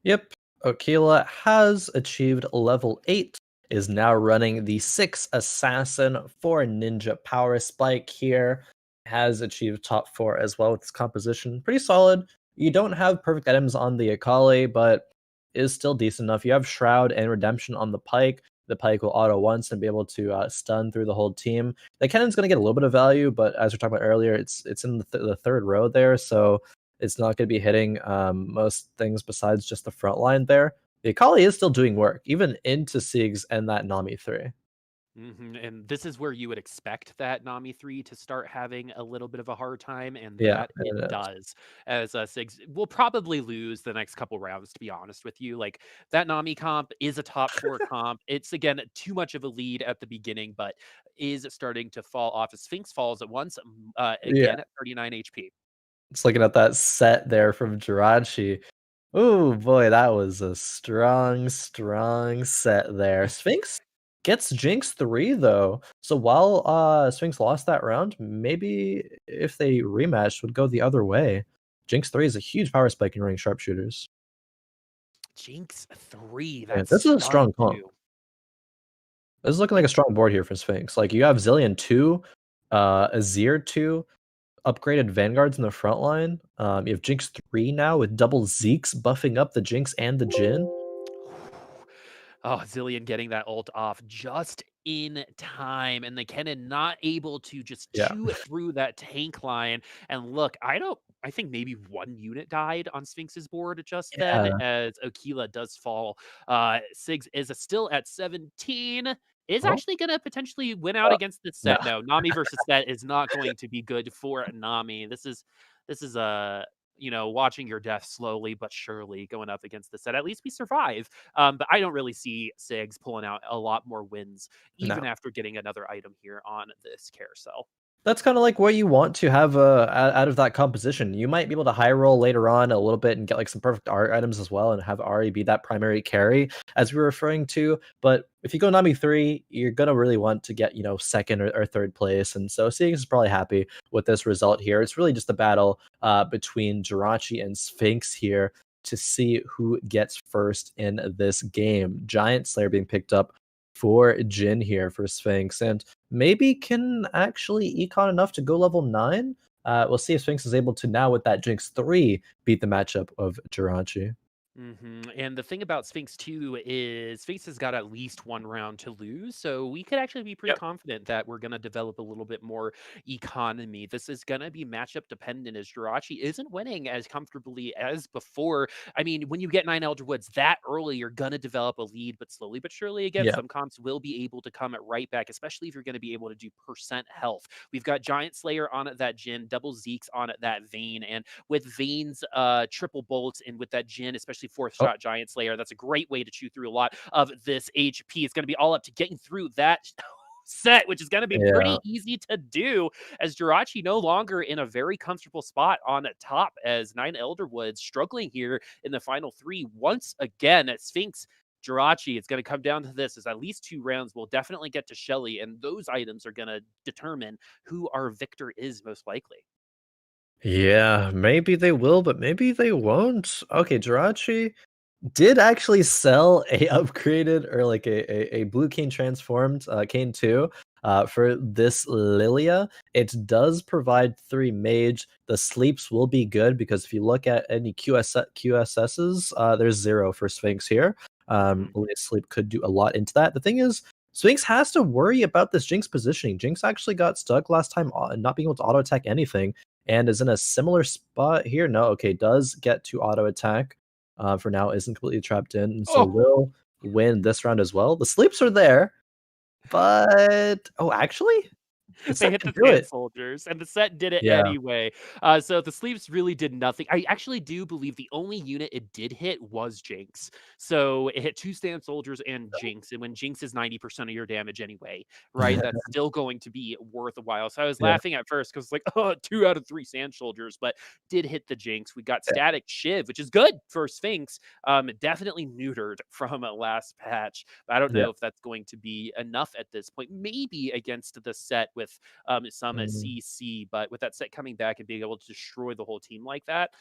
Yep. Okila has achieved level 8, is now running the 6 Assassin 4 Ninja Power Spike here. Has achieved top 4 as well with its composition. Pretty solid. You don't have perfect items on the Akali, but is still decent enough. You have Shroud and Redemption on the Pike. The Pike will auto once and be able to stun through the whole team. The Cannon's going to get a little bit of value, but as we are talking about earlier, it's in the third row there, so it's not going to be hitting most things besides just the front line there. The Akali is still doing work, even into Seigs and that Nami 3.
And this is where you would expect that Nami 3 to start having a little bit of a hard time, and
Yeah,
that it
it is.
does. As Seigs will probably lose the next couple rounds, to be honest with you. Like that Nami comp is a top four comp. It's again too much of a lead at the beginning, but is starting to fall off. As Sphinx falls at once,
Yeah,
again at 39 HP.
it's looking at that set there from Jirachy. Oh boy, that was a strong, strong set there. Sphinx gets Jinx 3 though. So while Sphinx lost that round, maybe if they rematched would go the other way. Jinx 3 is a huge power spike in running sharpshooters.
Jinx 3,
Yeah,
that's
this is a
stun
strong comp.
too.
This is looking like a strong board here for Sphinx. Like you have Zillion 2, Azir 2, upgraded Vanguards in the front line. You have Jinx 3 now with double Zeeks buffing up the Jinx and the Jhin.
Oh, Zillion getting that ult off just in time, and the Kennen not able to just
Yeah.
chew it through that tank line. And look, I think maybe one unit died on Sphinx's board just then,
Yeah.
as Okila does fall. Seigs is still at 17. Is
Oh,
actually going to potentially win out against this
no.
set. No, Nami versus set is not going to be good for Nami. This is a watching your death slowly but surely going up against the set. At least we survive. But I don't really see Seigs pulling out a lot more wins, even
No.
after getting another item here on this carousel.
That's kinda like what you want to have, out of that composition. You might be able to high roll later on a little bit and get, like, some perfect art items as well and have Ahri be that primary carry, as we were referring to, but if you go Nami 3, you're gonna really want to get, 2nd or 3rd place, and so Seigs is probably happy with this result here. It's really just a battle, between Jirachy and Sphinx here. to see who gets first in this game. Giant Slayer being picked up for Jin here for Sphinx, and maybe can actually econ enough to go level 9. We'll see if Sphinx is able to now, with that Jinx 3, beat the matchup of Jirachy.
And the thing about Sphinx too is Sphinx has got at least one round to lose, so we could actually be pretty
Yep.
confident that we're going to develop a little bit more economy. This is going to be matchup dependent as Jirachy isn't winning as comfortably as before. I mean, when you get 9 Elder Woods that early, you're going to develop a lead, but slowly but surely, again,
Yeah.
some comps will be able to come at right back, especially if you're going to be able to do percent health. We've got Giant Slayer on at that Jin, double Zeke's on at that Vayne, and with Vayne's triple bolts and with that Jin, especially fourth
Oh,
shot Giant Slayer, that's a great way to chew through a lot of this HP. It's going to be all up to getting through that set, which is going to be
yeah.
pretty easy to do as Jirachy no longer in a very comfortable spot on top as 9 Elderwoods struggling here in the final 3. Once again, at Sphinx, Jirachy, it's going to come down to this is at least 2 rounds. We'll definitely get to Shelly, and those items are going to determine who our victor is most likely.
Yeah, maybe they will, but maybe they won't. Okay, Jirachy did actually sell a upgraded, or like a blue cane transformed cane 2 for this Lilia. It does provide 3 mage. The sleeps will be good because if you look at any QSSs, there's 0 for Sphinx here.
Mhm.
Lilia sleep could do a lot into that. The thing is, Sphinx has to worry about this Jinx positioning. Jinx actually got stuck last time, not being able to auto attack anything, and is in a similar spot here. No, okay, does get to auto attack for now, isn't completely trapped in, and so
Oh,
will win this round as well. The sleeps are there, but oh, actually, the
they
set
hit
could
the
do
sand
it.
soldiers, and the set did it
Yeah.
anyway. So the sleeps really did nothing. I actually do believe the only unit it did hit was Jinx. So it hit 2 stand soldiers and Jinx, and when Jinx is 90% of your damage anyway, right? That's still going to be worth a while. So I was
Yeah.
laughing at first because like, oh, 2 out of 3 sand soldiers, but did hit the Jinx. We got
Yeah.
static Shiv, which is good for Sphinx. Definitely neutered from a last patch. I don't
Yeah.
know if that's going to be enough at this point. Maybe against the set with some
Mm,
CC, but with that set coming back and being able to destroy the whole team like that,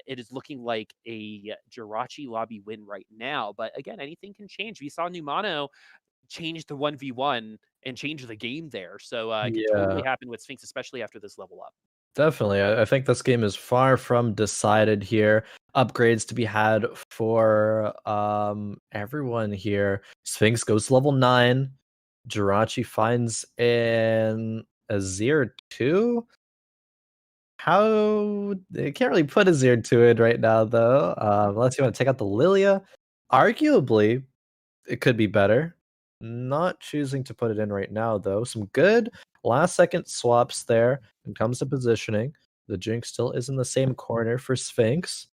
it is looking like a Jirachi lobby win right now. But again, anything can change. We saw Numano change the 1v1 and change the game there. So it could totally
yeah.
happen with Sphinx, especially after this level up.
Definitely. I think this game is far from decided here. Upgrades to be had for everyone here. Sphinx goes to level 9. Jirachi finds an Azir 2. How they can't really put Azir to it right now though. Unless you want to take out the Lilia. Arguably, it could be better. Not choosing to put it in right now, though. Some good last second swaps there when it comes to positioning. The Jinx still is in the same corner for Sphinx.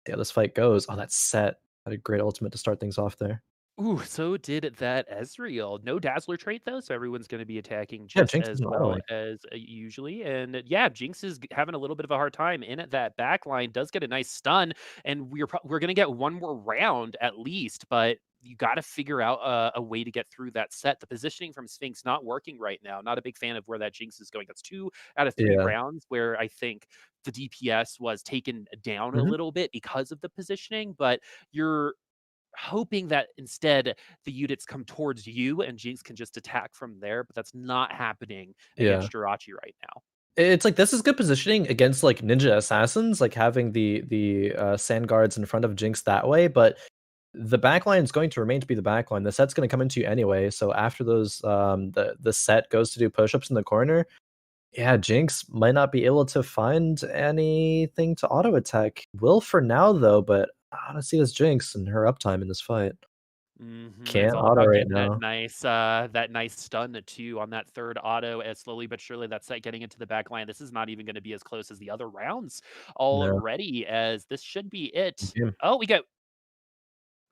Yeah, this fight goes. Oh, that's set. Had a great ultimate to start things off there.
Ooh, so did that Ezreal. No Dazzler trait though, so everyone's going to be attacking
Yeah,
just
Jinx
as
is an auto
well as usually. And yeah, Jinx is having a little bit of a hard time in at that back line. Does get a nice stun, and we're going to get one more round at least, but you got to figure out a way to get through that set. The positioning from Sphinx not working right now. Not a big fan of where that Jinx is going. That's 2 out of 3
Yeah.
rounds where I think the DPS was taken down a
Mhm.
little bit because of the positioning, but you're hoping that instead the units come towards you and Jinx can just attack from there, but that's not happening
Yeah.
against Jirachi right now.
It's like this is good positioning against like ninja assassins, like having the sand guards in front of Jinx that way, but the backline is going to remain to be the backline. The set's going to come into you anyway. So after those, the set goes to do push-ups in the corner. Yeah, Jinx might not be able to find anything to auto attack. Will for now though, but I want to see this Jinx and her uptime in this fight.
It's
Can't
all
auto
about
right
getting
now.
that nice stun too on that third auto as slowly but surely that set getting into the back line. This is not even going to be as close as the other rounds
No.
already, as this should be it.
Game.
Oh, we get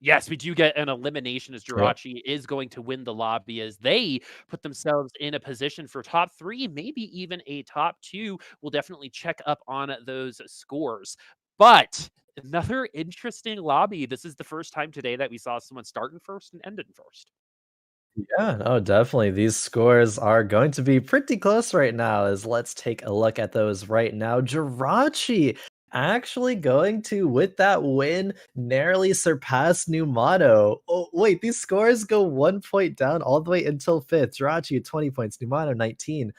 yes, we do get an elimination as
Yeah.
Jirachi is going to win the lobby as they put themselves in a position for top 3, maybe even a top 2. We'll definitely check up on those scores. But another interesting lobby. This is the first time today that we saw someone start in first and end in first.
Yeah, no, definitely. These scores are going to be pretty close right now. As let's take a look at those right now. Jirachi actually going to, with that win, narrowly surpass Numano. Oh, wait, these scores go 1 point down all the way until 5th. Jirachy 20 points, Numano 19,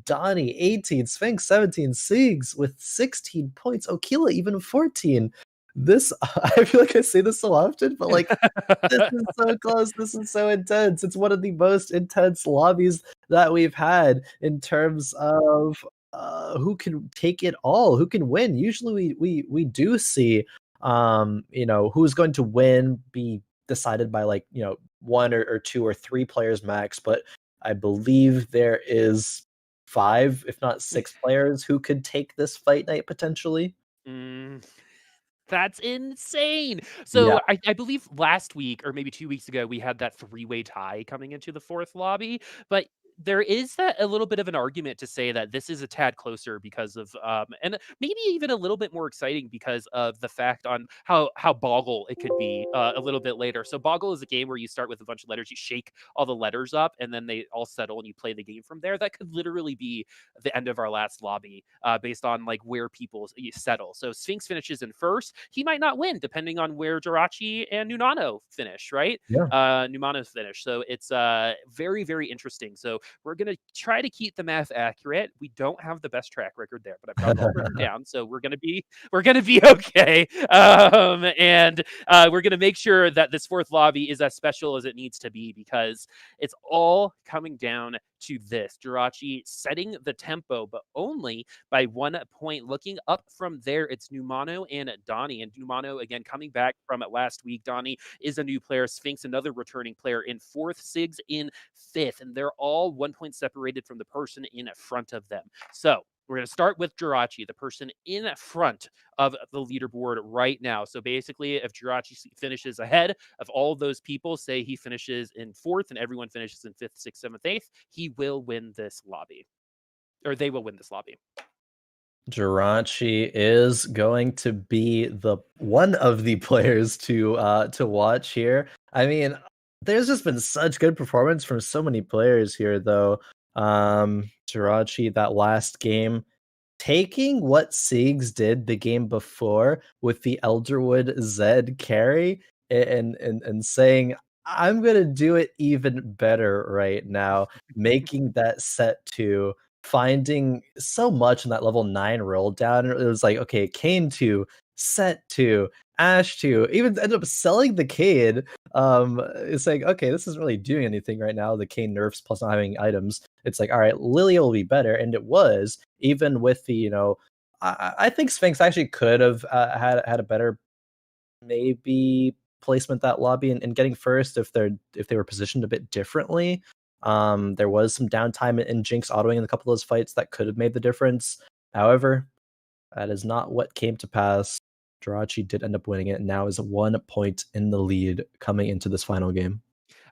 Donnie 18, Sphinx 17, Seigs with 16 points, Okila even 14. This, I feel like I say this so often, but like, this is so close. This is so intense. It's one of the most intense lobbies that we've had in terms of who can take it all, who can win. Usually we do see who's going to win be decided by like, one or two or three players max, but I believe there is 5, if not 6 players who could take this fight night potentially.
Mm, that's insane.
Yeah.
So I believe last week or maybe 2 weeks ago, we had that three-way tie coming into the 4th lobby, but there is that a little bit of an argument to say that this is a tad closer because of, and maybe even a little bit more exciting because of the fact on how boggle it could be, a little bit later. So boggle is a game where you start with a bunch of letters, you shake all the letters up, and then they all settle, and you play the game from there. That could literally be the end of our last lobby, based on like where people settle. So Sphinx finishes in first. He might not win depending on where Jirachy and Nunano finish, right?
Yeah.
Numano's finish. So it's very, very interesting. So we're gonna try to keep the math accurate. We don't have the best track record there, but I've got it all written down. So we're gonna be okay. And we're gonna make sure that this 4th lobby is as special as it needs to be because it's all coming down to this. Jirachy setting the tempo, but only by 1 point. Looking up from there, it's Numano and Donnie. And Numano, again, coming back from it last week. Donnie is a new player. Sphinx, another returning player in 4th. Seigs in 5th. And they're all 1 point separated from the person in front of them. So we're going to start with Jirachy, the person in front of the leaderboard right now. So basically, if Jirachy finishes ahead of all of those people, say he finishes in 4th and everyone finishes in 5th, 6th, 7th, 8th, he will win this lobby. Or they will win this lobby.
Jirachy is going to be the one of the players to watch here. I mean, there's just been such good performance from so many players here, though. Jirachy, that last game, taking what Seigs did the game before with the Elderwood Zed carry and saying, I'm gonna do it even better right now, making that set 2, finding so much in that level 9 roll down. It was like, okay, Kane 2, set 2, Ash 2, even ended up selling the Cade. It's like, okay, this isn't really doing anything right now. The Kane nerfs plus not having items. It's like, all right, Lilia will be better, and it was, even with the, I think Sphinx actually could have had a better maybe placement that lobby and getting first if they were positioned a bit differently. There was some downtime in Jinx autoing in a couple of those fights that could have made the difference. However, that is not what came to pass. Jirachy did end up winning it and now is 1 point in the lead coming into this final game.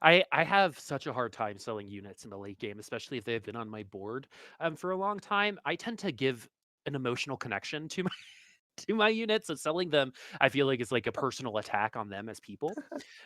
I have such a hard time selling units in the late game, especially if they've been on my board for a long time. I tend to give an emotional connection to my to my units, so selling them, I feel like is like a personal attack on them as people.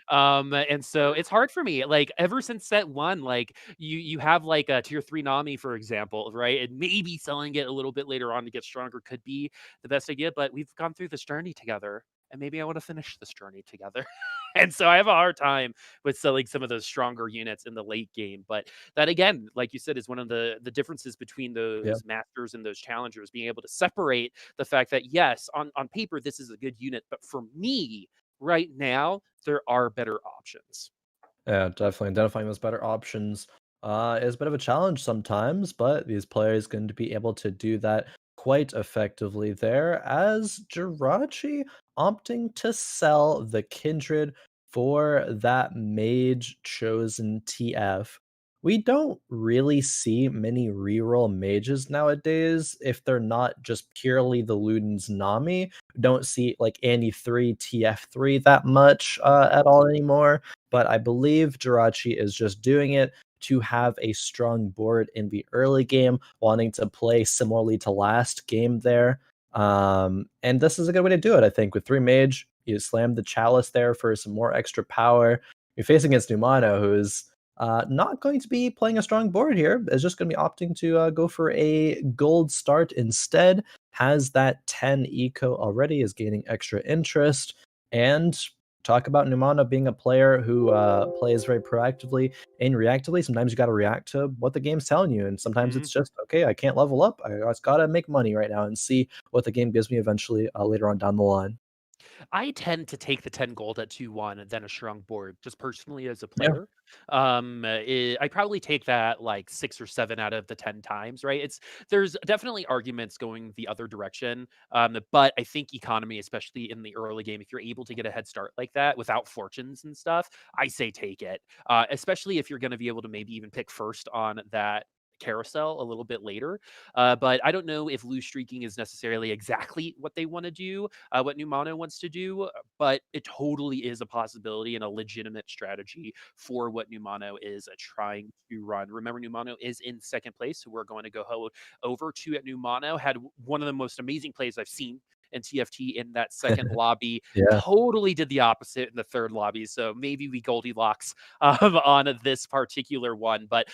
And so it's hard for me. Like ever since set 1, like you have like a tier 3 Nami, for example, right? And maybe selling it a little bit later on to get stronger could be the best idea, but we've gone through this journey together. And maybe I want to finish this journey together. And so I have a hard time with selling some of those stronger units in the late game. But that again, like you said, is one of the differences between
Yeah.
those masters and those challengers, being able to separate the fact that yes, on paper this is a good unit, but for me right now there are better options.
Yeah, definitely. Identifying those better options is a bit of a challenge sometimes, but these players going to be able to do that quite effectively there, as Jirachy opting to sell the Kindred for that Mage Chosen TF. We don't really see many reroll mages nowadays if they're not just purely the Luden's Nami. Don't see like Annie 3, TF3 that much at all anymore, but I believe Jirachy is just doing it to have a strong board in the early game, wanting to play similarly to last game there. And this is a good way to do it, I think. With 3 mage, you slam the chalice there for some more extra power. You're facing against Numano, who's not going to be playing a strong board here. Is just going to be opting to go for a gold start instead. Has that 10 eco already, is gaining extra interest. And talk about Numana being a player who plays very proactively and reactively. Sometimes you got to react to what the game's telling you. And sometimes
Mhm.
it's just, okay, I can't level up. I just got to make money right now and see what the game gives me eventually later on down the line.
I tend to take the 10 gold at 2-1 than a strong board, just personally as a
Yeah.
player. I probably take that like 6 or 7 out of the 10 times, right? There's definitely arguments going the other direction, but I think economy, especially in the early game, if you're able to get a head start like that without fortunes and stuff, I say take it. Especially if you're going to be able to maybe even pick first on that carousel a little bit later. But I don't know if loose streaking is necessarily exactly what they want to do, what Numano wants to do, but it totally is a possibility and a legitimate strategy for what Numano is trying to run. Remember, Numano is in second place, so we're going to go over to at Numano. Had one of the most amazing plays I've seen in TFT in that second lobby.
Yeah.
Totally did the opposite in the third lobby. So maybe we Goldilocks on this particular one. But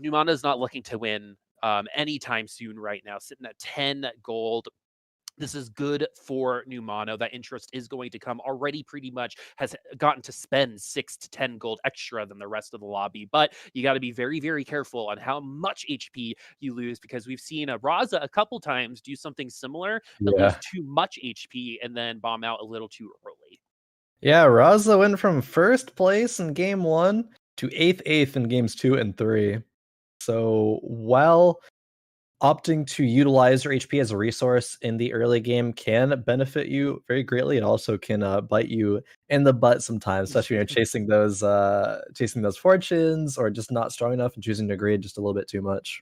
Numana is not looking to win anytime soon right now, sitting at 10 gold. This is good for Numano. That interest is going to come already pretty much has gotten to spend 6 to 10 gold extra than the rest of the lobby. But you got to be very, very careful on how much HP you lose because we've seen a Raza a couple times do something similar, but lose
Yeah.
too much HP and then bomb out a little too early.
Yeah, Raza went from first place in game one to eighth in games two and three. So while opting to utilize your HP as a resource in the early game can benefit you very greatly. It also can bite you in the butt sometimes, especially when you're chasing those fortunes or just not strong enough and choosing to grade just a little bit too much.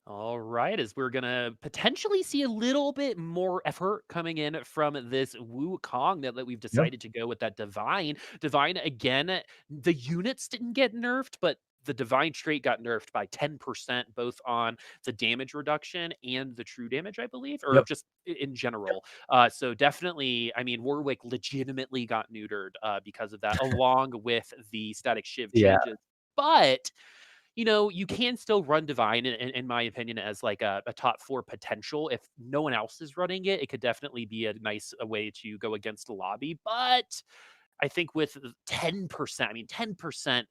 All right, as we're gonna potentially see a little bit more effort coming in from this Wukong now that we've
Yeah.
decided to go with that Divine. Divine again, the units didn't get nerfed, but the Divine trait got nerfed by 10%, both on the damage reduction and the true damage, I believe, or
Yep.
just in general. So definitely, I mean, Warwick legitimately got neutered because of that, along with the static shiv
Yeah.
changes. But you can still run Divine in my opinion as like a top 4 potential. If no one else is running it, it could definitely be a nice way to go against the lobby. But I think with 10%, I mean 10%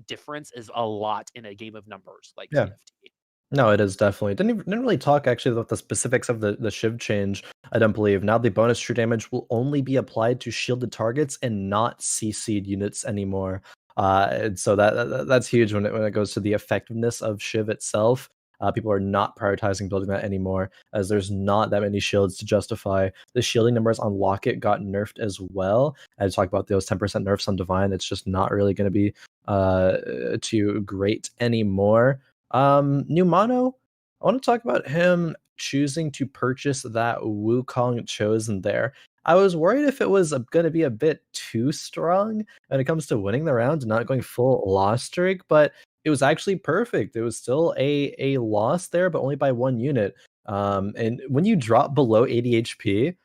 difference is a lot in a game of numbers like
Yeah.
TFT.
No, it is definitely. Didn't really talk actually about the specifics of the Shiv change. I don't believe now the bonus true damage will only be applied to shielded targets and not CC'd units anymore. And so that's huge when it goes to the effectiveness of Shiv itself. People are not prioritizing building that anymore, as there's not that many shields to justify. The shielding numbers on Locket got nerfed as well. I talk about those 10% nerfs on Divine. It's just not really going to be too great anymore. Numano, I want to talk about him choosing to purchase that Wukong chosen there. I was worried if it was going to be a bit too strong when it comes to winning the round and not going full loss streak, but it was actually perfect. It was still a loss there, but only by one unit. And when you drop below 80 HP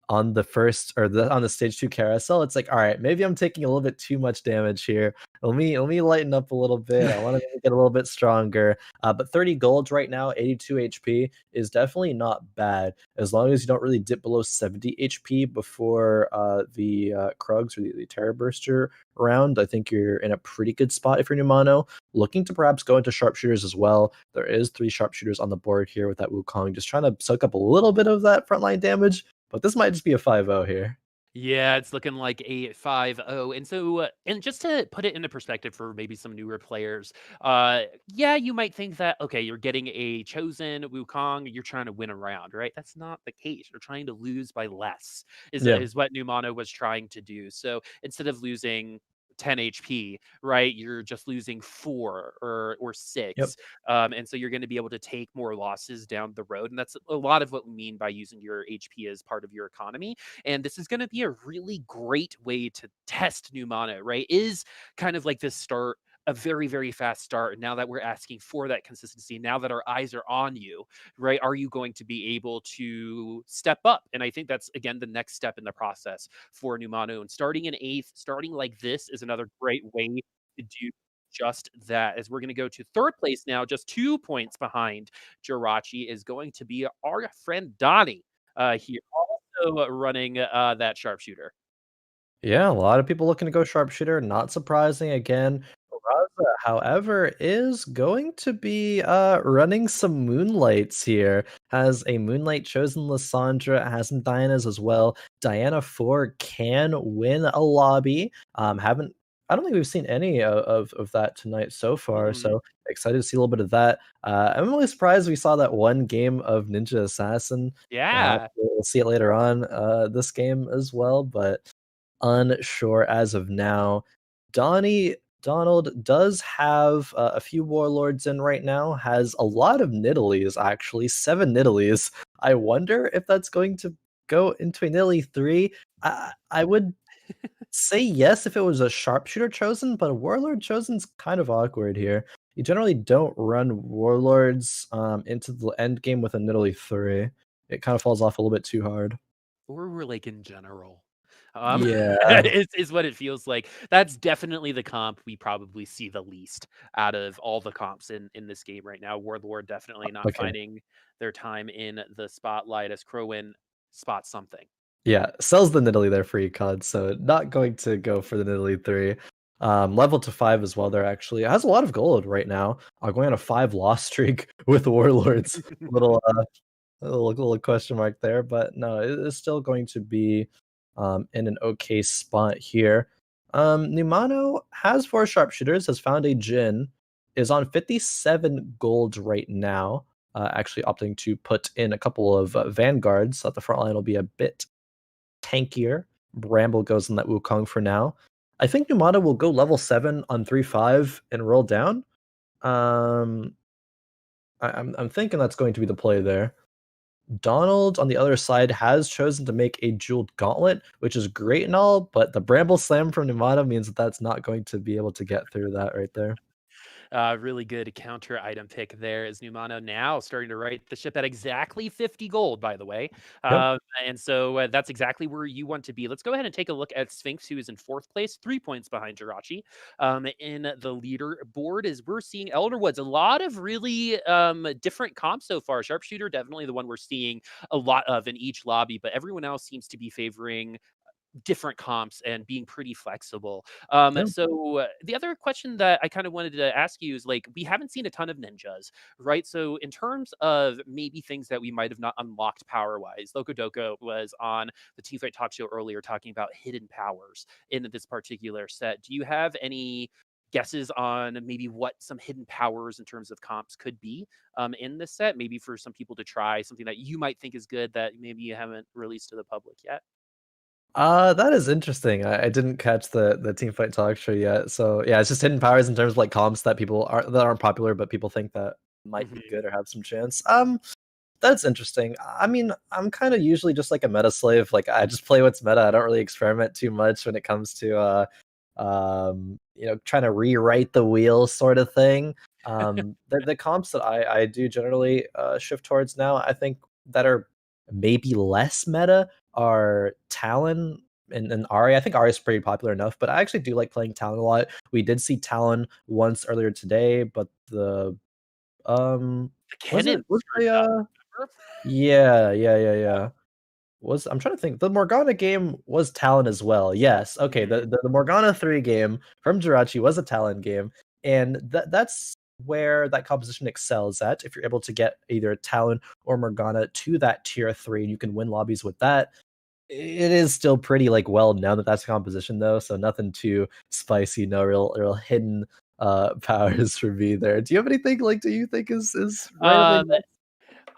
on the first or on the stage two carousel, it's like, all right, maybe I'm taking a little bit too much damage here. Let me lighten up a little bit. I want to get a little bit stronger. But 30 gold right now, 82 HP is definitely not bad as long as you don't really dip below 70 HP before the Krugs or the Terror Burster round. I think you're in a pretty good spot if you're Numano. Looking to perhaps go into sharpshooters as well. There is 3 sharpshooters on the board here with that Wukong, just trying to soak up a little bit of that frontline damage. But this might just be a 5-0 here.
Yeah, it's looking like a 5-0. And so, and just to put it into perspective for maybe some newer players, yeah, you might think that, okay, you're getting a chosen Wukong, you're trying to win a round, right? That's not the case. You're trying to lose by less,
Yeah.
is what Numano was trying to do. So instead of losing 10 HP, right? You're just losing 4 or
Yep.
6. And so you're going to be able to take more losses down the road. And that's a lot of what we mean by using your HP as part of your economy. And this is going to be a really great way to test new mana, right? Is kind of like this start, a very, very fast start. And now that we're asking for that consistency, now that our eyes are on you, right? Are you going to be able to step up? And I think that's, again, the next step in the process for Numano. And starting in eighth, starting like this is another great way to do just that, as we're going to go to third place now, just 2 points behind Jirachy, is going to be our friend Donnie here, also running that sharpshooter.
Yeah, a lot of people looking to go sharpshooter, not surprising. Again, Raza, however, is going to be running some moonlights here. Has a moonlight chosen Lysandra, has some Dianas as well. Diana 4 can win a lobby. Haven't I don't think we've seen any of that tonight so far,
Mhm.
so excited to see a little bit of that. I'm really surprised we saw that one game of Ninja Assassin. Perhaps
Yeah.
we'll see it later on this game as well, but unsure as of now. Donnie Donald does have a few warlords in right now, has a lot of Nidalees, actually, 7 Nidalees. I wonder if that's going to go into a Nidalee 3. I would say yes if it was a sharpshooter chosen, but a warlord chosen's kind of awkward here. You generally don't run warlords into the end game with a Nidalee 3. It kind of falls off a little bit too hard.
Or we're like in general.
Yeah.
Is what it feels like. That's definitely the comp we probably see the least out of all the comps in this game right now. Warlord definitely not
Okay.
finding their time in the spotlight as Khroen spots something.
Yeah, sells the Nidalee there for econ, so not going to go for the Nidalee 3. Level to 5 as well there actually. It has a lot of gold right now. Going on a 5 loss streak with Warlords. Little little question mark there, but no, it is still going to be in an okay spot here. Numano has 4 sharpshooters, has found a Jin, is on 57 gold right now. Actually opting to put in a couple of vanguards so that the front line will be a bit tankier. Bramble goes in that Wukong for now. I think Numata will go level 7 on 3-5 and roll down. Um, I'm thinking that's going to be the play there. Donald, on the other side, has chosen to make a jeweled gauntlet, which is great and all, but the Bramble Slam from Numata means that that's not going to be able to get through that right there.
Really good counter item pick there is Numano now starting to right the ship at exactly 50 gold, by the way.
Yep.
And so that's exactly where you want to be. Let's go ahead and take a look at Sphinx, who is in fourth place, 3 points behind Jirachy. In the leaderboard, is we're seeing Elder Woods, a lot of really different comps so far. Sharpshooter, definitely the one we're seeing a lot of in each lobby, but everyone else seems to be favoring different comps and being pretty flexible.
Yep.
So the other question that I kind of wanted to ask you is like, we haven't seen a ton of ninjas, right? So in terms of maybe things that we might have not unlocked power wise, Locodoco was on the Teamfight talk show earlier talking about hidden powers in this particular set. Do you have any guesses on maybe what some hidden powers in terms of comps could be in this set? Maybe for some people to try something that you might think is good that maybe you haven't released to the public yet.
That is interesting. I didn't catch the team fight talk show yet. So yeah, it's just hidden powers in terms of like comps that people are that aren't popular, but people think that might be
Mhm.
good or have some chance. That's interesting. I mean, I'm kind of usually just like a meta slave. Like I just play what's meta. I don't really experiment too much when it comes to trying to rewrite the wheel sort of thing. The comps that I do generally shift towards now, I think that are maybe less meta are Talon and Ari. I think Ari is pretty popular enough, but I actually do like playing Talon a lot. We did see Talon once earlier today, but the
The
was it
cannons
was
turned up, remember?
yeah. Was I'm trying to think. The Morgana game was Talon as well. Yes. Okay. The
Mhm.
the, the Morgana 3 game from Jirachy was a Talon game, and that's where that composition excels at. If you're able to get either Talon or Morgana to that tier 3, and you can win lobbies with that. It is still pretty like well known that that's a composition though, so nothing too spicy. No real hidden powers for me there. Do you have anything like? Do you think is right of the
Um,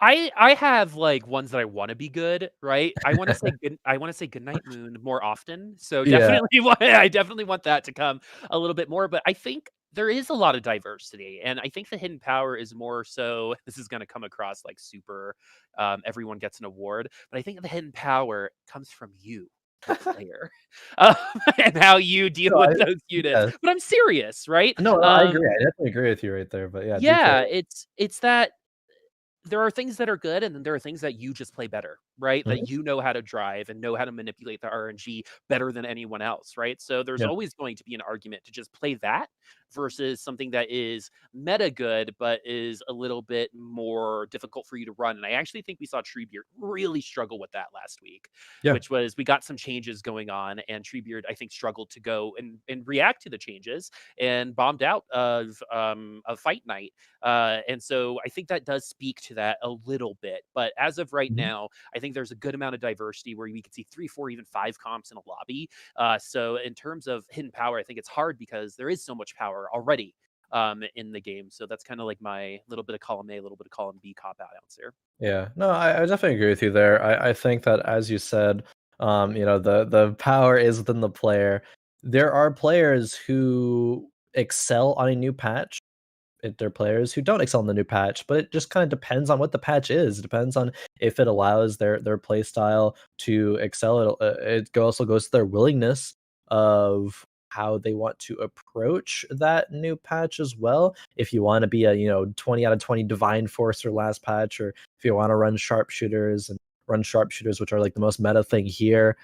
I have, like, ones that I wanna be good, right? I wanna say Goodnight Moon more often, so
Yeah.
definitely I definitely want that to come a little bit more, but I think there is a lot of diversity, and I think the hidden power is more so this is gonna come across like super, everyone gets an award, but I think the hidden power comes from you, the player, um, and how you deal
No,
with those units,
yeah.
but I'm serious, right?
No, I agree. I definitely agree with you right there. But yeah, do carry
Yeah,
on.
it's that there are things that are good, and then there are things that you just play better, right? That
Mhm.
you know how to drive and know how to manipulate the RNG better than anyone else, right? So there's
Yeah.
always going to be an argument to just play that versus something that is meta good, but is a little bit more difficult for you to run. And I actually think we saw Treebeard really struggle with that last week,
Yeah.
which was we got some changes going on, and Treebeard, I think, struggled to go and react to the changes and bombed out of Fight Night. And so I think that does speak to that a little bit. But as of right
Mhm.
now, I think there's a good amount of diversity where we could see 3, 4, even 5 comps in a lobby. So in terms of hidden power, I think it's hard because there is so much power already in the game. So that's kind of like my little bit of column A, a little bit of column B cop out answer.
Yeah. No, I definitely agree with you there. I think that as you said, the power is within the player. There are players who excel on a new patch. There are players who don't excel in the new patch, but it just kind of depends on what the patch is. It depends on if it allows their play style to excel. Also goes to their willingness of how they want to approach that new patch as well. If you want to be a 20 out of 20 divine forcer last patch, or if you want to run sharpshooters and run sharpshooters, which are like the most meta thing here.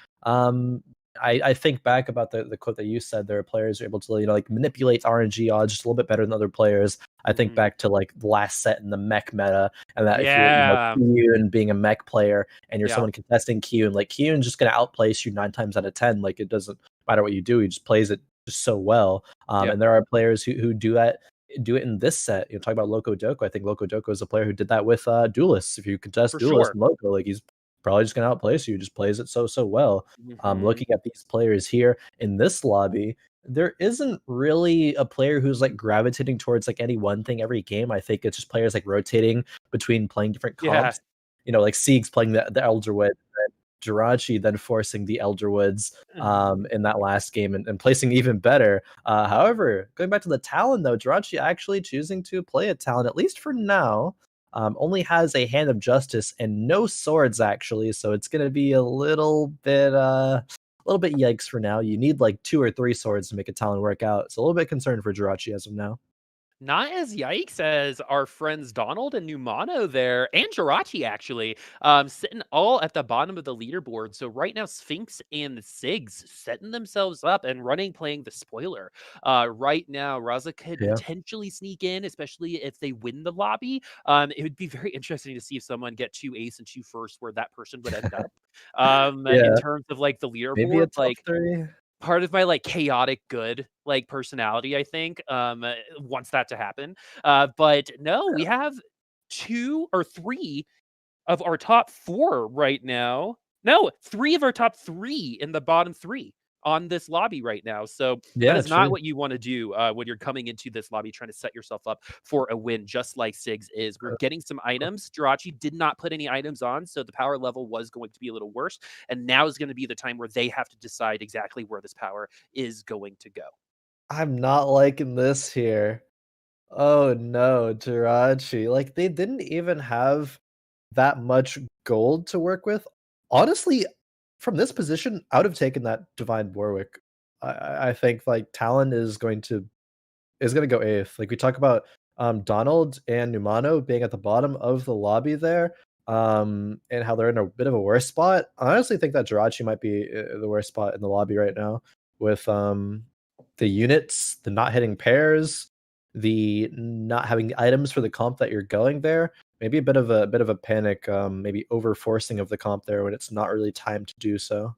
I think back about the quote that you said. There are players who are able to like manipulate RNG odds just a little bit better than other players. I think
Mhm.
back to like the last set in the mech meta, and that if you're
Yeah.
Kyun being a mech player and you're
Yeah.
someone contesting Kyun, like Kyun's just gonna outplace you 9 times out of 10. Like it doesn't matter what you do, he just plays it just so well.
Yeah.
And there are players who do it in this set. Talk about locodoco. I think locodoco is a player who did that with duelists. If you contest
For
duelists
sure.
and loco, like he's probably just gonna outplace you. He just plays it so well.
Mhm.
Looking at these players here in this lobby, there isn't really a player who's like gravitating towards like any one thing every game. I think it's just players like rotating between playing different
Yeah.
comps. Like Seigs playing the Elderwood, and Jirachy then forcing the Elderwoods in that last game and placing even better. However, going back to the Talon though, Jirachy actually choosing to play a Talon, at least for now. Only has a hand of justice and no swords actually, so it's gonna be a little bit yikes for now. You need like 2 or 3 swords to make a Talon work out. So a little bit concerned for Jirachy as of now.
Not as yikes as our friends Donald and Numano there, and Jirachy actually, sitting all at the bottom of the leaderboard. So right now, Sphinx and the Seigs setting themselves up and running, playing the spoiler. Right now, Raza could
Yeah.
potentially sneak in, especially if they win the lobby. It would be very interesting to see if someone get 2 ace and 2 first, where that person would end up. In
Yeah.
terms of like the
Maybe a
leaderboard,
top
like
three.
part of my like chaotic good like personality, I think, wants that to happen. But no, we have 2 or 3 of our top 4 right now. No, 3 of our top 3 in the bottom 3 on this lobby right now. So that
Yeah,
is not
true.
what you want to do when you're coming into this lobby trying to set yourself up for a win, just like Sigs is. We're getting some items. Jirachi did not put any items on, so the power level was going to be a little worse. And now is going to be the time where they have to decide exactly where this power is going to go.
I'm not liking this here. Oh no, Jiraiya. Like they didn't even have that much gold to work with. Honestly, from this position, I would have taken that Divine Warwick. I think like Talon is gonna go eighth. Like we talk about Donald and Numano being at the bottom of the lobby there, and how they're in a bit of a worse spot. I honestly think that Jirachi might be the worst spot in the lobby right now with the units, the not hitting pairs, the not having items for the comp that you're going there. Maybe a bit of a panic, maybe over forcing of the comp there when it's not really time to do so.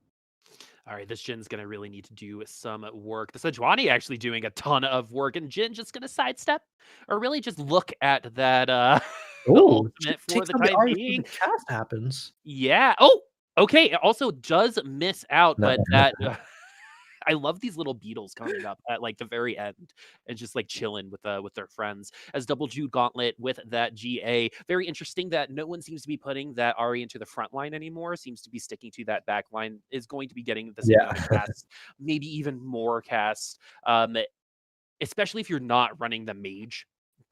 All right, this Jin's gonna really need to do some work. The Sejuani actually doing a ton of work, and Jin just gonna sidestep or really just look at that
Oh,
ultimate for
takes
the
on the
time
R before
being.
the cast happens.
Yeah. Oh, okay. It also does miss out,
No.
but that I love these little beetles coming up at like the very end and just like chilling with their friends. As Double Jude Gauntlet with that GA. Very interesting that no one seems to be putting that Ari into the front line anymore. Seems to be sticking to that back line. Is going to be getting the same
Yeah.
amount of casts, maybe even more casts. Especially if you're not running the mage.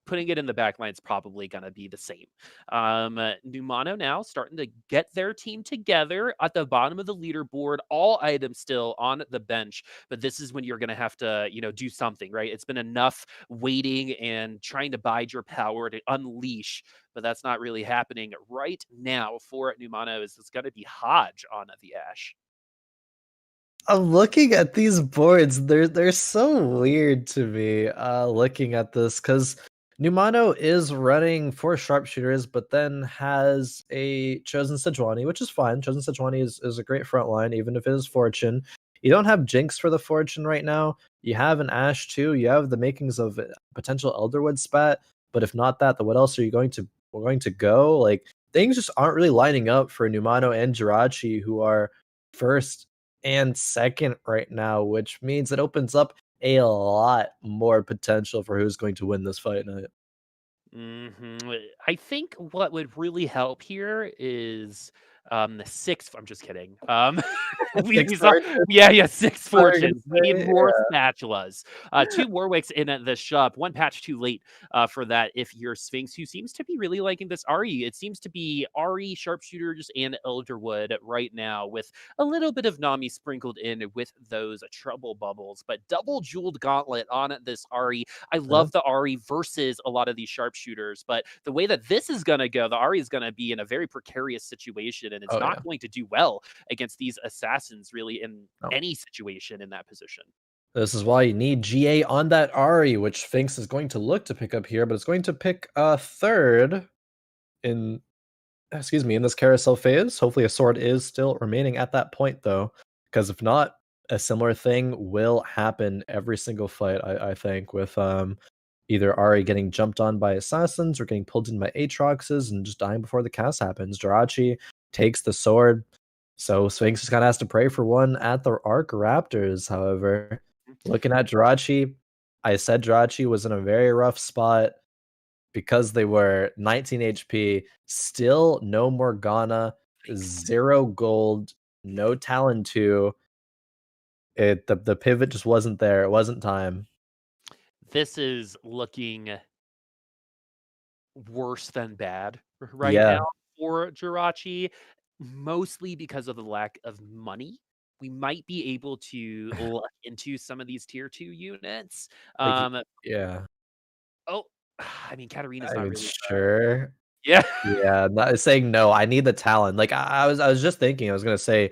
Putting it in the back line is probably going to be the same. Numano now starting to get their team together at the bottom of the leaderboard. All items still on the bench, but this is when you're going to have to, do something, right? It's been enough waiting and trying to bide your power to unleash, but that's not really happening right now for Numano. Is it's going to be Hodge on the Ash.
I'm looking at these boards. They're so weird to me. Looking at this because Numano is running 4 sharpshooters, but then has a chosen Sejuani, which is fine. Chosen Sejuani is a great front line, even if it is Fortune. You don't have Jinx for the Fortune right now. You have an Ashe too. You have the makings of a potential Elderwood spat. But if not that, then what else are you going to go? Like things just aren't really lining up for Numano and Jirachy, who are first and second right now, which means it opens up a lot more potential for who's going to win this fight night.
I think what would really help here is the six. I'm just kidding. We,
6
we saw,
fortune,
yeah, six
what are you
fortunes. We need
gonna say?
more spatulas. Two Warwicks in the shop. One patch too late for that. If you're Sphinx, who seems to be really liking this Ari, it seems to be Ari sharpshooters and Elderwood right now, with a little bit of Nami sprinkled in with those trouble bubbles. But double jeweled gauntlet on this Ari. I
Yeah.
love the Ari versus a lot of these sharpshooters, but the way that this is going to go, the Ari is going to be in a very precarious situation, and it's
Oh
not
yeah.
going to do well against these assassins really in
No.
any situation in that position.
This is why you need GA on that Ari, which Sphinx is going to look to pick up here, but it's going to pick a third in in this carousel phase. Hopefully a sword is still remaining at that point though, because if not, a similar thing will happen every single fight, I think, with either Ari getting jumped on by assassins or getting pulled in by Aatroxes and just dying before the cast happens. Jirachy takes the sword, so Sphinx just kind of has to pray for one at the Arc Raptors. However, looking at Jirachy, I said Jirachy was in a very rough spot because they were 19 HP, still no Morgana, 0 gold, no Talon 2. The pivot just wasn't there. It wasn't time.
This is looking worse than bad right
Yeah,
now for Jirachi, mostly because of the lack of money. We might be able to look into some of these tier 2 units.
like
Um,
yeah.
oh, I mean, Katarina's
I
not
mean,
really
sure.
yeah.
Yeah, not saying no. I need the Talon. Like I was just thinking. I was gonna say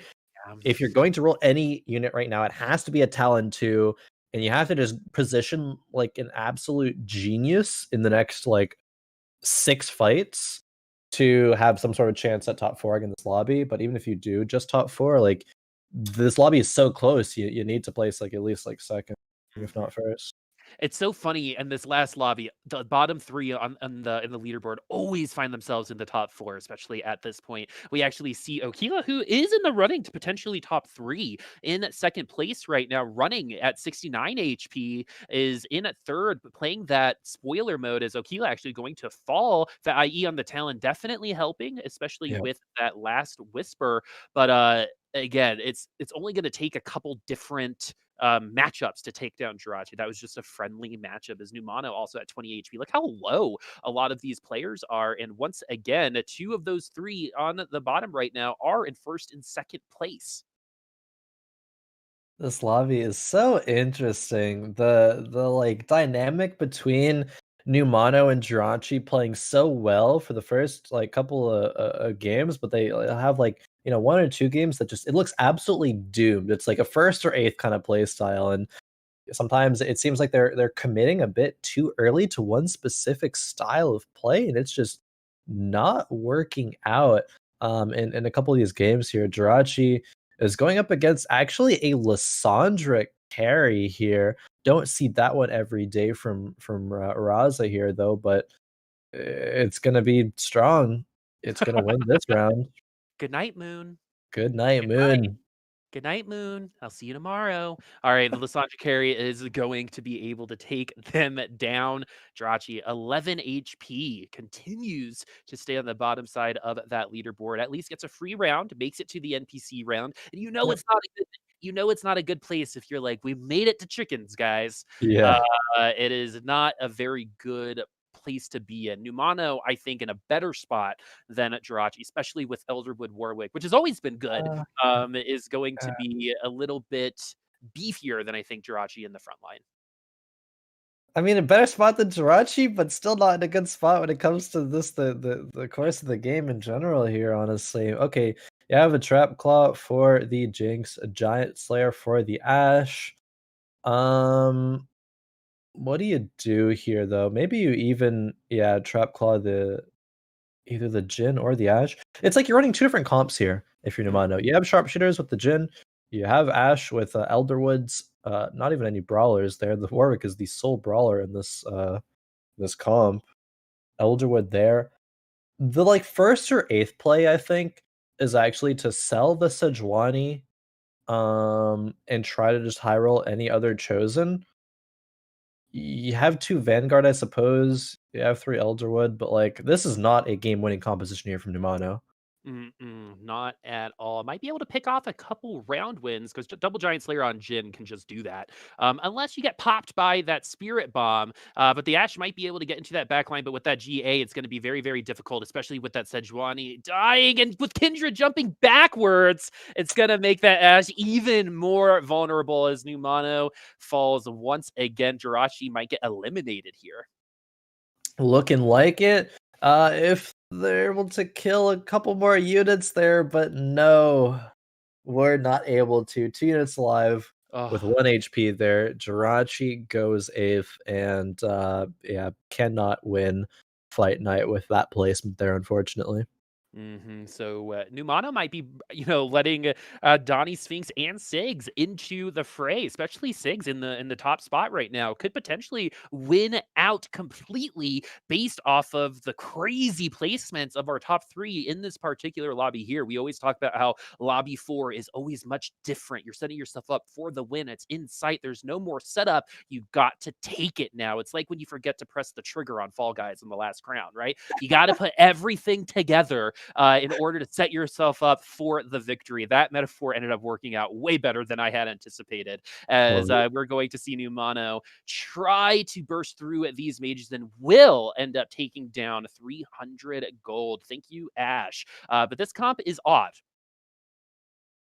if you're going to roll any unit right now, it has to be a Talon 2, and you have to just position like an absolute genius in the next like 6 fights to have some sort of chance at top 4 in this lobby. But even if you do just top 4, like this lobby is so close, you need to place like at least like second, if
Mhm.
not first.
It's so funny in this last lobby, the bottom 3 on the in the leaderboard always find themselves in the top 4, especially at this point. We actually see Okila, who is in the running to potentially top 3, in second place right now, running at 69 HP, is in at third, but playing that spoiler mode. Is Okila actually going to fall? The IE on the Talon definitely helping, especially
Yeah.
with that last whisper. But again, it's only going to take a couple different matchups to take down Jirachy. That was just a friendly matchup as Numano also at 20 HP. Look how low a lot of these players are. And once again, 2 of those 3 on the bottom right now are in first and second place.
This lobby is so interesting. The like dynamic between Numano and Jirachy playing so well for the first like couple of games, but they have like 1 or 2 games that just it looks absolutely doomed. It's like a first or eighth kind of play style, and sometimes it seems like they're committing a bit too early to one specific style of play, and it's just not working out. In a couple of these games here, Jirachy is going up against actually a Lissandra carry here. Don't see that one every day from Raza here though, but it's gonna be strong. It's gonna win this round.
Good night, Moon.
Good night,
Good night.
Moon.
Good night, Moon. I'll see you tomorrow. All right, the Lysandra carry is going to be able to take them down. Jirachy, 11 HP, continues to stay on the bottom side of that leaderboard. At least gets a free round, makes it to the NPC round, and
Yep.
it's not a good place if you're like, we made it to chickens, guys. Uh,
Yeah.
it is not a very good place to be in. Numano, I think, in a better spot than Jirachy, especially with Elderwood Warwick, which has always been good,
Uh,
is going to
uh,
be a little bit beefier than I think Jirachy in the front line.
I mean, a better spot than Jirachy, but still not in a good spot when it comes to this the course of the game in general here, honestly. Okay, You have a Trap Claw for the Jinx, a Giant Slayer for the Ashe. What do you do here, though? Maybe you even, yeah, Trap Claw either the Jhin or the Ashe. It's like you're running two different comps here if you're Numano.
Mhm.
You have Sharpshooters with the Jhin, you have Ashe with Elderwoods, not even any brawlers there. The Warwick is the sole brawler in this comp. Elderwood there. The like first or eighth play, I think, is actually to sell the Sejuani, and try to just high roll any other chosen. You have 2 Vanguard, I suppose. You have 3 Elderwood, but, like, this is not a game-winning composition here from Numano.
Not at all. Might be able to pick off a couple round wins because double giant slayer on Jin can just do that. Unless you get popped by that spirit bomb. But the Ashe might be able to get into that backline. But with that GA, it's going to be very, very difficult, especially with that Sejuani dying and with Kindred jumping backwards. It's going to make that Ashe even more vulnerable as Numano falls once again. Jirachy might get eliminated here.
Looking like it. If they're able to kill a couple more units there, but no, we're not able to. 2 units alive with
Oh.
1 HP there. Jirachy goes 8th and, yeah, cannot win Fight Night with that placement there, unfortunately.
So Numano might be, letting Donnie, Sphinx, and Seigs into the fray, especially Seigs in the top spot right now. Could potentially win out completely based off of the crazy placements of our top 3 in this particular lobby here. We always talk about how lobby 4 is always much different. You're setting yourself up for the win. It's in sight. There's no more setup. You got to take it now. It's like when you forget to press the trigger on Fall Guys in the last crown, right? You got to put everything together in order to set yourself up for the victory. That metaphor ended up working out way better than I had anticipated, as
Well,
we're going to see Numano try to burst through these mages and will end up taking down 300 gold. Thank you, Ashe. But this comp is odd.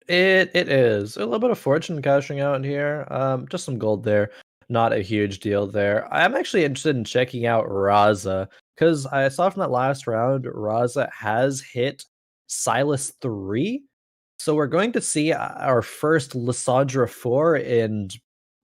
it is. A little bit of fortune cashing out here. Just some gold there. Not a huge deal there. I'm actually interested in checking out Raza because I saw from that last round, Raza has hit Silas 3. So we're going to see our first Lissandra 4 in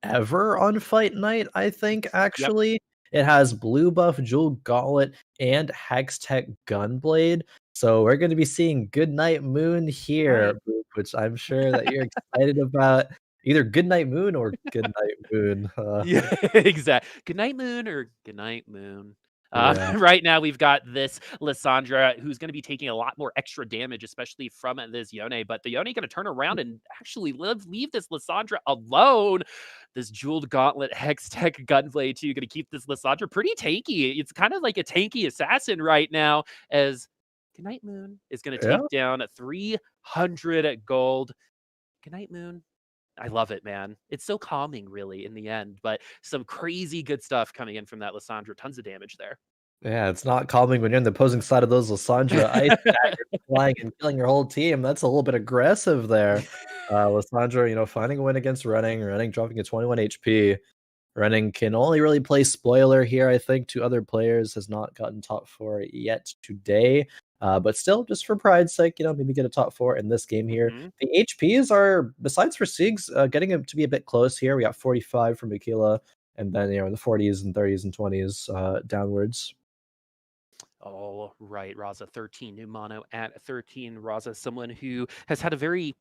ever on Fight Night, I think,
Yep.
actually. It has blue buff, Jewel Gauntlet, and Hextech Gunblade. So we're going to be seeing Goodnight Moon
Right.
here, Boop, which I'm sure that you're excited about. Either Goodnight Moon or Goodnight Moon.
Yeah, exactly. Good night, moon, or good night, moon.
Yeah.
Right now, we've got this Lissandra who's going to be taking a lot more extra damage, especially from this Yone. But the Yone going to turn around and actually leave this Lissandra alone. This jeweled gauntlet hex tech gunblade too, going to keep this Lissandra pretty tanky. It's kind of like a tanky assassin right now, as Goodnight Moon is going to
Yeah.
take down 300 gold. Goodnight Moon. I love it, man. It's so calming, really, in the end. But some crazy good stuff coming in from that Lissandra. Tons of damage there.
Yeah, it's not calming when you're on the opposing side of those Lissandra ice daggers flying and killing your whole team. That's a little bit aggressive there. Lissandra, finding a win against Running, Running dropping to 21 HP. Running can only really play spoiler here, I think, to other players, has not gotten top 4 yet today. But still, just for pride's sake, maybe get a top 4 in this game here.
Mhm.
The HPs are, besides for Seigs, getting him to be a bit close here. We got 45 from Okila, and then, in the 40s and 30s and 20s downwards.
All right, Raza 13, new mono at 13. Raza, someone who has had a very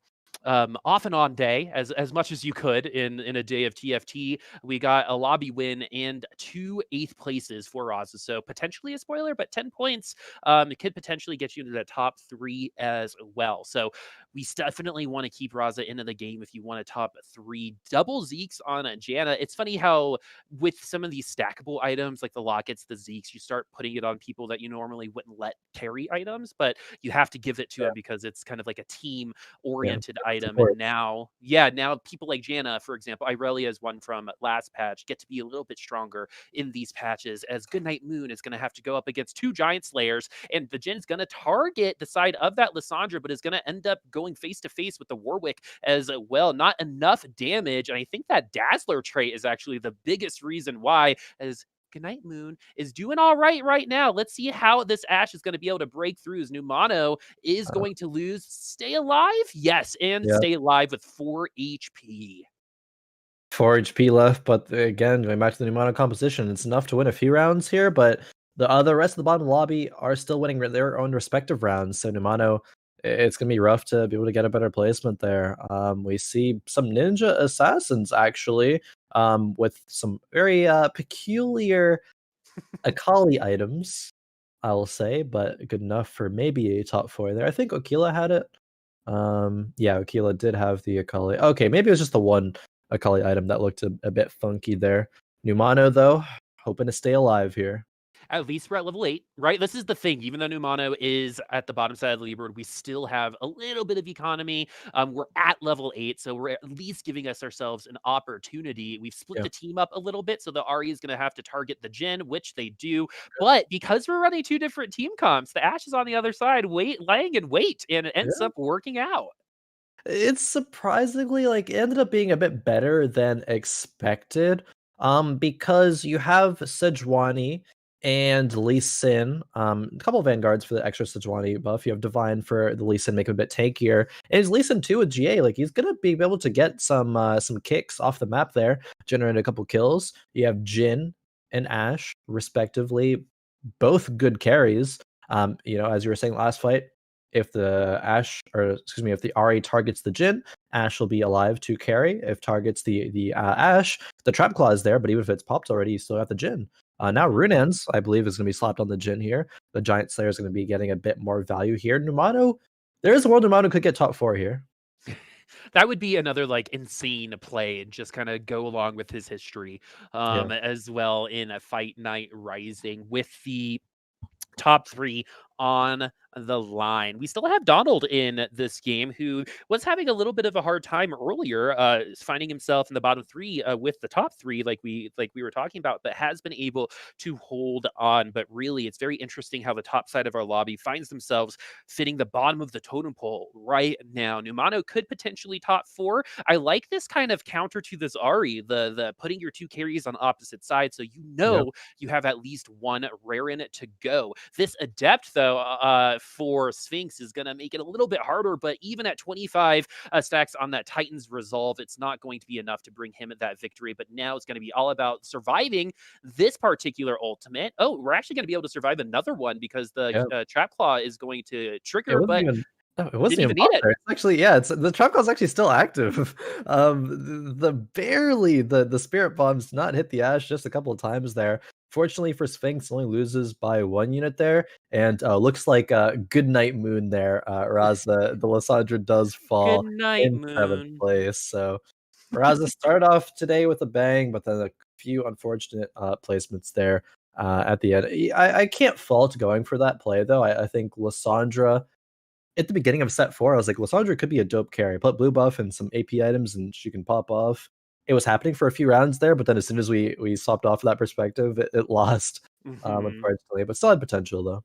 off and on day, as much as you could in a day of TFT. We got a lobby win and 2 8th places for Raza, so potentially a spoiler, but 10 points it could potentially get you into the top 3 as well. So we definitely want to keep Raza into the game if you want a top 3. Double Zeeks on Janna. It's funny how with some of these stackable items like the lockets, the Zeeks, you start putting it on people that you normally wouldn't let carry items, but you have to give it to
Yeah,
them because it's kind of like a team
yeah,
oriented item.
support.
And now people like Janna, for example, Irelia is one from last patch, get to be a little bit stronger in these patches, as Goodnight Moon is going to have to go up against 2 Giant Slayers, and the Jin's going to target the side of that Lissandra, but is going to end up going face to face with the Warwick as well. Not enough damage, and I think that Dazzler trait is actually the biggest reason why, as Goodnight Moon is doing all right now. Let's see how this Ashe is going to be able to break through as Numano is
Uh,
going to lose. Stay alive? Yes, and
yeah.
stay alive with 4 HP.
4 HP left, but again, going back to the Numano composition, it's enough to win a few rounds here, but the other rest of the bottom lobby are still winning their own respective rounds. So Numano, it's gonna be rough to be able to get a better placement there. We see some ninja assassins actually, with some very peculiar Akali items, I will say, but good enough for maybe a top 4 there. I think Okila had it. Yeah, Okila did have the Akali. Okay, maybe it was just the one Akali item that looked a bit funky there. Numano, though, hoping to stay alive here.
At least we're at level 8, right? This is the thing. Even though Numano is at the bottom side of the leaderboard, we still have a little bit of economy. We're at level 8, so we're at least giving ourselves an opportunity. We've split
Yeah.
the team up a little bit, so the Ari is going to have to target the Jin, which they do. But because we're running 2 different team comps, the Ashe is on the other side, laying in wait, and it ends
Yeah.
up working out.
It's surprisingly, like, it ended up being a bit better than expected, because you have Sejuani and Lee Sin, a couple of Vanguards for the extra Sejuani buff. You have Divine for the Lee Sin, make him a bit tankier, and his Lee Sin too with GA, like, he's gonna be able to get some kicks off the map there, generate a couple kills. You have Jin and Ashe, respectively, both good carries. As you were saying last fight, if the if the Ari targets the Jin, Ashe will be alive to carry. If targets the Ashe, the Trap Claw is there, but even if it's popped already, you still have the Jin. Now
Mhm.
Runaan's, I believe, is going to be slapped on the Jin here. The Giant Slayer is going to be getting a bit more value here. Numano, there is a world Numano could get top 4 here.
That would be another like insane play and just kind of go along with his history
Yeah.
as well in a Fight Night Rising with the top 3 on the line. We still have Donald in this game, who was having a little bit of a hard time earlier, finding himself in the bottom 3 with the top 3, like we were talking about, but has been able to hold on. But really, it's very interesting how the top side of our lobby finds themselves fitting the bottom of the totem pole right now. Numano could potentially top 4. I like this kind of counter to this Ari, the putting your 2 carries on opposite sides, so
Yep.
you have at least one rare in it to go. This adept, though, for Sphinx is going to make it a little bit harder, but even at 25 stacks on that Titan's Resolve, it's not going to be enough to bring him that victory. But now it's going to be all about surviving this particular ultimate. Oh, we're actually going to be able to survive another one because the
Yeah.
Trap Claw is going to
It
trigger,
wasn't
but
even no, it wasn't
didn't
even
even need
popped
it.
there. It's actually, yeah, it's the trap is actually still active. The spirit bombs did not hit the Ashe just a couple of times there. Fortunately for Sphinx, only loses by 1 unit there, and looks like a good night moon there. Raz, the Lysandra does
Good
fall
night,
in 7th
Moon.
place. So Raza started off today with a bang, but then a few unfortunate placements there at the end. I can't fault going for that play though. I think Lysandra at the beginning of set 4, I was like, Lysandra could be a dope carry. Put blue buff and some AP items, and she can pop off. It was happening for a few rounds there, but then as soon as we swapped off that perspective, it lost,
Mhm.
unfortunately, but still had potential though.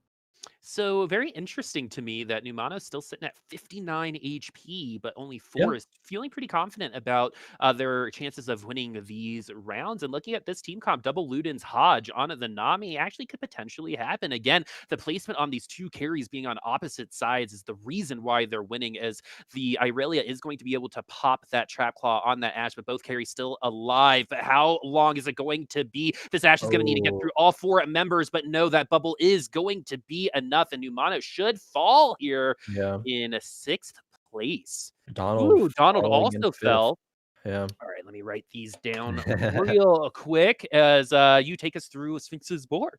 So very interesting to me that Numano's still sitting at 59 HP, but only
Yeah.
4 is feeling pretty confident about their chances of winning these rounds. And looking at this team comp, double Luden's Hodge on the Nami actually could potentially happen. Again, the placement on these 2 carries being on opposite sides is the reason why they're winning, as the Irelia is going to be able to pop that Trap Claw on that Ashe, but both carries still alive. But how long is it going to be? This Ashe is going to need to get
Oh,
through all 4 members, but no, that bubble is going to be enough, and Numano should fall here
yeah.
in a 6th place.
Donald
Ooh, Donald
falling in
also
5th.
fell.
Yeah.
All right, let me write these down real quick as you take us through Sphinx's board.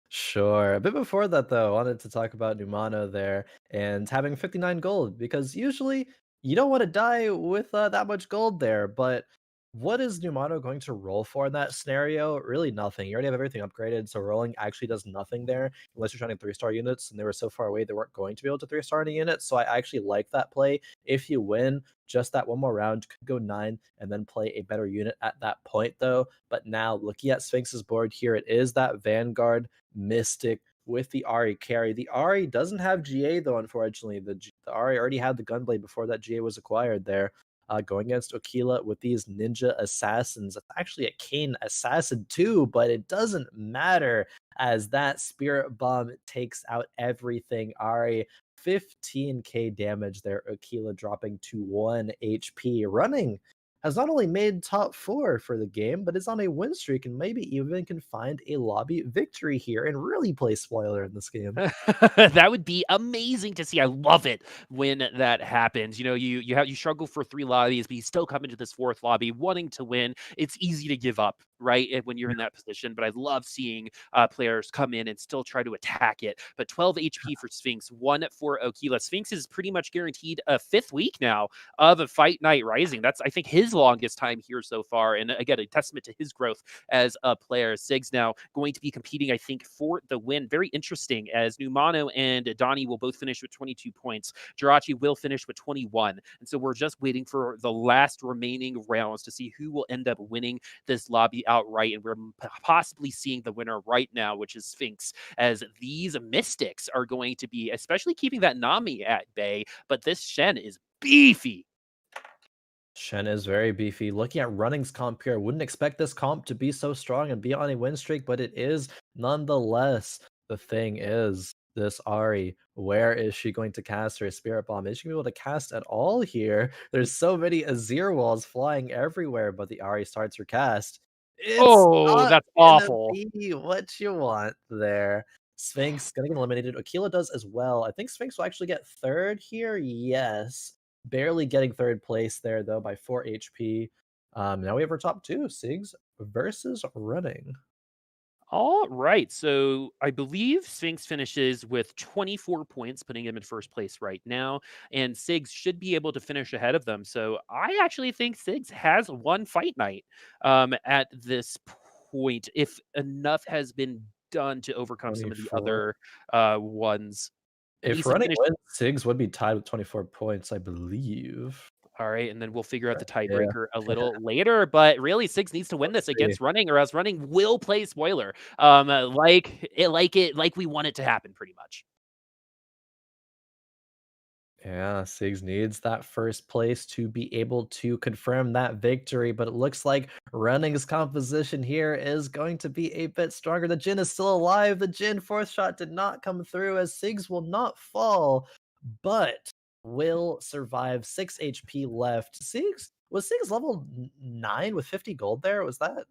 Sure. A bit before that, though, I wanted to talk about Numano there and having 59 gold, because usually you don't want to die with that much gold there. But what is Numano going to roll for in that scenario? Really nothing. You already have everything upgraded, so rolling actually does nothing there unless you're trying to 3-star units, and they were so far away they weren't going to be able to 3-star any unit. So I actually like that play. If you win, just that one more round could go 9 and then play a better unit at that point, though. But now looking at Sphinx's board here, it is that Vanguard Mystic with the Ari carry. The Ari doesn't have GA though, unfortunately. The Ari already had the Gunblade before that GA was acquired there. going against Okila with these ninja assassins. It's actually a Kane assassin too, but it doesn't matter as that spirit bomb takes out everything. Ari, 15k damage there. Okila dropping to 1 HP. Running has not only made top 4 for the game, but is on a win streak and maybe even can find a lobby victory here and really play spoiler in this game.
That would be amazing to see. I love it when that happens. You know, you struggle for 3 lobbies, but you still come into this 4th lobby wanting to win. It's easy to give up, right? When you're in that position, but I love seeing players come in and still try to attack it. But 12 HP for Sphinx, 1 for Okila. Sphinx is pretty much guaranteed a 5th week now of a Fight Night Rising. That's, I think, his longest time here so far. And again, a testament to his growth as a player. Seigs now going to be competing, I think, for the win. Very interesting as Numano and Donnie will both finish with 22 points. Jirachy will finish with 21. And so we're just waiting for the last remaining rounds to see who will end up winning this lobby outright. And we're possibly seeing the winner right now, which is Sphinx, as these Mystics are going to be, especially keeping that Nami at bay. But this Shen is beefy.
Shen is very beefy. Looking at Running's comp here, wouldn't expect this comp to be so strong and be on a win streak, but it is nonetheless. The thing is, this Ari, where is she going to cast her Spirit Bomb? Is she going to be able to cast at all here? There's so many Azir walls flying everywhere, but the Ari starts her cast. It's
Oh,
not
that's
gonna
awful.
be what you want there. Sphinx gonna get eliminated. Okila does as well. I think Sphinx will actually get 3rd here. Yes. Barely getting 3rd place there, though, by 4 HP. Now we have our top 2, Seigs versus Running.
All right. So I believe Sphinx finishes with 24 points, putting him in 1st place right now. And Seigs should be able to finish ahead of them. So I actually think Seigs has won Fight Night at this point, if enough has been done to overcome some of the
24.
other ones. He
If
needs to
Running
finish.
wins, Seigs would be tied with 24 points, I believe.
All right, and then we'll figure out the
Yeah,
tiebreaker a little later. But really, Six needs to win
let's
this
see.
against Running, or else Running will play spoiler. Like we want it to happen, pretty much.
Yeah, Seigs needs that 1st place to be able to confirm that victory, but it looks like Running's composition here is going to be a bit stronger. The Jhin is still alive. The Jhin 4th shot did not come through as Seigs will not fall, but will survive. 6 HP left. Was Seigs level 9 with 50 gold there? Was that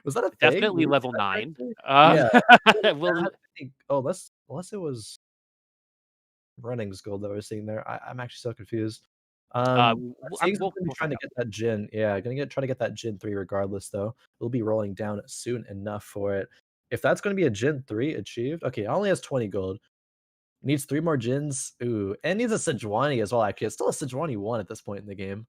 was that a thing? Did
Definitely
we see
level
that
9.
correctly? Yeah.
Will
Oh, unless it was Running's gold that we're seeing there. I'm actually so confused. Seigs is gonna be
we'll
trying
find
to
out.
get that Jhin. Yeah, try to get that Jhin 3 regardless, though. We'll be rolling down soon enough for it. If that's gonna be a Jhin 3 achieved, okay, it only has 20 gold. Needs 3 more Jhins. Ooh, and needs a Sejuani as well, actually. It's still a Sejuani 1 at this point in the game.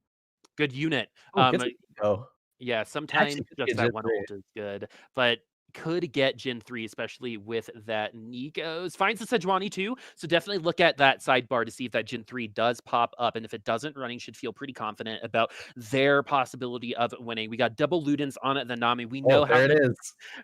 Good unit.
Oh, gets a Nico.
Yeah,
Actually
sometimes
could be a
just
Jhin
that one
3.
ult is good, but could get Gen 3, especially with that Nikos. Finds the Sejuani too, so definitely look at that sidebar to see if that Gen 3 does pop up, and if it doesn't, Running should feel pretty confident about their possibility of winning. We got double Ludens on the Nami.
Oh, there it is.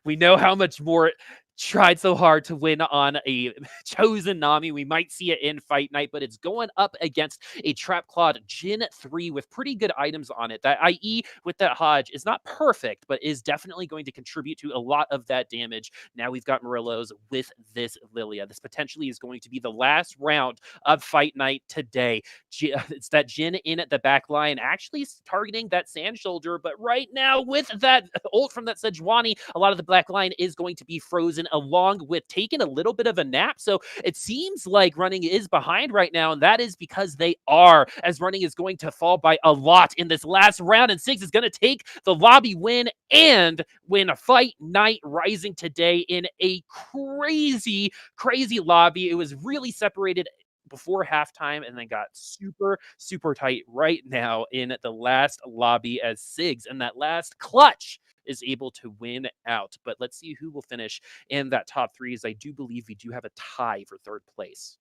We know how much more tried so hard to win on a chosen Nami. We might see it in Fight Night, but it's going up against a Trap Clawed Jhin 3 with pretty good items on it. That IE with that Hodge is not perfect, but is definitely going to contribute to a lot of that damage. Now we've got Murillo's with this Lilia. This potentially is going to be the last round of Fight Night today. It's that Jhin in the back line, actually targeting that Sand Shoulder, but right now with that ult from that Sejuani, a lot of the back line is going to be frozen along with taking a little bit of a nap. So it seems like Running is behind right now, and that is because they are, as Running is going to fall by a lot in this last round, and Six is going to take the lobby win and win a Fight Night Rising today in a crazy, crazy lobby. It was really separated before halftime and then got super, super tight right now in the last lobby as Seigs and that last clutch is able to win out. But let's see who will finish in that top 3, as I do believe we do have a tie for 3rd place.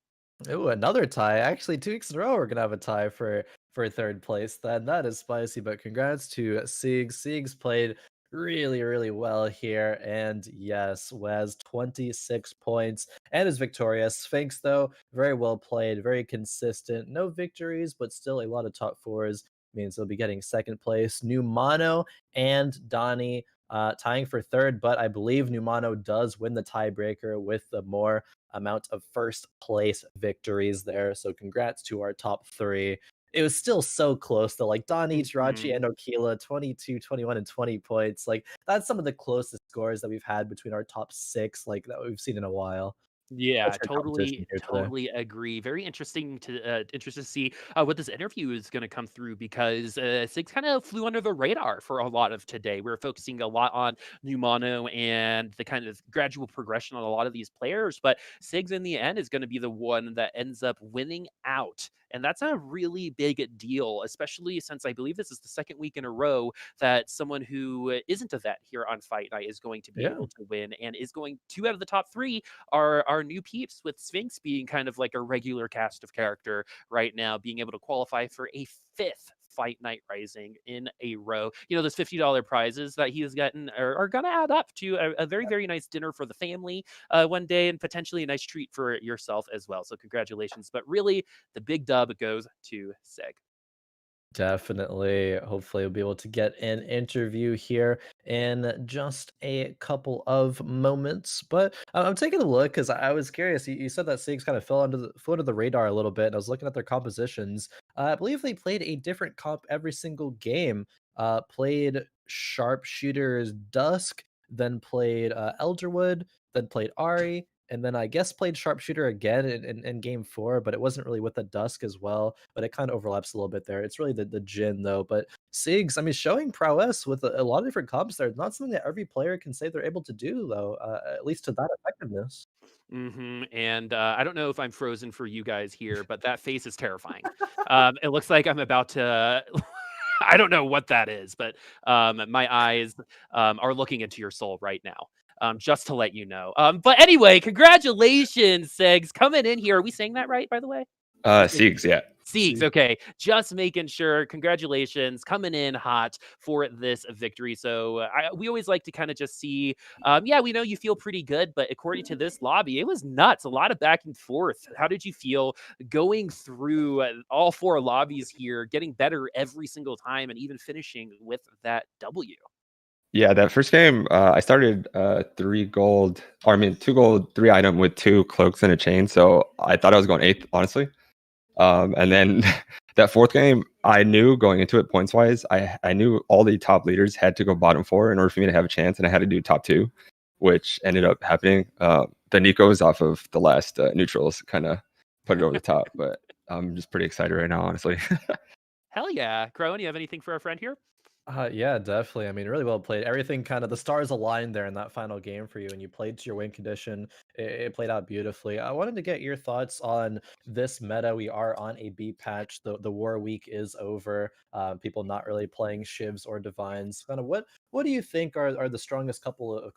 Ooh, another tie. Actually, 2 weeks in a row, we're gonna have a tie for 3rd place. Then that is spicy. But congrats to Seigs. Seigs played really, really well here, and yes, was 26 points and is victorious. Sphinx, though, very well played, very consistent. No victories, but still a lot of top 4s. means they'll be getting second place. Numano and Donnie tying for third, but I believe Numano does win the tiebreaker with the more amount of first place victories there. So congrats to our top three. It was still so close though. Like Donnie, Jirachy,
Mhm.
and Okila, 22, 21, and 20 points. Like that's some of the closest scores that we've had between our top six, like that we've seen in a while. Such
Yeah,
good competition
totally,
here today.
totally agree. Very interested to see what this interview is going to come through because Six kind of flew under the radar for a lot of today. We're focusing a lot on Numano and the kind of gradual progression on a lot of these players, but Sigs in the end is going to be the one that ends up winning out. And that's a really big deal, especially since I believe this is the second week in a row that someone who isn't a vet here on Fight Night is going to be
Yeah.
able to win and is going two out of the top three are new peeps, with Sphinx being kind of like a regular cast of character right now, being able to qualify for a fifth Fight Night Rising in a row. You know, those $50 prizes that he has gotten are going to add up to a very, very nice dinner for the family one day and potentially a nice treat for yourself as well. So, congratulations. But really, the big dub goes to Seg.
Definitely. Hopefully, we'll be able to get an interview here in just a couple of moments. But I'm taking a look because I was curious. You said that Seigs kind of flew under the radar a little bit, and I was looking at their compositions. I believe they played a different comp every single game. Played Sharpshooter's Dusk, then played Elderwood, then played Ari, and then I guess played Sharpshooter again in game four, but it wasn't really with the Dusk as well. But it kind of overlaps a little bit there. It's really the Jin though. But Seigs, I mean, showing prowess with a lot of different comps there. Not something that every player can say they're able to do though. At least to that effectiveness.
And I don't know if I'm frozen for you guys here, but that face is terrifying. It looks like I'm about to. I don't know what that is, but my eyes are looking into your soul right now. Just to let you know. But anyway, congratulations, Segs, coming in here. Are we saying that right, by the way? Just making
Siegs, yeah.
Seigs, okay. Just making sure. Congratulations, coming in hot for this victory. So we always like to kind of just see. Yeah, we know you feel pretty good, but according to this lobby, it was nuts. A lot of back and forth. How did you feel going through all four lobbies here, getting better every single time, and even finishing with that W?
Yeah, that first game, I started 3 gold, or I mean 2 gold, 3 item with 2 cloaks and a chain. So I thought I was going eighth, honestly. And then that fourth game, I knew going into it points wise, I knew all the top leaders had to go bottom four in order for me to have a chance, and I had to do top two, which ended up happening. The Nico's off of the last neutrals kind of put it over the top, but I'm just pretty excited right now, honestly.
Hell yeah. Khroen, you have anything for our friend here?
Yeah, definitely. I mean, really well played. Everything kind of the stars aligned there in that final game for you, and you played to your win condition. It played out beautifully. I wanted to get your thoughts on this meta. We are on a B patch. The war week is over. People not really playing shivs or divines. Kind of what do you think are the strongest couple of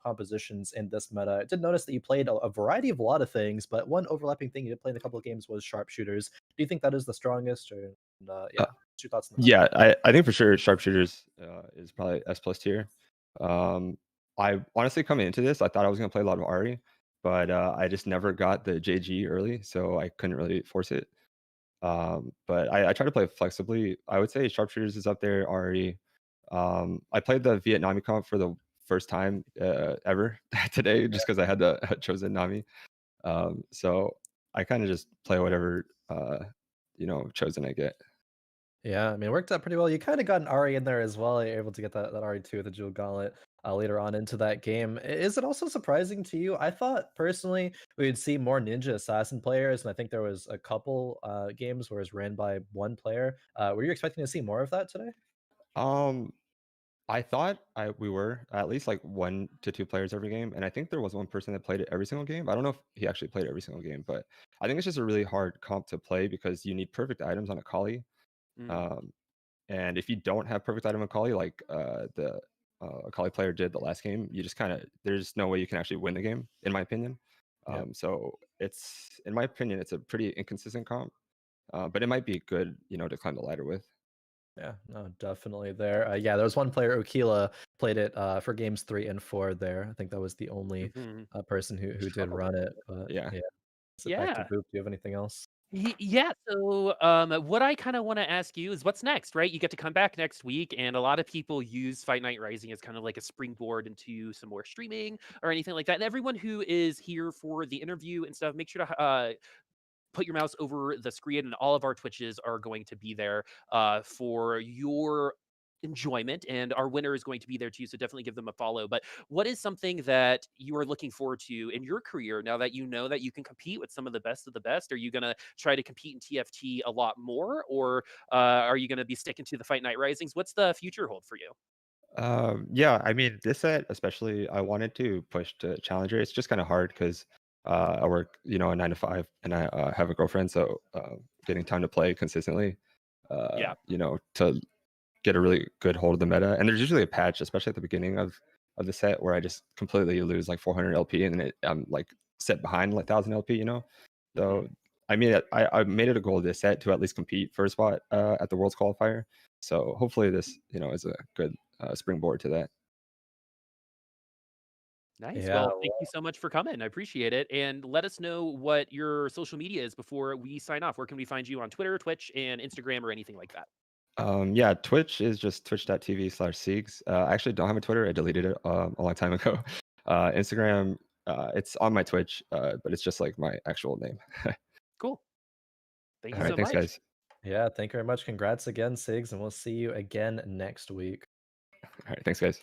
compositions in this meta? I did notice that you played a variety of a lot of things, but one overlapping thing you did play in a couple of games was sharpshooters. Do you think that is the strongest? Or yeah, what's your thoughts on that?
Yeah, I think for sure sharpshooters is probably S plus tier. Um, I honestly coming into this, I thought I was gonna play a lot of Ari, but I just never got the JG early, so I couldn't really force it. But I try to play flexibly. I would say sharpshooters is up there. Ari. I played the Vietnamese comp for the first time ever today, just because I had the chosen Nami. So I kind of just play whatever chosen I get.
Yeah, I mean, it worked out pretty well. You kind of got an Ari in there as well. You're able to get that Ari 2 with the Jewel Gauntlet later on into that game. Is it also surprising to you? I thought personally we would see more Ninja Assassin players, and I think there was a couple games where it was ran by one player. Were you expecting to see more of that today?
Um, I thought we were at least like 1 to 2 players every game, and I think there was one person that played it every single game. I don't know if he actually played every single game, but I think it's just a really hard comp to play because you need perfect items on a collie.
Mm,
Um, and if you don't have perfect item on collie, like the collie player did the last game, you just kind of there's no way you can actually win the game, in my opinion.
Yep.
So it's in my opinion, it's a pretty inconsistent comp, but it might be good, to climb the ladder with.
Yeah, no, definitely there. Yeah, there was one player, Okila, played it for games 3 and 4 there. I think that was the only
mhm.
person who did run it. But
Yeah.
yeah, so back to
Yeah.
Boop. Do you have anything else?
Yeah. So, what I kind of want to ask you is what's next, right? You get to come back next week, and a lot of people use Fight Night Rising as kind of like a springboard into some more streaming or anything like that. And everyone who is here for the interview and stuff, make sure to put your mouse over the screen, and all of our Twitches are going to be there for your enjoyment, and our winner is going to be there too, so definitely give them a follow. But what is something that you are looking forward to in your career now that you know that you can compete with some of the best? Are you going to try to compete in TFT a lot more, or are you going to be sticking to the Fight Night Risings? What's the future hold for you?
Yeah, I mean, this set especially, I wanted to push to Challenger. It's just kind of hard because I work, a 9 to 5, and I have a girlfriend, so getting time to play consistently,
Yeah.
to get a really good hold of the meta. And there's usually a patch, especially at the beginning of the set, where I just completely lose like 400 LP, and then I'm like set behind like 1,000 LP.
Hmm.
So I mean, I made it a goal this set to at least compete for a spot at the Worlds qualifier. So hopefully this, is a good springboard to that.
Nice.
Yeah,
Well, thank you so much for coming. I appreciate it. And let us know what your social media is before we sign off. Where can we find you on Twitter, Twitch, and Instagram, or anything like that?
Yeah, Twitch is just twitch.tv/Seigs. I actually don't have a Twitter. I deleted it a long time ago. Instagram, it's on my Twitch, but it's just like my actual name.
Cool. Thank
All
you
right,
so
thanks,
much.
guys.
yeah. Thank you very much. Congrats again, Sigs, and we'll see you again next week.
All right, thanks, guys.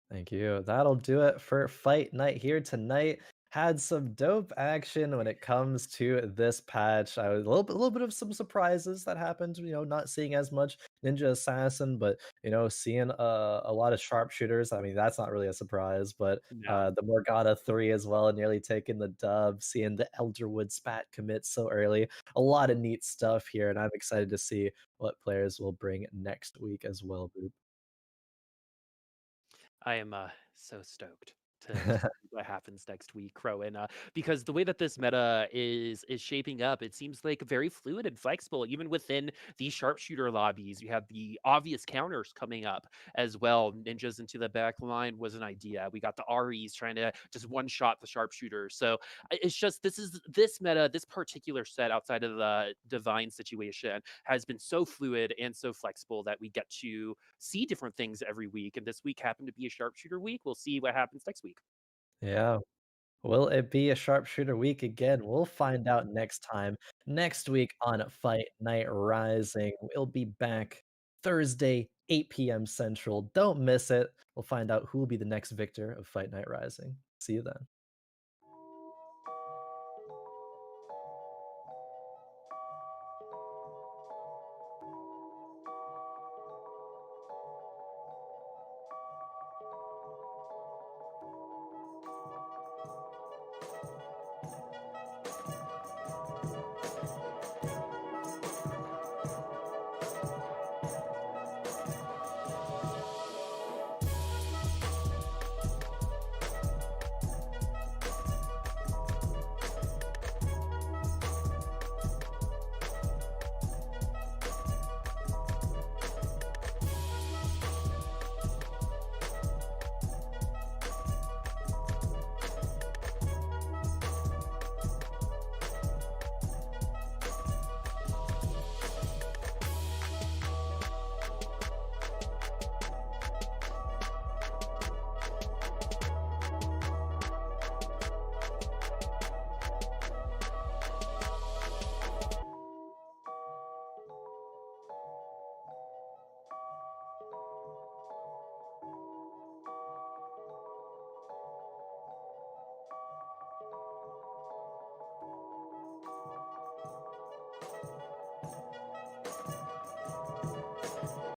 Thank you. That'll do it for Fight Night here tonight. Had some dope action when it comes to this patch. I was a little bit of some surprises that happened. Not seeing as much Ninja Assassin, but seeing a lot of sharpshooters. I mean, that's not really a surprise, but
No.
the Morgana 3 as well, nearly taking the dub. Seeing the Elderwood spat commit so early. A lot of neat stuff here, and I'm excited to see what players will bring next week as well.
I am so stoked to see what happens next week, Khroen, because the way that this meta is shaping up, it seems like very fluid and flexible. Even within these sharpshooter lobbies, you have the obvious counters coming up as well. Ninjas into the back line was an idea. We got the REs trying to just one shot the sharpshooter. So it's just this meta, this particular set outside of the divine situation has been so fluid and so flexible that we get to see different things every week. And this week happened to be a sharpshooter week. We'll see what happens next week.
Yeah. Will it be a sharpshooter week again? We'll find out next time. Next week on Fight Night Rising, we'll be back Thursday, 8 p.m. Central. Don't miss it. We'll find out who will be the next victor of Fight Night Rising. See you then.